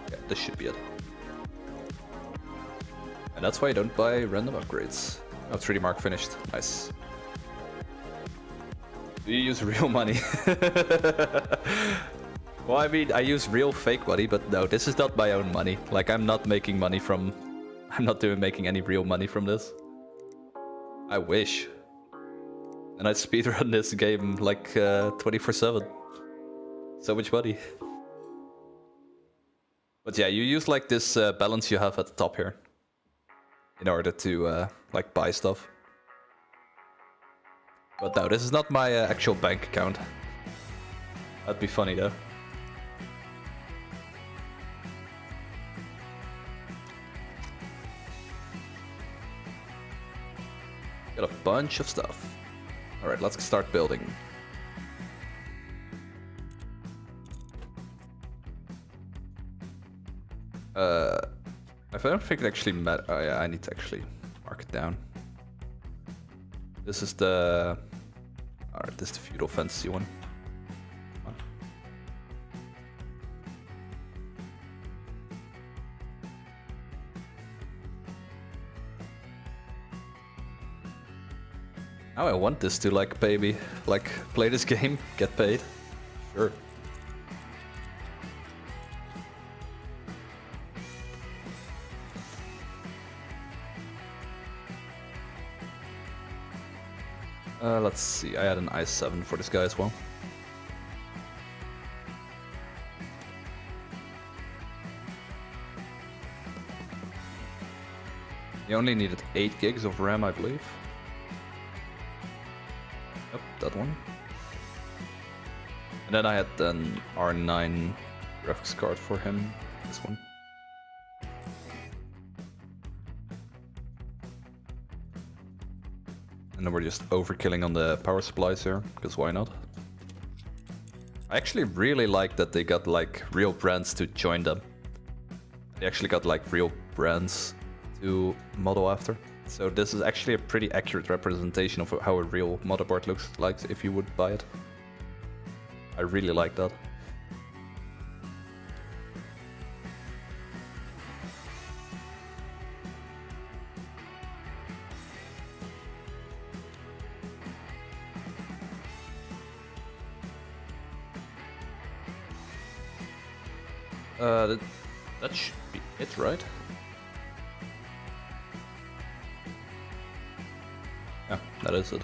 yeah, this should be it. And that's why I don't buy random upgrades. Oh, 3D Mark finished. Nice. Do you use real money? Well, I mean, I use real fake money, but no, this is not my own money. Like, I'm not making money from... I'm not making any real money from this. I wish. And I'd speedrun this game like 24/7. So much money. But yeah, you use like this balance you have at the top here. In order to like buy stuff. But no, this is not my actual bank account. That'd be funny though. Got a bunch of stuff. Alright, let's start building. I don't think it actually matters. Oh yeah, I need to actually mark it down. This is the... Alright, this is the Feudal Fantasy one. Now I want this to like pay me, like play this game, get paid. Sure. Let's see, I had an i7 for this guy as well. You only needed 8 gigs of RAM, I believe. Yep, that one. And then I had an R9 graphics card for him, this one. And then we're just overkilling on the power supplies here, because why not? I actually really like that they got like real brands to join them. They actually got like real brands to model after. So this is actually a pretty accurate representation of how a real motherboard looks like if you would buy it. I really like that. That should be it, right? Yeah, that is it.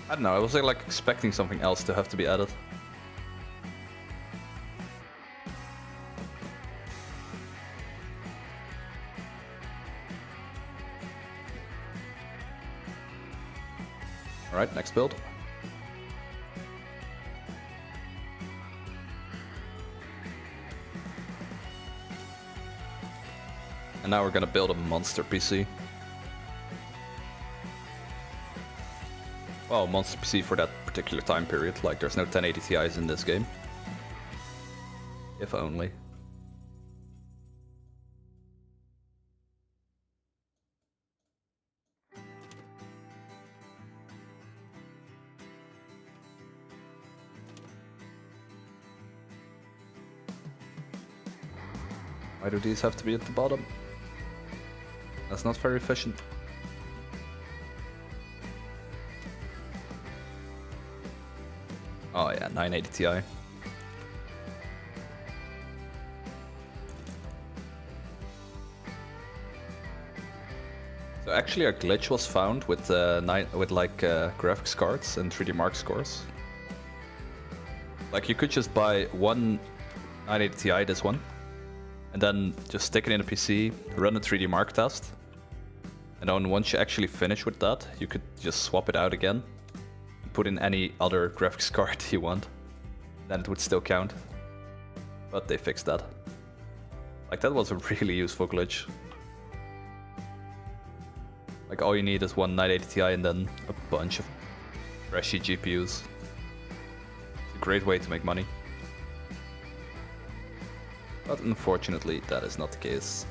I don't know, I was like expecting something else to have to be added. Alright, next build. And now we're gonna build a monster PC. Well, monster PC for that particular time period, like there's no 1080 Ti's in this game. If only. Why do these have to be at the bottom? That's not very efficient. Oh yeah, 980 Ti. So actually a glitch was found with graphics cards and 3D Mark scores. Like you could just buy one 980 Ti, this one, and then just stick it in a PC, run a 3D Mark test, and then once you actually finish with that, you could just swap it out again, and put in any other graphics card you want, then it would still count. But they fixed that. Like that was a really useful glitch. Like all you need is one 980 Ti and then a bunch of trashy GPUs. It's a great way to make money. But unfortunately, that is not the case.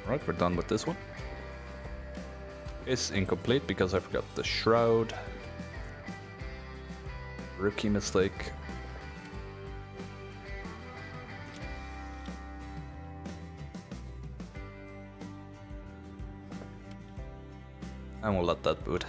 Alright, we're done with this one. It's incomplete because I forgot the shroud. Rookie mistake. And we'll let that boot.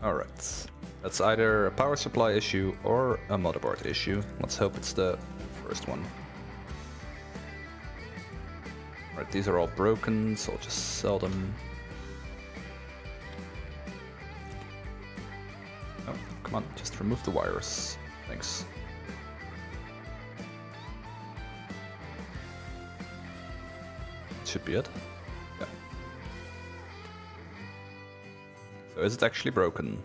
Alright, that's either a power supply issue or a motherboard issue. Let's hope it's the first one. Alright, these are all broken, so I'll just sell them. Oh, come on, just remove the wires. Thanks. Should be it. Yeah. So is it actually broken?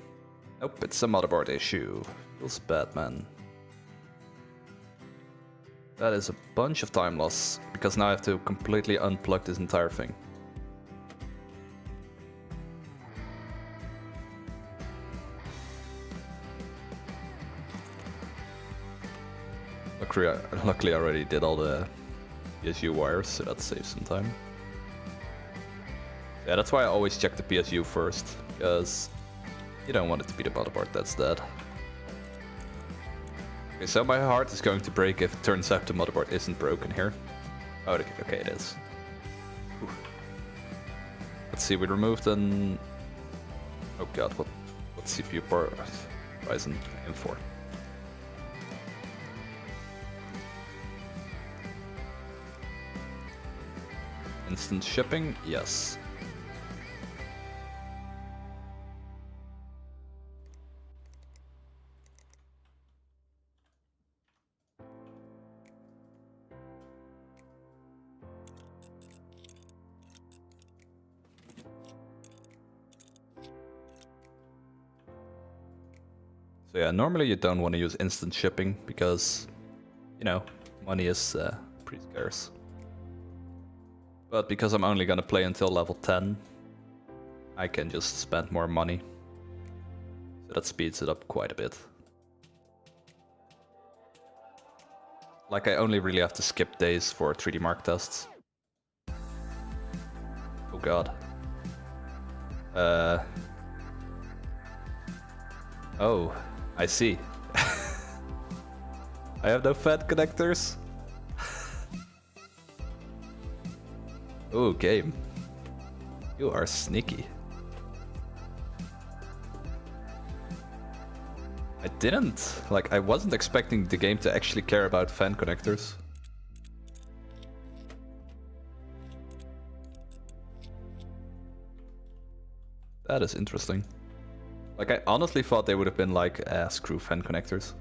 Nope, it's a motherboard issue. Feels bad, man. That is a bunch of time loss, because now I have to completely unplug this entire thing. Luckily I already did all the PSU wires, so that saves some time. Yeah, that's why I always check the PSU first, because you don't want it to be the motherboard that's dead. Okay, so my heart is going to break if it turns out the motherboard isn't broken here. Oh, okay, it is. Whew. Let's see, we removed an... Oh god, what CPU port Ryzen aim for? Instant shipping? Yes. So yeah, normally you don't want to use instant shipping because, you know, money is pretty scarce. But because I'm only gonna play until level 10, I can just spend more money. So that speeds it up quite a bit. Like I only really have to skip days for 3D Mark tests. Oh god. Oh, I see. I have no fan connectors. Oh, game. You are sneaky. I didn't. Like, I wasn't expecting the game to actually care about fan connectors. That is interesting. Like, I honestly thought they would have been like, screw fan connectors.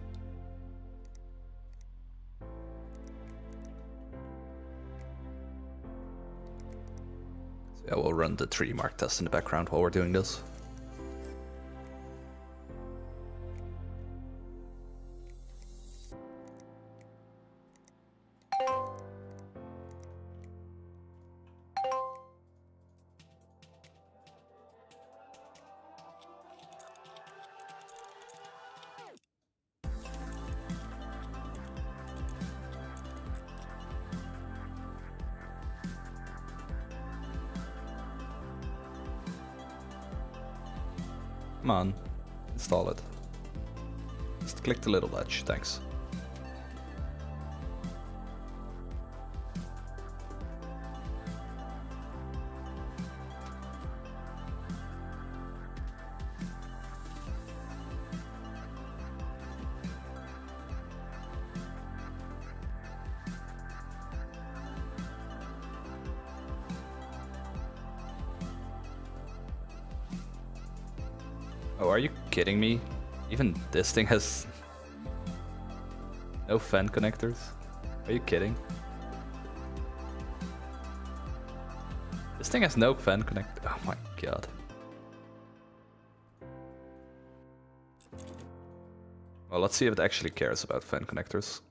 So yeah, we'll run the 3D Mark test in the background while we're doing this. Come on, install it. Just click the little edge, thanks. Oh, are you kidding me? Even this thing has no fan connectors? Are you kidding? This thing has no fan connector. Oh my god. Well, let's see if it actually cares about fan connectors.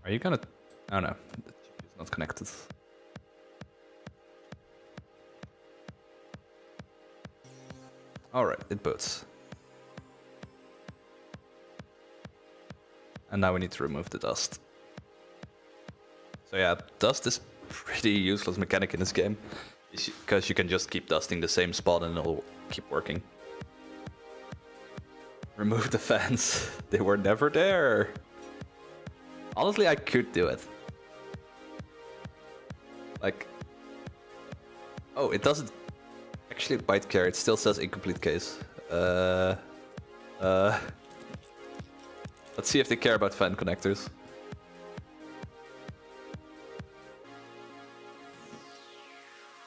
Are you gonna... Oh no, the GPU is not connected. Alright, it boots. And now we need to remove the dust. So yeah, dust is pretty useless mechanic in this game. Because you can just keep dusting the same spot and it'll keep working. Remove the fans. They were never there. Honestly, I could do it. Like... Oh, it doesn't actually quite care. It still says incomplete case. Let's see if they care about fan connectors.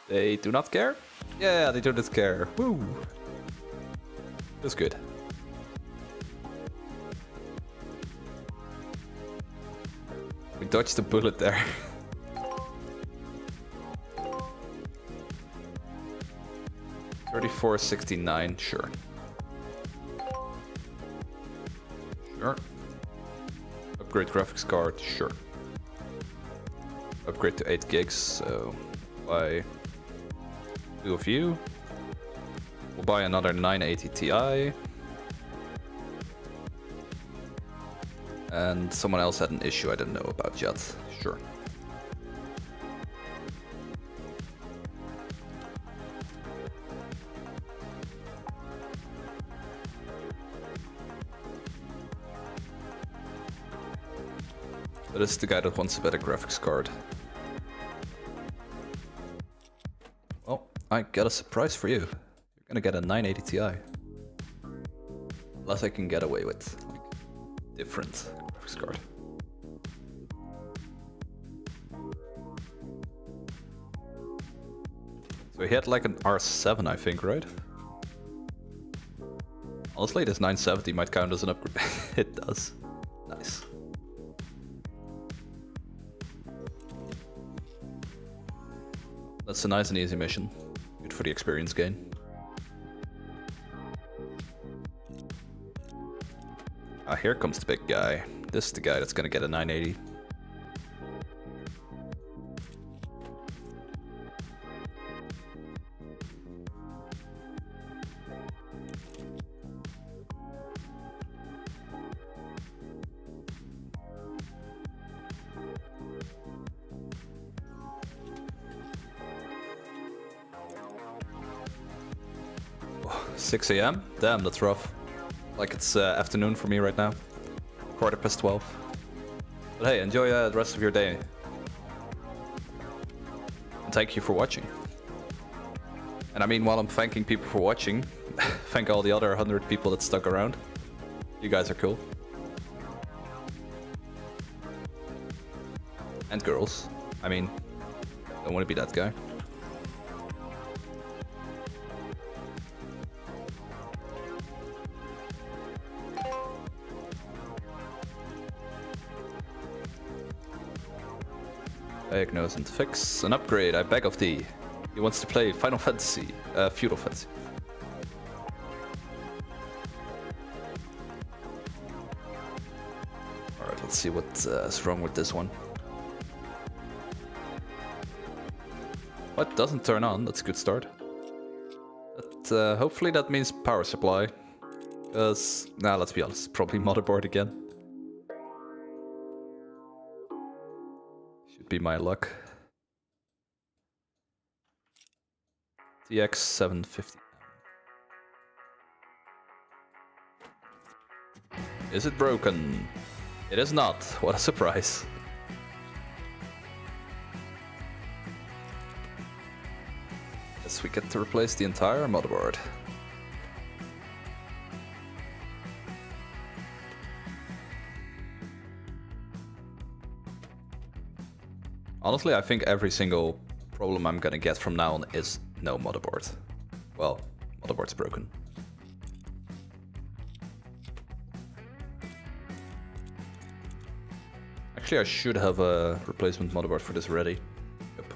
They do not care? Yeah, they do not care. Woo! That's good. We dodged a bullet there. $34.69, sure. Sure. Upgrade graphics card, sure. Upgrade to 8 gigs, so buy 2 of you. We'll buy another 980 Ti. And someone else had an issue I didn't know about yet. Sure. But it's the guy that wants a better graphics card. Well, I got a surprise for you. You're gonna get a 980 Ti. Unless I can get away with like, different graphics card. So he had like an R7, I think, right? Honestly, this 970 might count as an upgrade. It does. Nice. That's a nice and easy mission. Good for the experience gain. Ah, here comes the big guy. This is the guy that's gonna get a 980. Oh, 6 AM? Damn, that's rough. Like it's afternoon for me right now. 12:15. But hey, enjoy the rest of your day. And thank you for watching. And I mean, while I'm thanking people for watching, thank all the other 100 people that stuck around. You guys are cool. And girls. I mean, don't want to be that guy. Diagnose and fix. An upgrade, I beg of thee. He wants to play Final Fantasy, Feudal Fantasy. Alright, let's see what is wrong with this one. What doesn't turn on? That's a good start. But hopefully that means power supply. Because, nah, let's be honest, probably motherboard again. Be my luck. TX 750. Is it broken? It is not. What a surprise. Yes, we get to replace the entire motherboard. Honestly, I think every single problem I'm gonna get from now on is no motherboard. Well, motherboard's broken. Actually, I should have a replacement motherboard for this ready. Yep.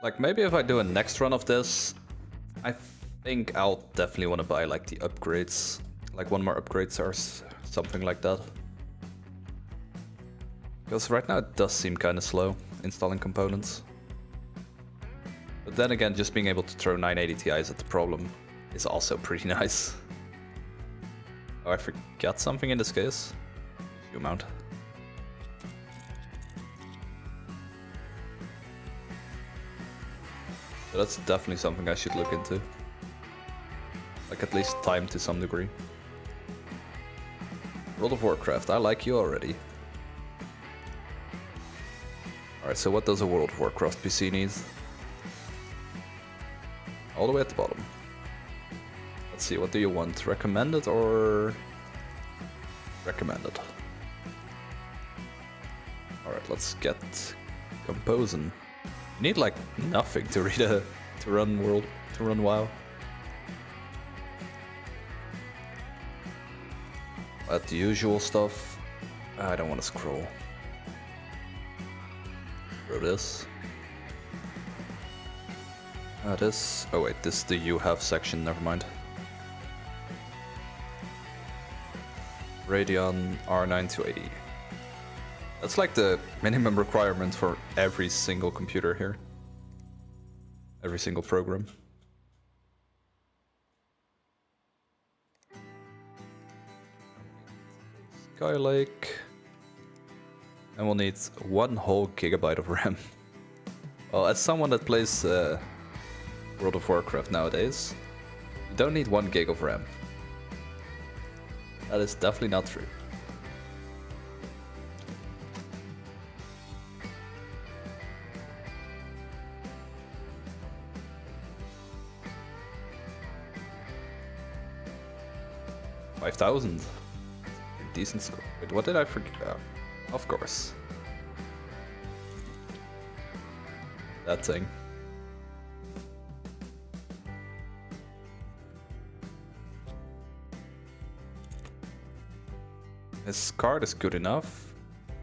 Like, maybe if I do a next run of this, I think I'll definitely want to buy, like, the upgrades. Like, one more upgrades or something like that. Because right now it does seem kind of slow, installing components. But then again, just being able to throw 980 Ti's at the problem is also pretty nice. Oh, I forgot something in this case. View mount. So that's definitely something I should look into. Like, at least time to some degree. World of Warcraft, I like you already. Alright, so what does a World of Warcraft PC need? All the way at the bottom. Let's see, what do you want? Recommended or... recommended? Alright, let's get composing. You need like nothing to read to run WoW. But the usual stuff. I don't want to scroll. Throw this. This. Oh wait, this is the you have section. Never mind. Radeon R9 280. That's like the minimum requirement for every single computer here. Every single program. Skylake. And we'll need 1 whole gigabyte of RAM. Well, as someone that plays World of Warcraft nowadays, you don't need 1 gig of RAM. That is definitely not true. $5,000. Decent score. Wait, what did I forget? Of course. That thing. His card is good enough.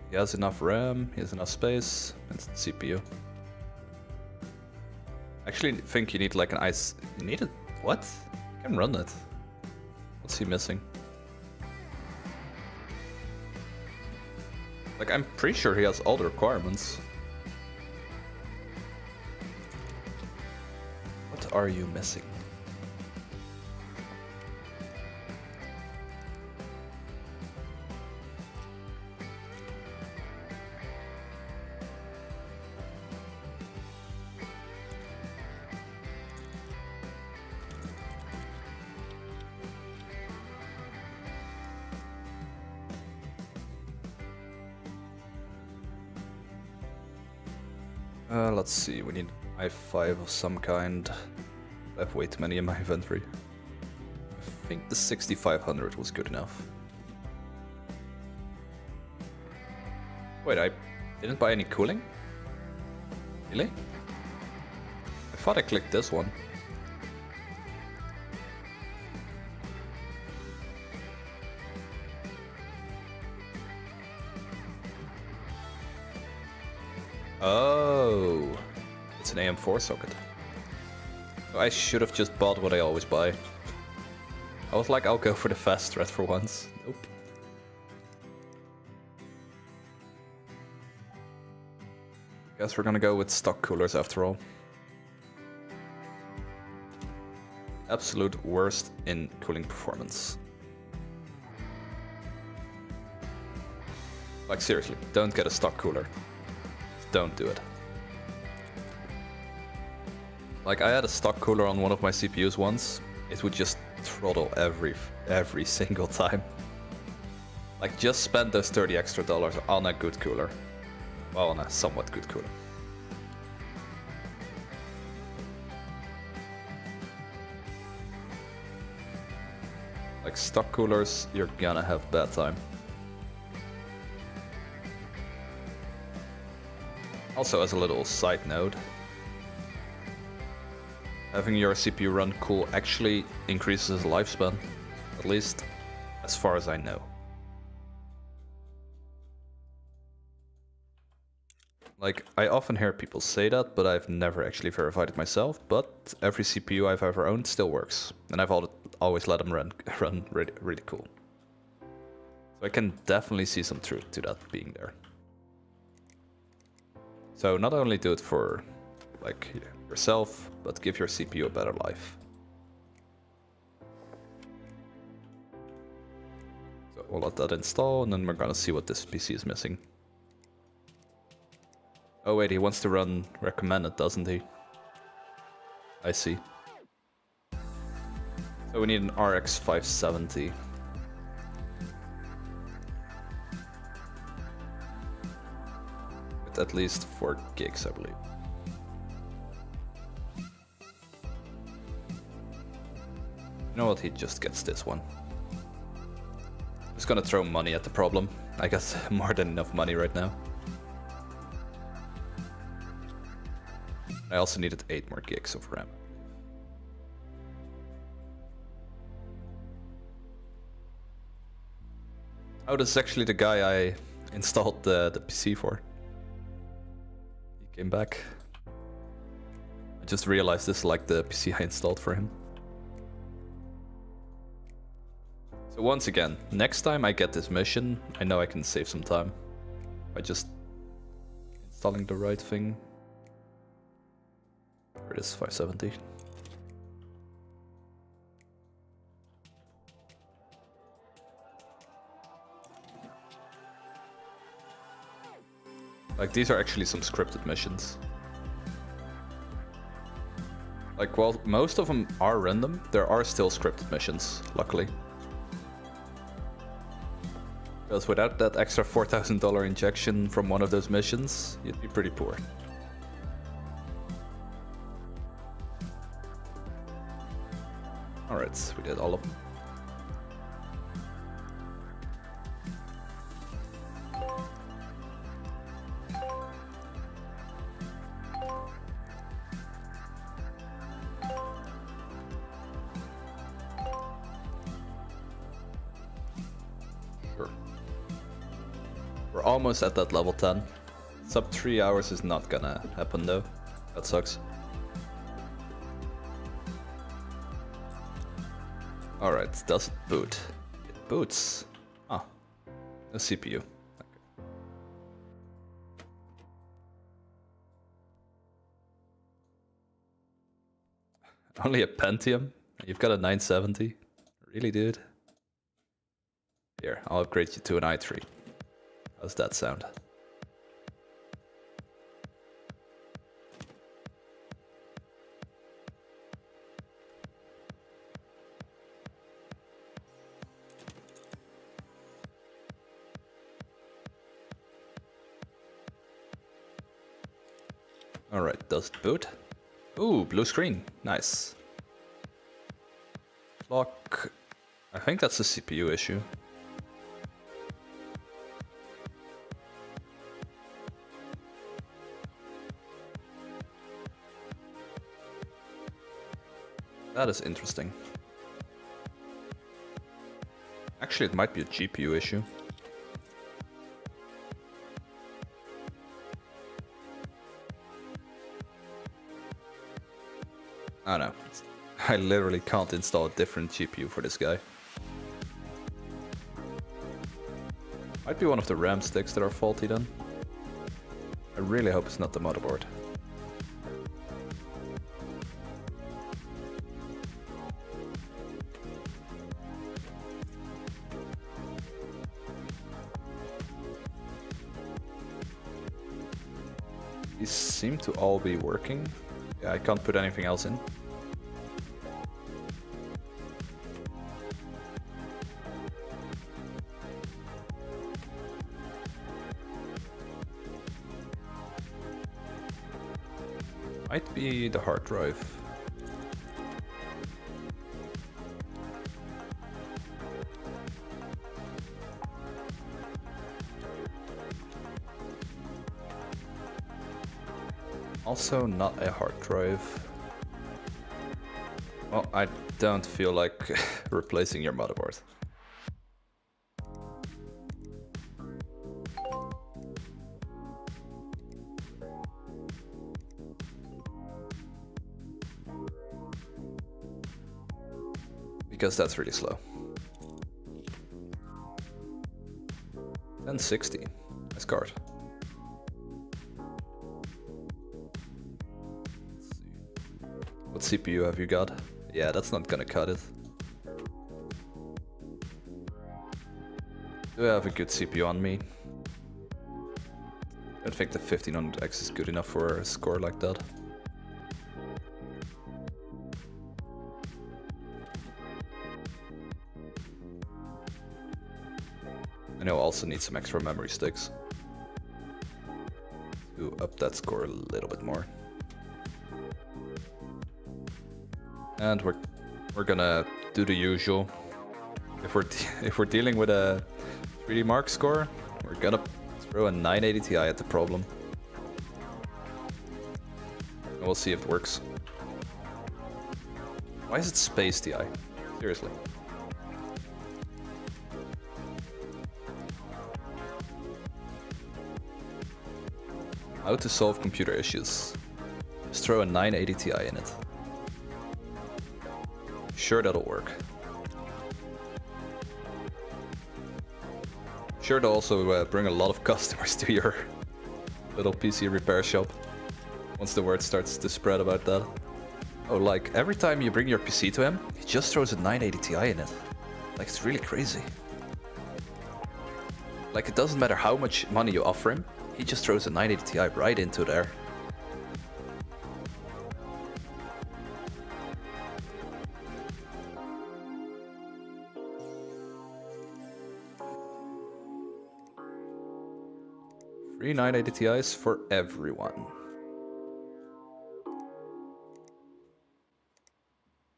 He has enough RAM, he has enough space, and CPU. Actually, think you need like an ice. You need it? What? You can run it. What's he missing? Like, I'm pretty sure he has all the requirements. What are you missing? Let's see, we need i5 of some kind. I have way too many in my inventory. I think the 6500 was good enough. Wait, I didn't buy any cooling? Really? I thought I clicked this one. Oh, it's an AM4 socket. So I should have just bought what I always buy. I was like, I'll go for the fast thread for once. Nope. Guess we're gonna go with stock coolers after all. Absolute worst in cooling performance. Like seriously, don't get a stock cooler. Don't do it. Like, I had a stock cooler on one of my CPUs once. It would just throttle every single time. Like, just spend those $30 extra on a good cooler. Well, on a somewhat good cooler. Like, stock coolers, you're gonna have bad time. Also, as a little side note, having your CPU run cool actually increases the lifespan, at least as far as I know. Like, I often hear people say that, but I've never actually verified it myself, but every CPU I've ever owned still works, and I've always let them run really cool. So I can definitely see some truth to that being there. So not only do it for like yourself, but give your CPU a better life. So we'll let that install, and then we're gonna see what this PC is missing. Oh wait, he wants to run recommended, doesn't he? I see. So we need an RX 570. At least 4 gigs, I believe. You know what, he just gets this one. I'm just gonna throw money at the problem. I got more than enough money right now. I also needed 8 more gigs of RAM. Oh, this is actually the guy I installed the PC for. Came back. I just realized this is like the PC I installed for him. So once again, next time I get this mission, I know I can save some time by just installing the right thing. Where it is, 570. Like, these are actually some scripted missions. Like, while most of them are random, there are still scripted missions, luckily. Because without that extra $4,000 injection from one of those missions, you'd be pretty poor. Alright, we did all of them. Sure. We're almost at that level 10. Sub 3 hours is not gonna happen though. That sucks. Alright, does it boot? It boots. Ah, a CPU. Okay. Only a Pentium? You've got a 970? Really, dude? Here, I'll upgrade you to an i3. How's that sound? Alright, does it boot? Ooh, blue screen. Nice. Clock. I think that's a CPU issue. That is interesting. Actually, it might be a GPU issue. Oh no, I literally can't install a different GPU for this guy. Might be one of the RAM sticks that are faulty then. I really hope it's not the motherboard. These seem to all be working. Yeah, I can't put anything else in. Might be the hard drive. Also not a hard drive. Well, I don't feel like replacing your motherboard. Because that's really slow. 1060. Nice card. What CPU have you got? Yeah, that's not gonna cut it. Do I have a good CPU on me? I don't think the 1500X is good enough for a score like that. I know I also need some extra memory sticks to up that score a little bit more. And we're gonna do the usual. If we're dealing with a 3D Mark score, we're gonna throw a 980 Ti at the problem. And we'll see if it works. Why is it Space Ti? Seriously. How to solve computer issues. Just throw a 980 Ti in it. Sure, that'll work. Sure, they'll also bring a lot of customers to your little PC repair shop once the word starts to spread about that. Oh, like every time you bring your PC to him, he just throws a 980 Ti in it. Like, it's really crazy. Like, it doesn't matter how much money you offer him, He just throws a 980 Ti right into there. Free 980 Ti's for everyone.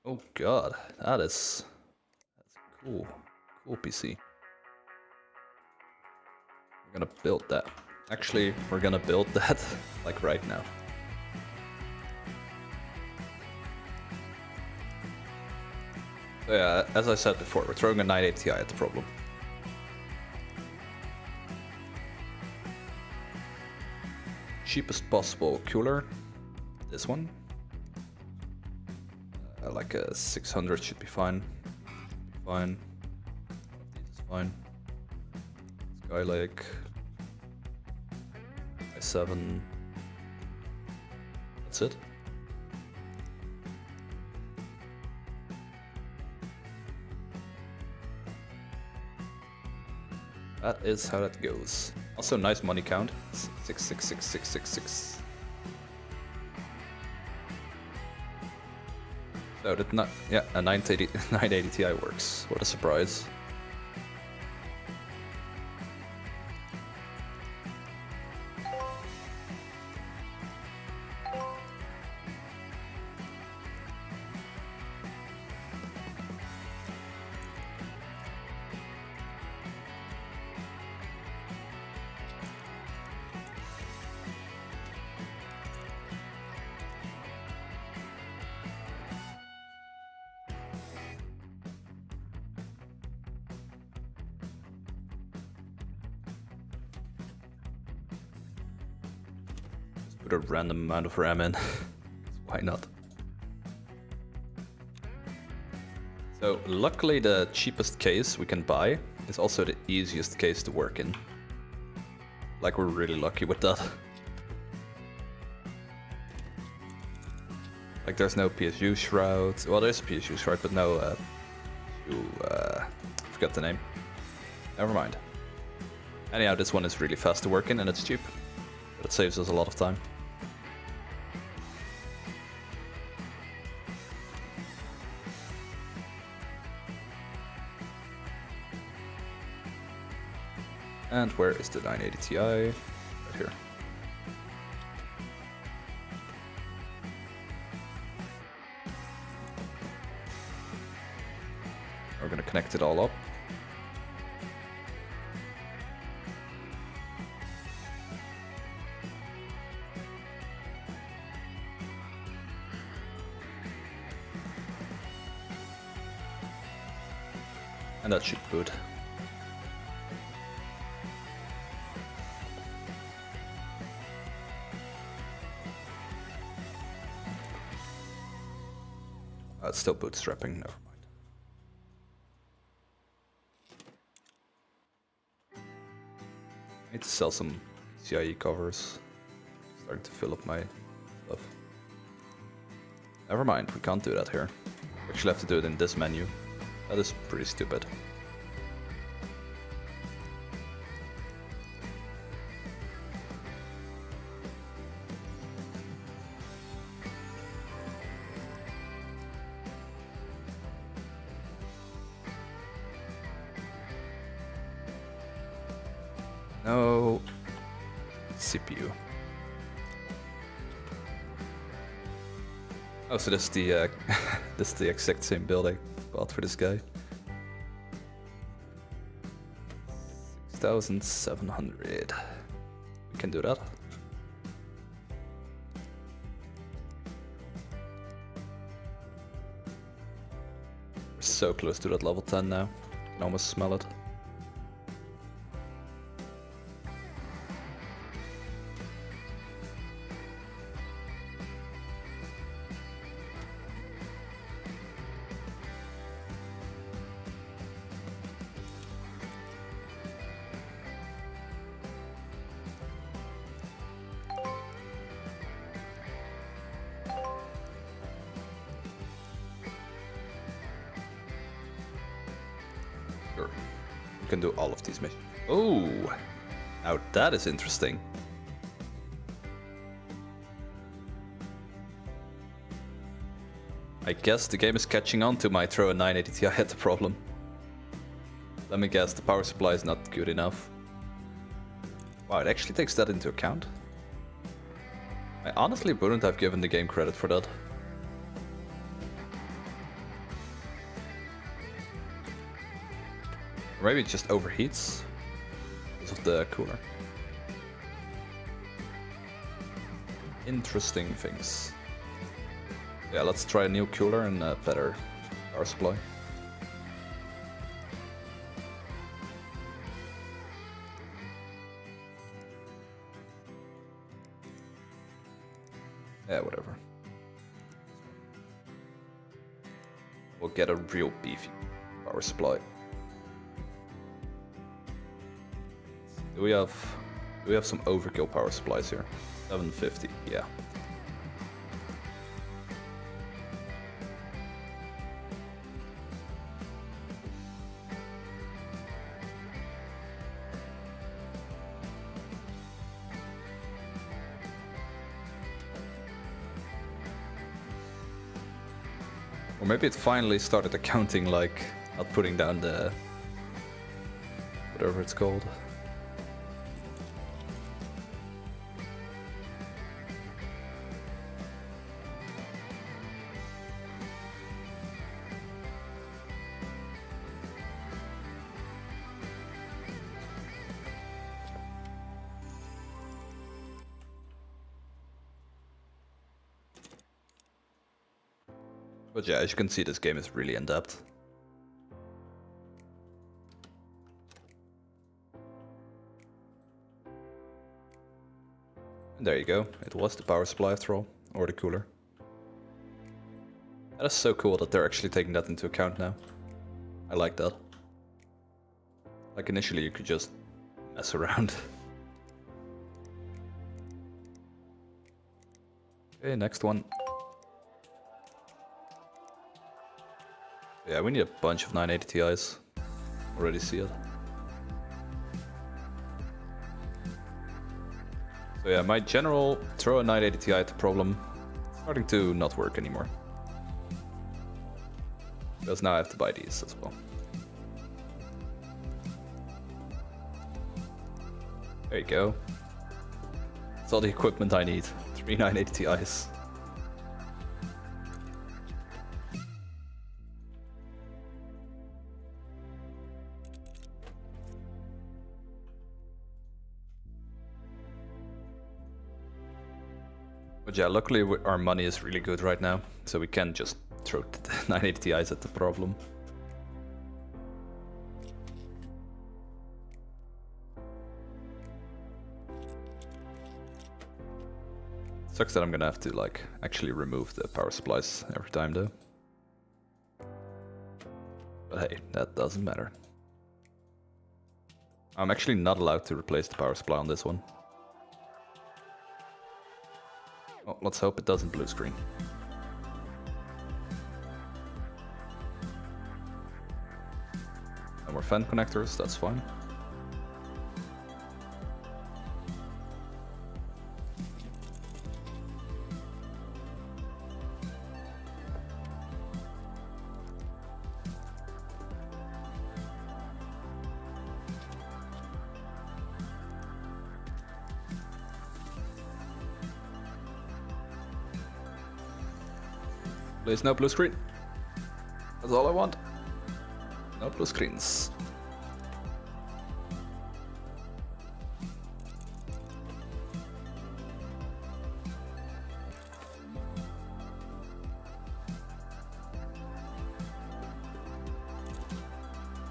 Oh god, that's cool. Cool PC. We're gonna build that. Actually, we're gonna build that like right now. So yeah, as I said before, we're throwing a 980 Ti at the problem. Cheapest possible cooler. This one. Like a 600 should be fine. Fine. One of these is fine. Skylake. i7. That's it. That is how that goes. Also, nice money count. 6666666. So that not, yeah, a 980 Ti works. What a surprise. Put a random amount of RAM in. Why not? So luckily the cheapest case we can buy is also the easiest case to work in. Like we're really lucky with that. Like there's no PSU shroud. Well, there's a PSU shroud, but no I forgot the name. Never mind. Anyhow, this one is really fast to work in and it's cheap. But it saves us a lot of time. And where is the 980 Ti? Right here. We're gonna connect it all up. And that should boot. It's still bootstrapping, never mind. I need to sell some CIE covers. Starting to fill up my stuff. Never mind, we can't do that here. We actually have to do it in this menu. That is pretty stupid. No CPU. Oh, so this is the this is the exact same build I bought for this guy. 6,700. We can do that. We're so close to that level 10 now. I can almost smell it. Sure. We can do all of these missions. Oh, now that is interesting. I guess the game is catching on to my throw a 980 Ti at the problem. Let me guess, the power supply is not good enough. Wow, it actually takes that into account. I honestly wouldn't have given the game credit for that. Or maybe it just overheats because of the cooler. Interesting things. Yeah, let's try a new cooler and a better power supply. Yeah, whatever. We'll get a real beefy power supply. Do we have some overkill power supplies here? 750, yeah. Or maybe it finally started accounting, like not putting down the whatever it's called. But yeah, as you can see, this game is really in depth. And there you go. It was the power supply after all, or the cooler. That is so cool that they're actually taking that into account now. I like that. Like initially you could just mess around. Okay, next one. Yeah, we need a bunch of 980 Ti's. Already see it. So yeah, my general throw a 980 Ti at the problem starting to not work anymore. Because now I have to buy these as well. There you go. That's all the equipment I need. 3 980 Ti's. But yeah, luckily our money is really good right now, so we can just throw the 980 Ti's at the problem. Sucks that I'm gonna have to like actually remove the power supplies every time though. But hey, that doesn't matter. I'm actually not allowed to replace the power supply on this one. Well, let's hope it doesn't blue screen. No more fan connectors, that's fine. Please, no blue screen. That's all I want. No blue screens.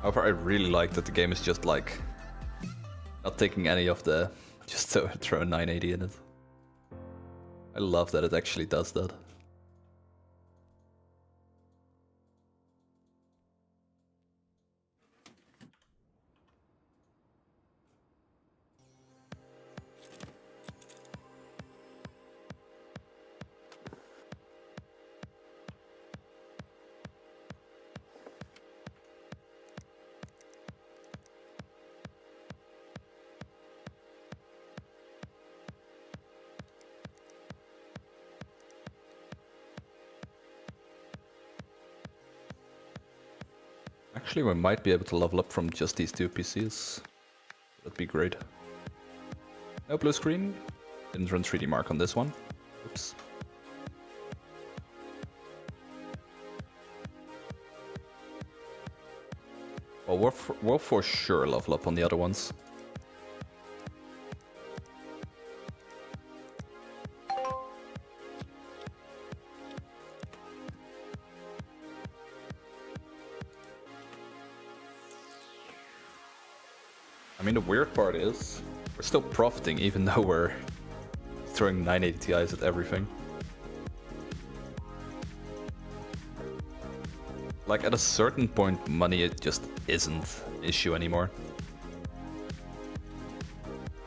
However, I really like that the game is just like not taking any of the, just to throw a 980 in it. I love that it actually does that. Actually, we might be able to level up from just these two PCs. That'd be great. No blue screen. Didn't run 3D Mark on this one. Oops. Well, we'll for sure level up on the other ones. I mean, the weird part is, we're still profiting even though we're throwing 980 Ti's at everything. Like, at a certain point, money it just isn't an issue anymore.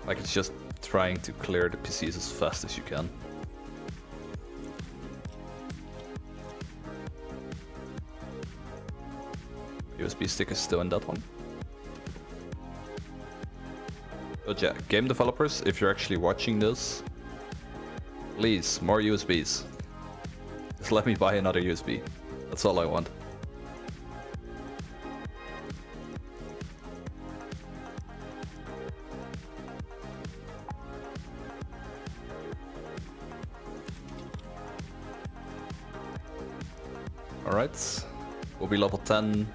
Like, it's just trying to clear the PCs as fast as you can. USB stick is still in that one. But yeah, game developers, if you're actually watching this, please, more USBs. Just let me buy another USB. That's all I want. Alright, we'll be level 10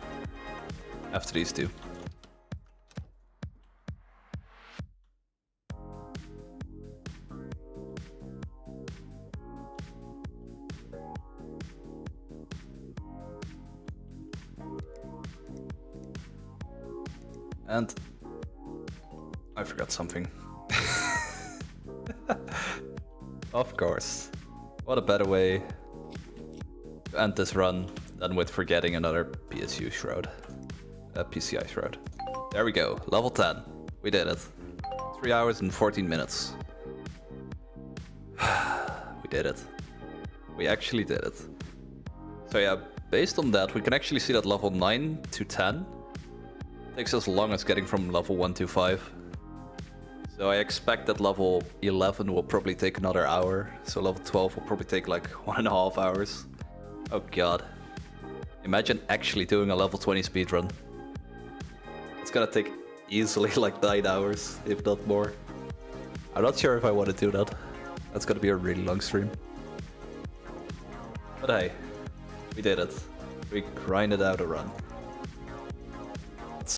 after these two. And I forgot something. Of course. What a better way to end this run than with forgetting another PSU shroud. PCI shroud. There we go. Level 10. We did it. 3 hours and 14 minutes. We did it. We actually did it. So yeah, based on that, we can actually see that level 9 to 10 takes as long as getting from level 1 to 5. So I expect that level 11 will probably take another hour. So level 12 will probably take like 1.5 hours. Oh god. Imagine actually doing a level 20 speedrun. It's gonna take easily like 9 hours, if not more. I'm not sure if I want to do that. That's gonna be a really long stream. But hey, we did it. We grinded out a run.